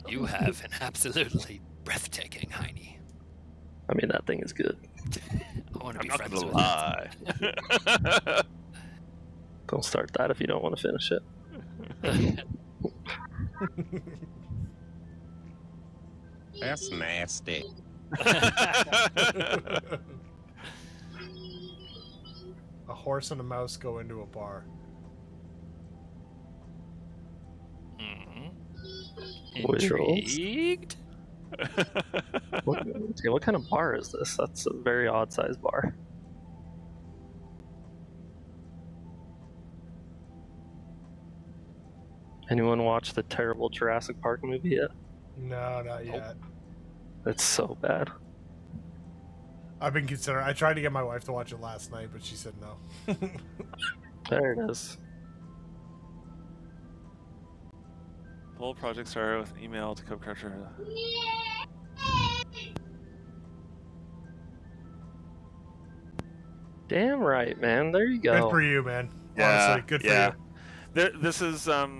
You have an absolutely breathtaking hiney. I mean, that thing is good. I want to be I'm not friends gonna with lie. Don't start that if you don't want to finish it. That's nasty. A horse and a mouse go into a bar. Which rolls? Intrigued? What kind of bar is this? That's a very odd sized bar. Anyone watch the terrible Jurassic Park movie yet? No, not yet. It's so bad. I've been considering. I tried to get my wife to watch it last night, but she said no. There it is. Pull project started with an email to Cub Crusher. Damn right, man. There you go. Good for you, man. Yeah, Honestly, good for you. This is Shove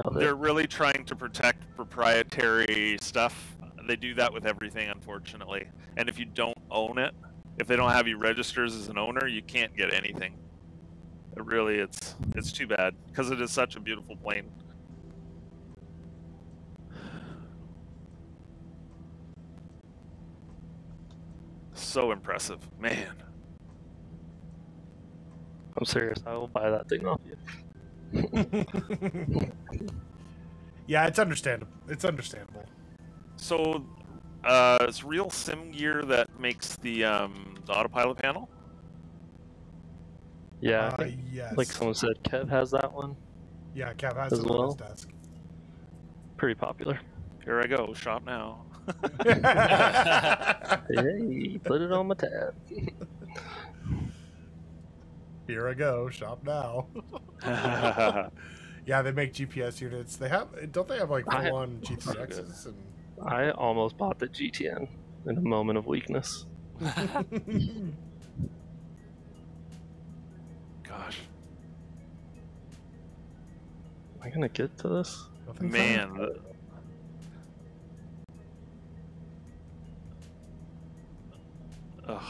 it. they're really trying to protect proprietary stuff. They do that with everything, unfortunately. And if you don't own it, if they don't have you registered as an owner, you can't get anything. It's too bad because it is such a beautiful plane. So impressive, man. I'm serious. I will buy that thing off you. Yeah, it's understandable. It's understandable. So, it's Real Sim Gear that makes the autopilot panel. Yeah, I think, yes. like someone said, Kev has that one. Yeah, Kev has as it on well. his desk. Pretty popular. Here I go, shop now. Hey, put it on my tab. Here I go, shop now. Yeah, they make GPS units. Don't they have like full-on GTXs? And... I almost bought the GTN in a moment of weakness. Gosh. Am I gonna get to this? Man. Ugh.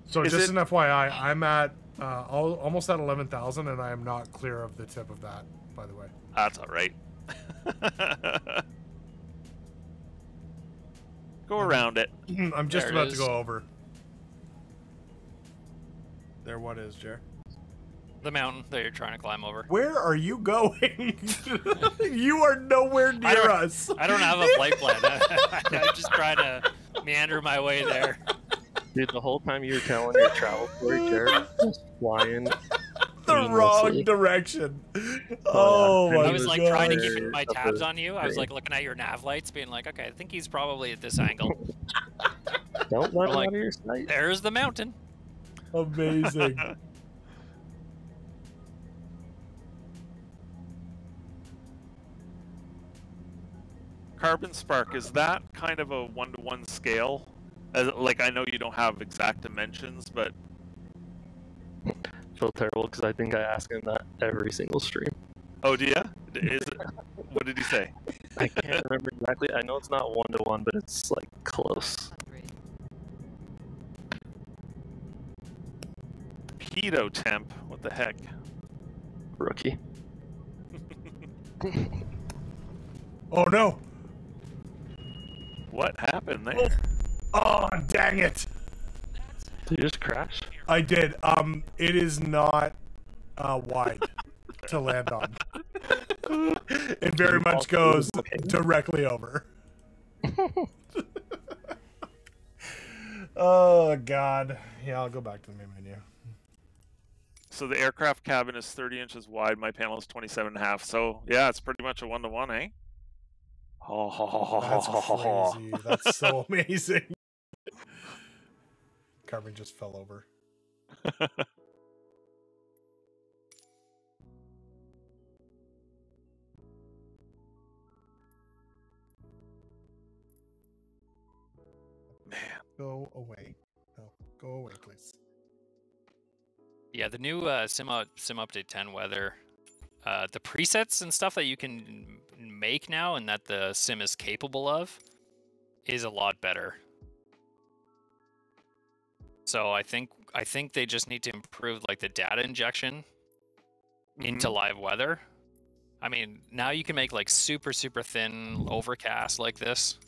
So Is just it- an FYI, I'm at almost at 11,000, and I am not clear of the tip of that. By the way, That's all right. Go around it. I'm just There it about to is. go over. There, what is, Jer? The mountain that you're trying to climb over. Where are you going? You are nowhere near us. I don't have a flight plan. I'm just trying to meander my way there. Dude, the whole time you were telling your travel story, Jared was flying The wrong direction. Oh my god. I was like trying to keep my tabs on you. I was like looking at your nav lights, being like, okay, I think he's probably at this angle. Don't let him like, out of your sight. There's the mountain. Amazing. Carbon Spark, is that kind of a one-to-one scale? Like, I know you don't have exact dimensions, but... I feel terrible because I think I ask him that every single stream. Oh, do ya? Is it... What did he say? I can't remember exactly. I know it's not one-to-one, but it's, like, close. Pedo temp? What the heck? Rookie. Oh no! What happened there? Oh, dang it! Did you just crash? I did. It is not wide to land on. It very much goes directly over. Oh god. Yeah, I'll go back to the main menu. So the aircraft cabin is 30 inches wide. My panel is 27.5. So yeah, it's pretty much a one-to-one, eh? That's crazy. That's so amazing. Carbon just fell over. Man. Go away. No, go away, please. Yeah, the new Sim Update 10 weather, the presets and stuff that you can make now and that the sim is capable of is a lot better. So I think they just need to improve like the data injection into live weather. I mean, now you can make like super thin overcast like this.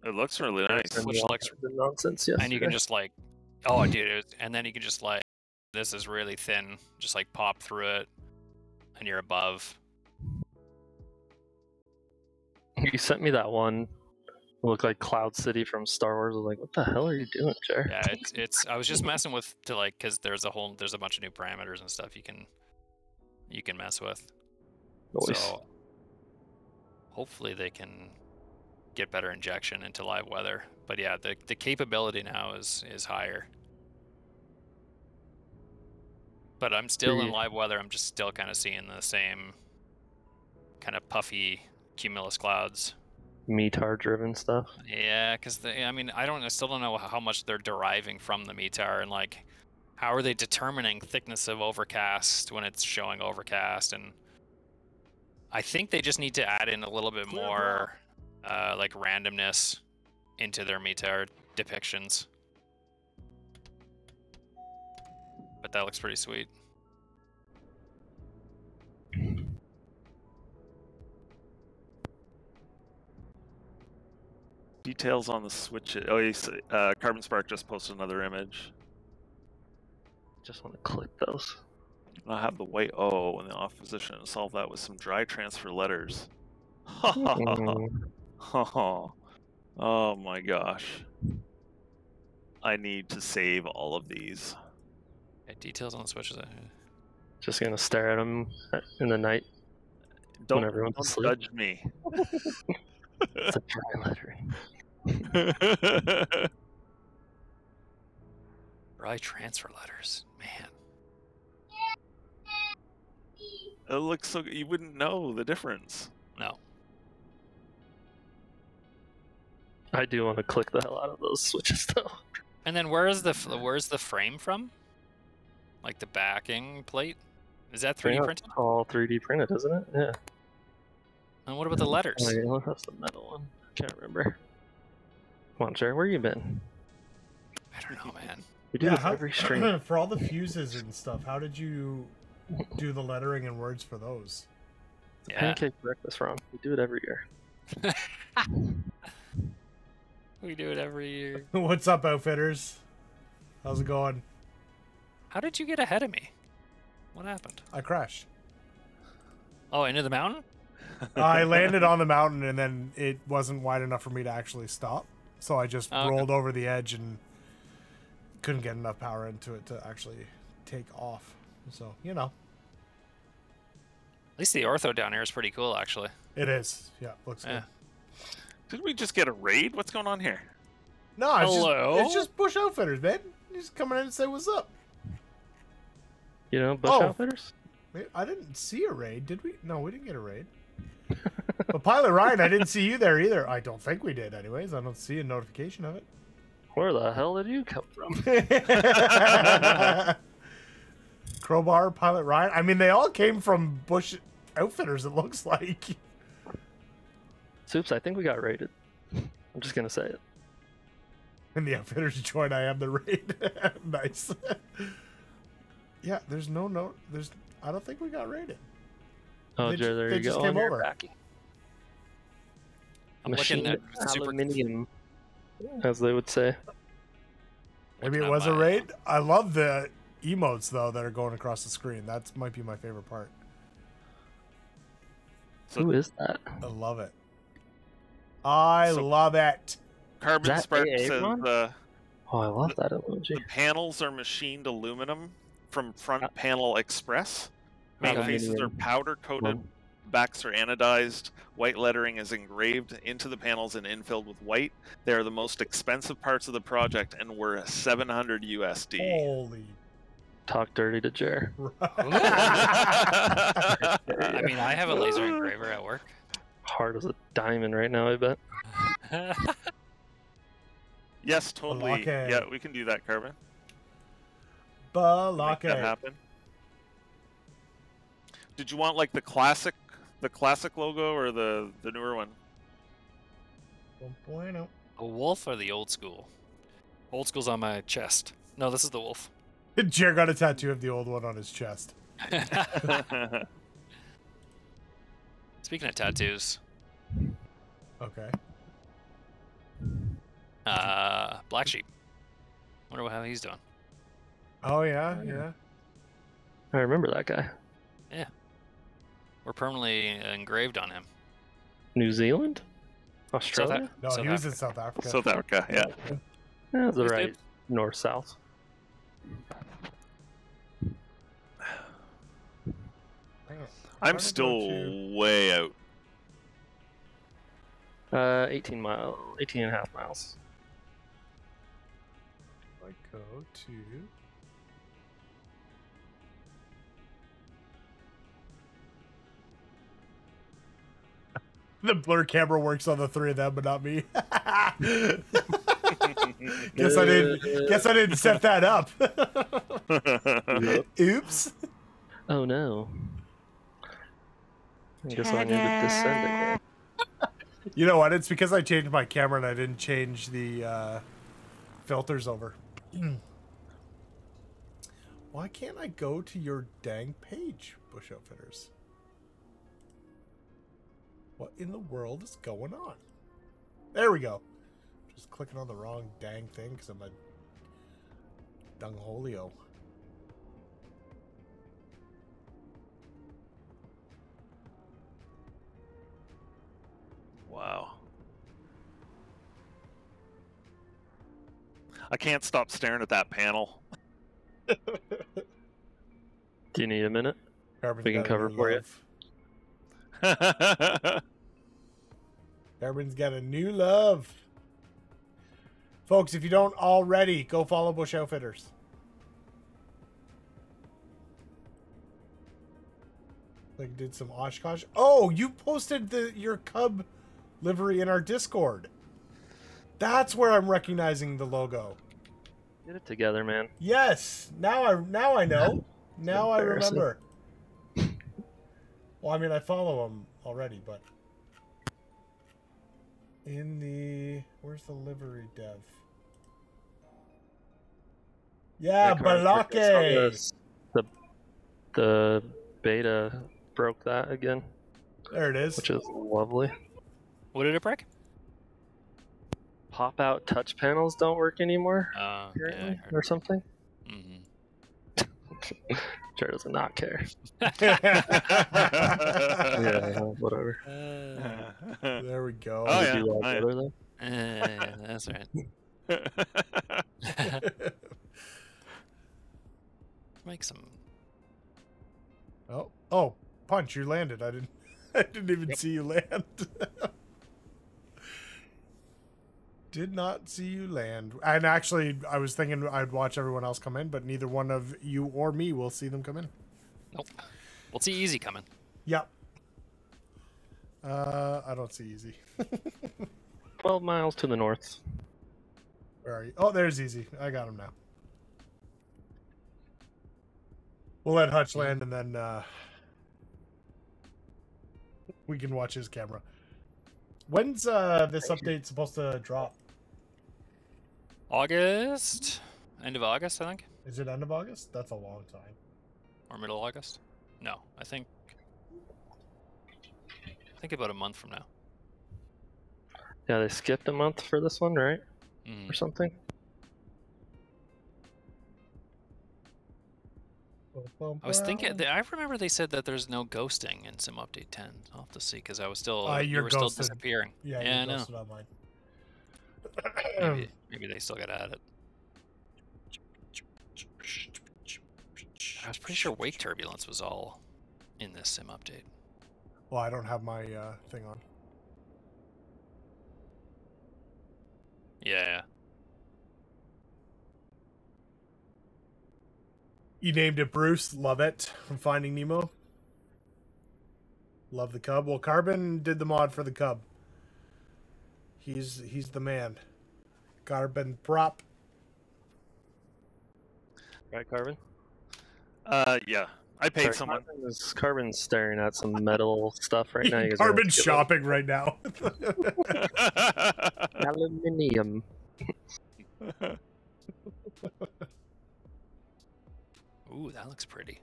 It looks really nice. Which looks nonsense. And you can just like, oh dude, and then you can just like, this is really thin, just like pop through it, and you're above. You sent me that one. It looked like Cloud City from Star Wars. I was like, what the hell are you doing, Jared? Yeah, it's. I was just messing with to like, cause there's a bunch of new parameters and stuff you can mess with. Nice. So hopefully they can get better injection into live weather. But yeah, the capability now is higher. But I'm still in live weather. I'm just still kind of seeing the same kind of puffy cumulus clouds. METAR-driven stuff. Yeah, because I still don't know how much they're deriving from the METAR, and like, how are they determining thickness of overcast when it's showing overcast? And I think they just need to add in a little bit more like randomness into their METAR depictions. But that looks pretty sweet. Details on the switch. Oh, Carbon Spark just posted another image. Just want to click those. I'll have the white O in the off position and solve that with some dry transfer letters. Oh my gosh. I need to save all of these. Yeah, details on the switches. Just gonna stare at them in the night. Don't asleep. judge me. It's a dry lettering. Dry transfer letters, man. It looks so. You wouldn't know the difference. No. I do want to click the hell out of those switches though. And then where's the frame from? Like the backing plate? Is that 3D printed? All 3D printed, isn't it? Yeah. And what about the letters? Oh, yeah, that's the metal one. Can't remember. Come on, Jared, where you been? I don't know, man. We do this every stream. For all the fuses and stuff, how did you do the lettering and words for those? Yeah. Pancake breakfast, Ron. We do it every year. We do it every year. What's up, Outfitters? How's it going? How did you get ahead of me? What happened? I crashed. Oh, into the mountain? I landed on the mountain, and then it wasn't wide enough for me to actually stop. So I just rolled over the edge and couldn't get enough power into it to actually take off. So, you know. At least the ortho down here is pretty cool, actually. It is. Yeah, looks good. Did we just get a raid? What's going on here? No, it's just Bush Outfitters, man. Just coming in and say what's up. You know, Bush Outfitters? I didn't see a raid, did we? No, we didn't get a raid. But Pilot Ryan, I didn't see you there either. I don't think we did, anyways. I don't see a notification of it. Where the hell did you come from? Crowbar, Pilot Ryan. I mean, they all came from Bush Outfitters, it looks like. Soups, I think we got raided. I'm just going to say it. And the Outfitters join, I am the raid. Nice. Yeah, there's no note. I don't think we got raided. Oh, Joe, there you go. They just came over. I'm looking at aluminium, as they would say. Maybe it was a raid. I love the emotes, though, that are going across the screen. That might be my favorite part. Who is that? I love it. I love it. Carbon Spark says oh, I love that emoji. The panels are machined aluminum from Front Panel Express. Main faces are powder coated, backs are anodized, white lettering is engraved into the panels and infilled with white. They are the most expensive parts of the project and were $700 USD. Holy. Talk dirty to Jer. I mean, I have a laser engraver at work. Hard as a diamond right now, I bet. Yes, totally. Balake. Yeah, we can do that, Carbon. Balake. Make that happen. Did you want like the classic logo or the newer one? Bueno. The wolf or the old school? Old school's on my chest. No, this is the wolf. Jer got a tattoo of the old one on his chest. Speaking of tattoos. Okay. Black Sheep. Wonder how he's doing. Oh, yeah, yeah. I remember that guy. Yeah. We're permanently engraved on him. New Zealand? Australia? No, he was in South Africa. South Africa, yeah. That's right. North-south. I'm still way out. 18 and a half miles. I go to... The blur camera works on the three of them, but not me. Guess I didn't set that up. Oops. Oh no. I guess I need to descend again. You know what? It's because I changed my camera and I didn't change the filters over. Why can't I go to your dang page, Bush Outfitters? What in the world is going on? There we go. Just clicking on the wrong dang thing because I'm a dungholio. Wow. I can't stop staring at that panel. Do you need a minute? We can cover for you. Carbon's got a new love. Folks, if you don't already, go follow Bush Outfitters. Like, did some Oshkosh. Oh, you posted your Cub livery in our Discord. That's where I'm recognizing the logo. Get it together, man. Yes. Now I know. Now I remember. Well, I mean, I follow him already, but where's the livery dev? Yeah, Balake. The beta broke that again. There it is. Which is lovely. What did it break? Pop-out touch panels don't work anymore. Yeah, or something. Mm-hmm. Jared does not care. Yeah, whatever. There we go. Oh, Did yeah. you Nice. better though? That's right. Make some. Oh, Punch, you landed. I didn't even see you land. Did not see you land. And actually, I was thinking I'd watch everyone else come in, but neither one of you or me will see them come in. Nope. We'll see Easy coming. Yep. I don't see Easy. 12 miles to the north. Where are you? Oh, there's Easy. I got him now. We'll let Hutch land, and then we can watch his camera. When's this update supposed to drop? August? End of August, I think? Is it end of August? That's a long time. Or middle August? No, I think about a month from now. Yeah, they skipped a month for this one, right? Or something. I was thinking. I remember they said that there's no ghosting in Sim Update 10. I'll have to see because I was still. You were still disappearing. Yeah, I know. ghosted on mine. Maybe they still got at it. I was pretty sure wake turbulence was all in this Sim Update. Well, I don't have my thing on. Yeah. You named it Bruce. Love it. From Finding Nemo. Love the Cub. Well, Carbon did the mod for the Cub. He's the man. Carbon prop. Right, Carbon? Yeah. I paid someone. Carbon's staring at some metal stuff right now. Carbon's shopping right now. Aluminium. Ooh, that looks pretty.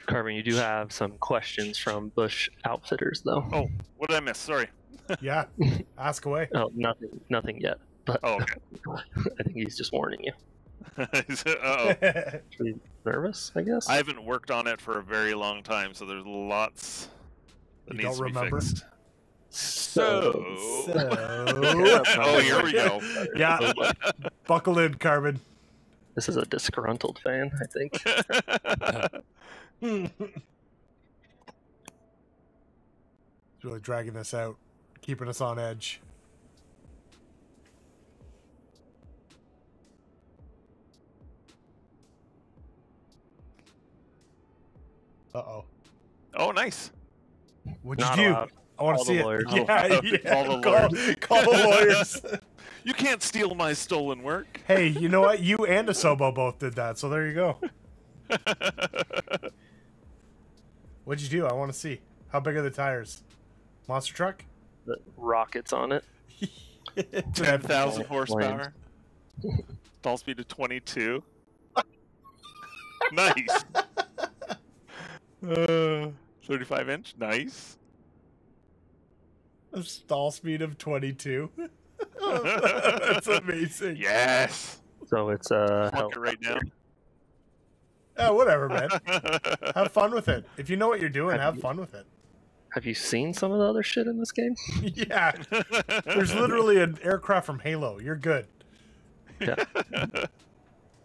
Carbon, you do have some questions from Bush Outfitters, though. Oh, what did I miss? Sorry. Yeah, ask away. Oh, nothing yet. But oh, okay. I think he's just warning you. Uh-oh. Nervous, I guess? I haven't worked on it for a very long time, so there's lots that You needs don't to be remember? fixed. So. Oh, here we go. Yeah, buckle in, Carbon. This is a disgruntled fan, I think. He's really dragging this out, keeping us on edge. Uh-oh. Oh, nice. What'd you Not do? allowed. I want to All see the it. lawyers. Yeah. All the lawyers. Call the lawyers. You can't steal my stolen work. Hey, you know what? You and Asobo both did that, so there you go. What'd you do? I want to see. How big are the tires? Monster truck? The rockets on it. 10,000 horsepower. Stall speed of 22. Nice. 35 inch. Nice. A stall speed of 22. That's amazing. Yes. So it's Look it right now. Yeah, whatever, man. Have fun with it. If you know what you're doing, have fun with it. Have you seen some of the other shit in this game? Yeah. There's literally an aircraft from Halo. You're good. Yeah.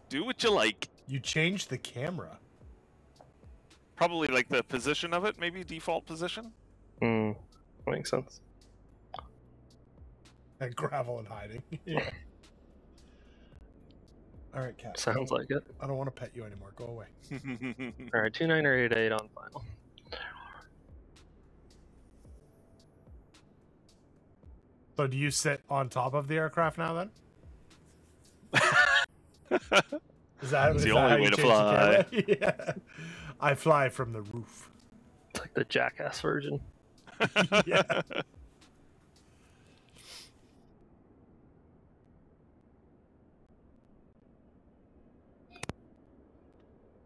Do what you like. You changed the camera. Probably like the position of it, maybe default position. Makes sense. And gravel and hiding. Yeah. All right, Cat. Sounds like it. I don't want to pet you anymore. Go away. All right, 2988 on final. So do you sit on top of the aircraft now then? Is that It's the how only you way to change the fly. camera? Yeah. I fly from the roof. It's like the Jackass version. Yeah.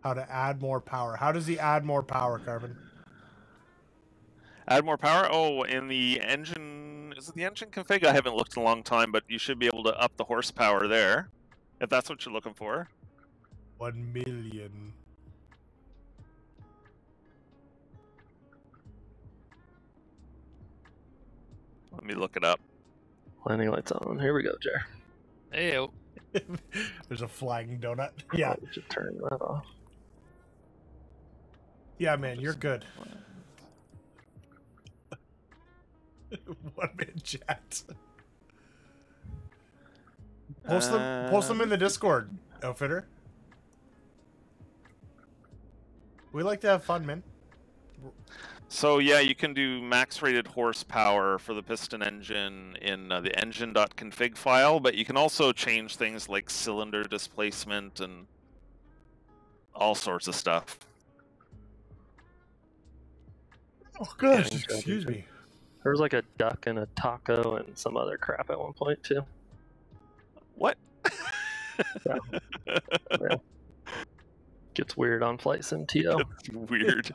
How to add more power. How does he add more power, Carbon? Add more power? Oh, in the engine... Is it the engine config? I haven't looked in a long time, but you should be able to up the horsepower there. If that's what you're looking for. 1 million. Let me look it up. Landing lights on. Here we go, Jer. Hey, There's a flying donut. Yeah. Just turn that off. Yeah, man, you're good. 1 minute chat. Post them in the Discord, Outfitter. We like to have fun, man. So yeah, you can do max rated horsepower for the piston engine in the engine.config file, but you can also change things like cylinder displacement and all sorts of stuff. Oh gosh, Yeah, excuse me. There was like a duck and a taco and some other crap at one point too. What? Yeah. Gets weird on flight sim TO. It's weird.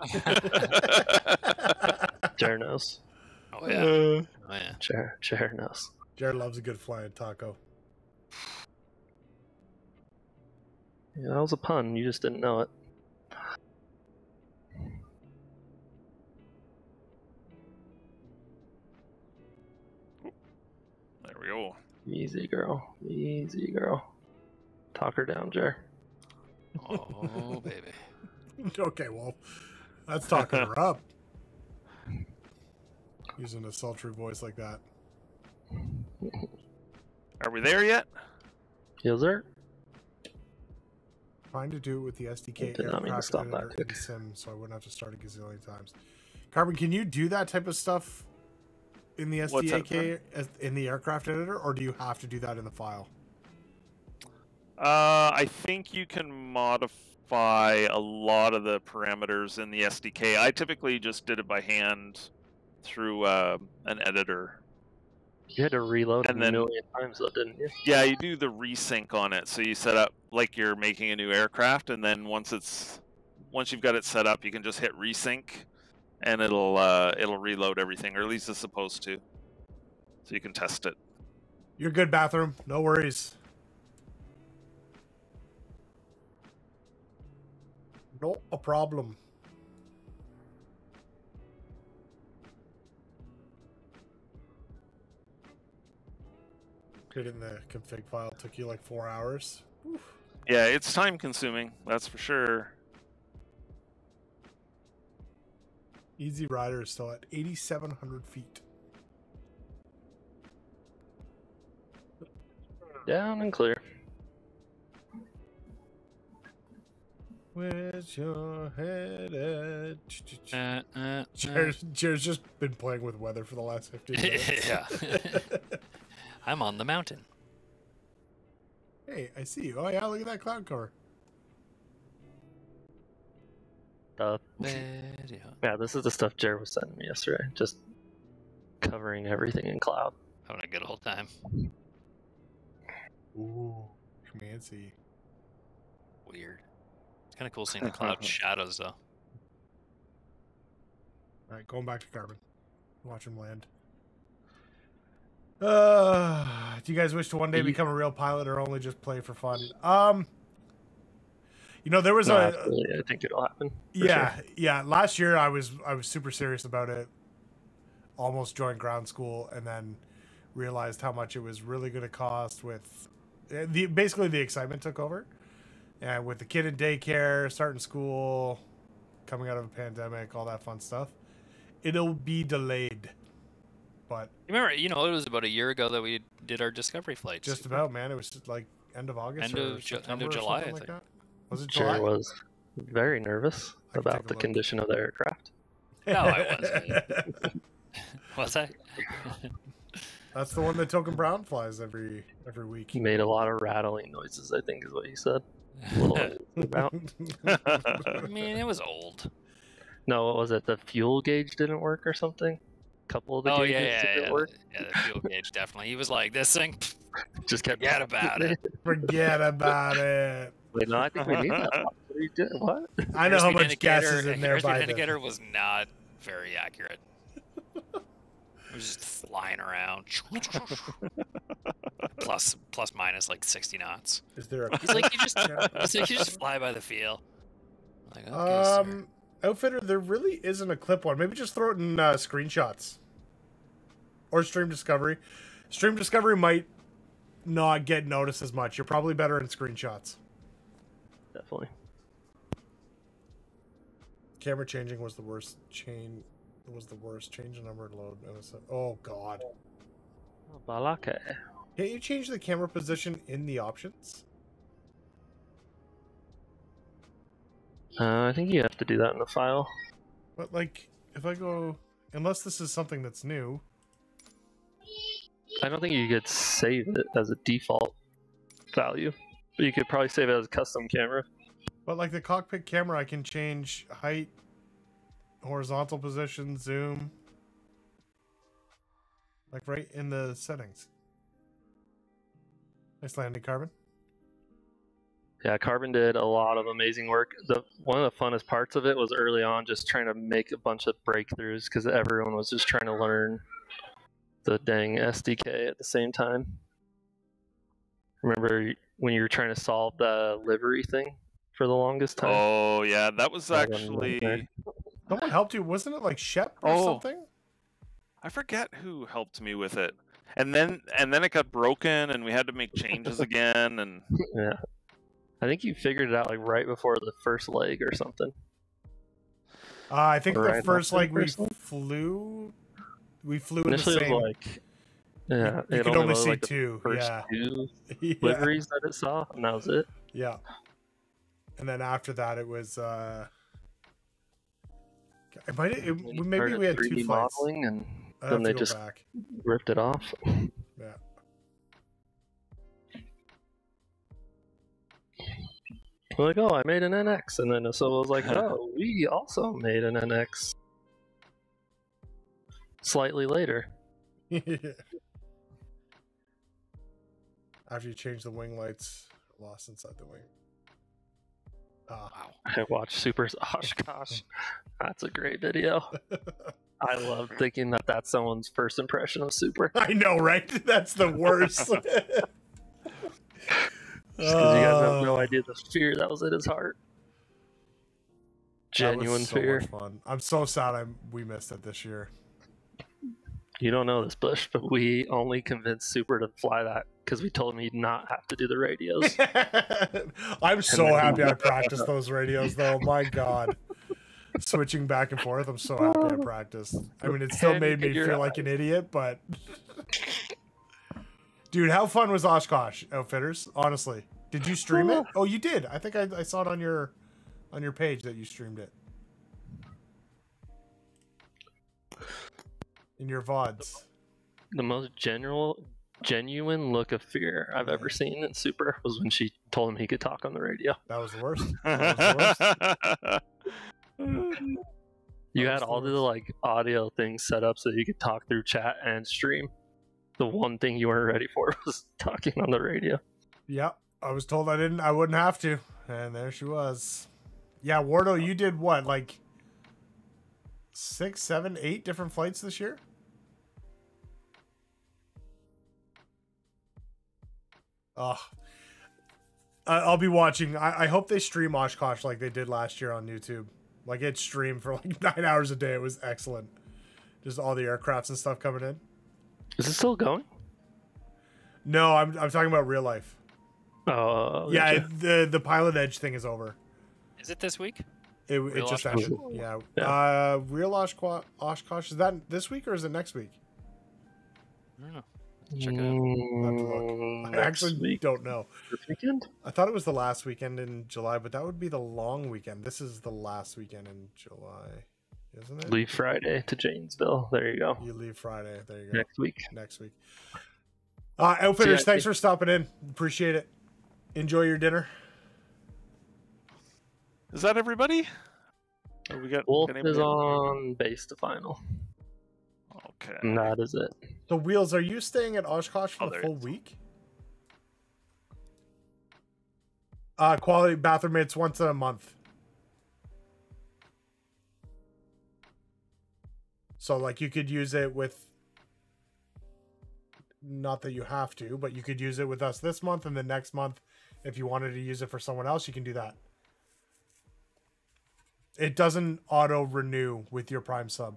Jer knows. Oh yeah. Oh yeah. Jer knows. Jared loves a good flying taco. Yeah, that was a pun. You just didn't know it. There we go. Easy girl. Easy girl. Talk her down, Jer. Oh baby. Okay, well, that's talking her up. Using a sultry voice like that. Are we there yet? Yes, sir. Trying to do it with the SDK Did not mean to aircraft stop that editor in quick. Sim, so I wouldn't have to start a gazillion times. Carbon, can you do that type of stuff in the What's that, SDK in the aircraft editor, or do you have to do that in the file? I think you can modify a lot of the parameters in the SDK. I typically just did it by hand through an editor. You had to reload And a then- million times though, didn't you? Yeah, you do the resync on it. So you set up like you're making a new aircraft, and then once you've got it set up, you can just hit resync, and it'll reload everything, or at least it's supposed to. So you can test it. You're good, bathroom. No worries. No a problem. Creating the config file took you like 4 hours. Oof. Yeah, it's time consuming, that's for sure. Easy Rider is still at 8,700 feet. Down and clear. Where's your head at? Jared's just been playing with weather for the last 15 minutes. Yeah. I'm on the mountain. Hey, I see you. Oh yeah, look at that cloud cover. Yeah, this is the stuff Jared was sending me yesterday. Just covering everything in cloud. Having a good old time. Ooh, Command C. Weird. It's kind of cool seeing the cloud shadows though. Alright, going back to Carbon. Watch him land. Do you guys wish to one day become a real pilot or only just play for fun? You know, there was Absolutely, I think it'll happen. Yeah, Sure. yeah. Last year I was super serious about it. Almost joined ground school and then realized how much it was really going to cost with basically the excitement took over. And with the kid in daycare, starting school, coming out of a pandemic, all that fun stuff. It'll be delayed. But Remember, it was about a year ago that we did our discovery flights. just about, man. It was like end of August End or of September or July, something I like think. that. Was it July? Jared was very nervous I can about take a the look. condition of the aircraft. No, I wasn't. Was I? That's the one that Token Brown flies every week. He made a lot of rattling noises, I think is what he said. A little about. I mean, it was old. No, what was it? The fuel gauge didn't work or something? A couple of the Oh gauges yeah, didn't work. yeah. The fuel gauge definitely. He was like, "This thing, Just kept forget about it." Forget about it. Wait, no, I think we need that. What are you doing? What? I know how Airspeed much gas indicator- is in there airspeed by indicator was not very accurate. It was just flying around. plus minus like 60 knots. Is there a? He's like, you just fly by the feel. I'm like, okay, sir. Outfitter, there really isn't a clip one. Maybe just throw it in screenshots or Stream Discovery. Stream Discovery might not get noticed as much. You're probably better in screenshots. Definitely. Camera changing was the worst. Change the number to load. Oh god. Balake. Can't you change the camera position in the options? I think you have to do that in the file. But like, if I go, unless this is something that's new. I don't think you could save it as a default value, but you could probably save it as a custom camera. But like the cockpit camera, I can change height, horizontal position, zoom. Like right in the settings. Nice landing, Carbon. Yeah, Carbon did a lot of amazing work. One of the funnest parts of it was early on just trying to make a bunch of breakthroughs because everyone was just trying to learn the dang SDK at the same time. Remember when you were trying to solve the livery thing for the longest time? Oh yeah, that was actually. Someone helped you, wasn't it? Like Shep or something? I forget who helped me with it. And then it got broken, and we had to make changes again. And yeah, I think you figured it out like right before the first leg or something. I think the first leg we flew initially in the same. Like, yeah, you could only see like two. First two liveries that it saw, and that was it. Yeah, and then after that, it was. Maybe we had 2 flights. Modeling, and then they just ripped it off. Yeah. We're like, oh, I made an NX, and then Asoba was like, oh, we also made an NX. Slightly later. After you change the wing lights, lost inside the wing. Wow. I watched Super's Oshkosh. That's a great video. I love thinking that that's someone's first impression of Super. I know, right? That's the worst. Because you guys have no idea the fear that was in his heart. Genuine fear. Much fun. I'm so sad we missed it this year. You don't know this, Bush, but we only convinced Super to fly that because we told him he'd not have to do the radios. I'm so happy I practiced those radios, though. My God. Switching back and forth, I'm so happy I practiced. I mean, it still made me feel like an idiot, but... Dude, how fun was Oshkosh, Outfitters? Honestly. Did you stream it? Oh, you did. I think I saw it on your page that you streamed it. In your VODs. The most genuine look of fear I've ever seen in Super was when she told him he could talk on the radio. That was the worst. That was the worst. You had all the like audio things set up so you could talk through chat and stream. The one thing you weren't ready for was talking on the radio. Yep, I was told I wouldn't have to, and there she was. Yeah, Wardo, you did what, like 6, 7, 8 different flights this year? I'll be watching. I hope they stream Oshkosh like they did last year on YouTube. Like it streamed for like 9 hours a day. It was excellent. Just all the aircrafts and stuff coming in. Is it still going? No, I'm talking about real life. Oh, yeah. The Pilot Edge thing is over. Is it this week? It just ended. Yeah. Real Oshkosh, is that this week or is it next week? I don't know. Check it out. I'll have to look. I actually don't know. This weekend? I thought it was the last weekend in July, but that would be the long weekend. This is the last weekend in July, isn't it? Leave Friday to Janesville. There you go. You leave Friday. There you go. Next week. Next week. Outfitters, thanks for stopping in. Appreciate it. Enjoy your dinner. Is that everybody? Or we got Wolf is on base to final. Okay. And that is it. So, Wheels, are you staying at Oshkosh for the full week? Quality bathroom, it's once a month. So, like, you could use it with... not that you have to, but you could use it with us this month, and then next month, if you wanted to use it for someone else, you can do that. It doesn't auto renew with your Prime sub.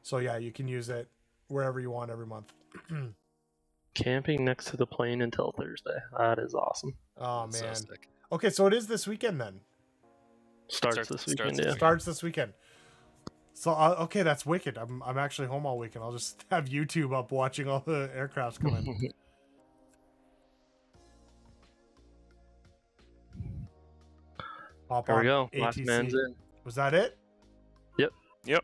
So yeah, you can use it wherever you want every month. Camping next to the plane until Thursday. That is awesome. Oh So man. sick. Okay, so it is this weekend then. Starts this weekend, yeah. Starts this weekend. So okay, that's wicked. I'm actually home all weekend. I'll just have YouTube up watching all the aircrafts come in. Hop There we on go. Last ATC. man's in. Was that it? Yep.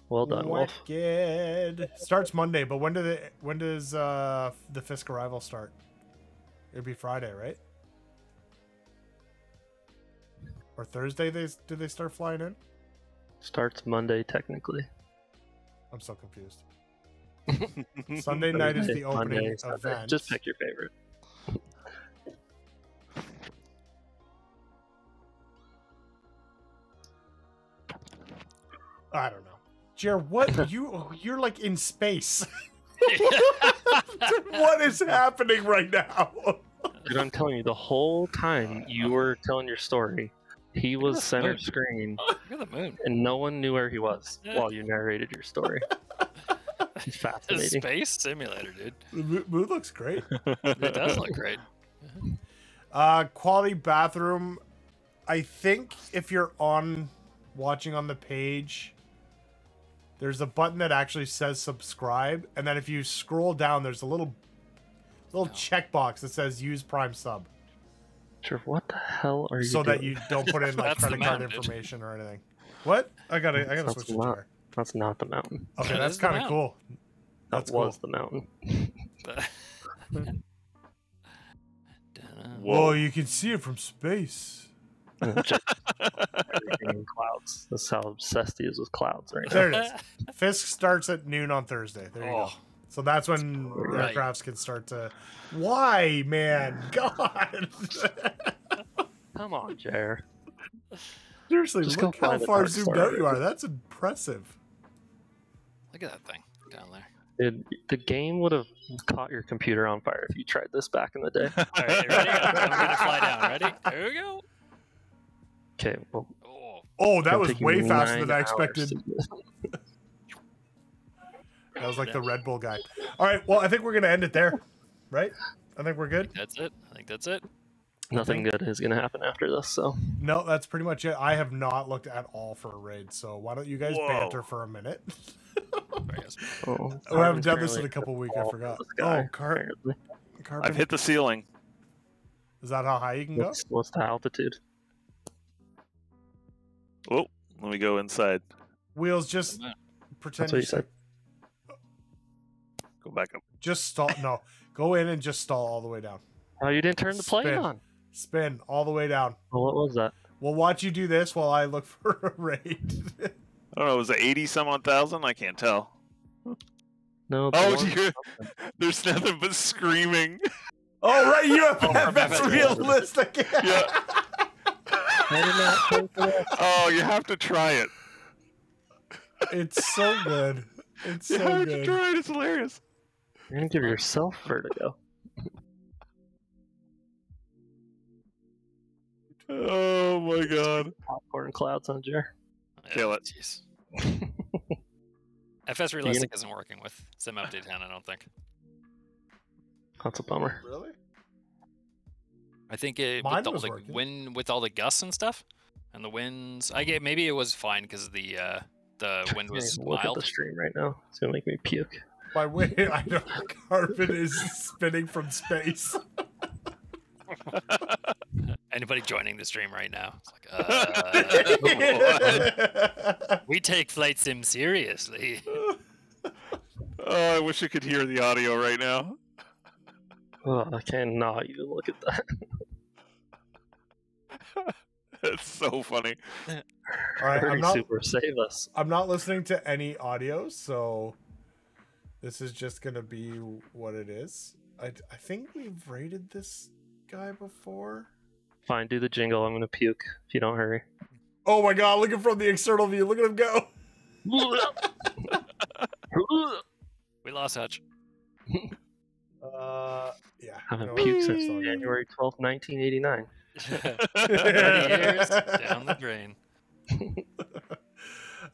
Well done, Wolf. Wicked. Starts Monday, but when does the Fisk arrival start? It'd be Friday, right? Or Thursday? Do they start flying in? Starts Monday, technically. I'm so confused. Sunday night is the opening Monday, Sunday. event. Just pick your favorite. I don't know. Jared, what you're like in space. What is happening right now? Dude, I'm telling you, the whole time you were telling your story, he was center screen, Look at the moon. and no one knew where he was while you narrated your story. It's It's a fascinating. space simulator, dude. The mood looks great. It does look great. Quality bathroom. I think if you're watching on the page, there's a button that actually says subscribe, and then if you scroll down, there's a little checkbox that says use Prime sub, Sure, what the hell are you so doing? that you don't put in like That's the credit card mountain, dude. information or anything. What? I gotta That's switch to not, chair. that's not the mountain. Okay, That that's is the kind of mountain. cool. That That's was cool. the mountain. Whoa, you can see it from space. Just everything in clouds. That's how obsessed he is with clouds right now. There it is. Fisk starts at noon on Thursday. There you go. Oh, So that's when Right. aircrafts can start to. Why, man? God. Come on, Jer. Seriously, Just go look how find the far Dark zoomed Star out you are. already. That's impressive. look at that thing down there. Dude, the game would have caught your computer on fire if you tried this back in the day. All right, you ready? I'm gonna fly down. Ready? There we go. Okay, well, Oh, Oh, that it'll was take you way faster 9 than I hours expected. to do this. That was like the Red Bull guy. All right, well, I think we're going to end it there, right? I think we're good. that's it. I think that's it. Nothing good is going to happen after this, so. No, that's pretty much it. I have not looked at all for a raid, so why don't you guys Whoa. banter for a minute? There he goes. Oh, I haven't done this Carbon's in a couple weeks. I all forgot. over the sky, Oh, carbon. apparently. I've hit the ceiling. Is that how high you can go? What's the altitude? Oh, let me go inside. Wheels, just pretend That's what you said. Go back up. Just stall. No, go in and just stall all the way down. Oh, you didn't turn the plane Spin. on. Spin all the way down. Well, what was that? We'll watch you do this while I look for a raid. I don't know, was it 80 some odd thousand? I can't tell. No. the Oh, one- there's nothing but screaming. Oh, right, you have Oh, that's that's realistic. Yeah. I did not pay for that. Oh, you have to try it. It's so good. It's You so have to good. try it. It's hilarious. You're gonna give yourself vertigo. Oh my god. Popcorn clouds on Jer. Kill it. Jeez. FS Realistic isn't working with Sim Update 10, I don't think. That's a bummer. Really? I think it Mine with all was the working. wind, with all the gusts and stuff, and the winds. Maybe it was fine because the wind was Can't even look at mild. the stream right now. It's gonna make me puke. By way, I know Carbon is spinning from space. Anybody joining the stream right now? It's like, we take flight sim seriously. Oh, I wish I could hear the audio right now. Oh, I cannot even look at that. It's so funny. All right, Hurry, Super, save us. I'm not listening to any audio, so this is just gonna be what it is. I think we've rated this guy before. Fine, do the jingle. I'm gonna puke if you don't hurry. Oh my god, looking from the external view. Look at him go. We lost Hutch. I haven't No, puked it's since all good. January 12th, 1989. 30 years down the drain.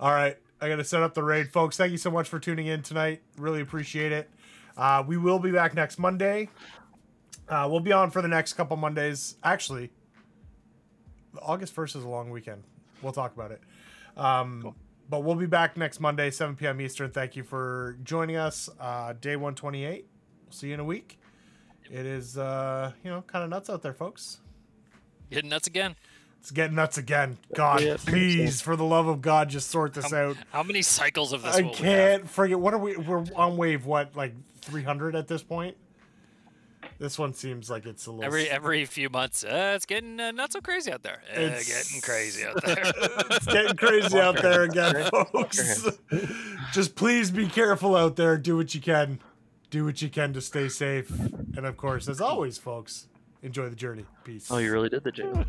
All right, I got to set up the raid, folks. Thank you so much for tuning in tonight. Really appreciate it. We will be back next Monday. We'll be on for the next couple Mondays. Actually, August 1st is a long weekend. We'll talk about it. Cool. But we'll be back next Monday, 7 p.m. Eastern. Thank you for joining us. Day 128. We'll see you in a week. It is, kind of nuts out there, folks. Getting nuts again. It's getting nuts again. God, Yeah, please, for the love of God, just sort this out. How many cycles of this I will we have? can't forget. What are we? We're on wave, what, like 300 at this point? This one seems like it's a little... Every few months, it's getting not so crazy out there. It's Getting crazy out there. It's getting crazy out there again, folks. Just please be careful out there. Do what you can. Do what you can to stay safe. And of course, as always, folks, enjoy the journey. Peace. Oh, you really did the jingle.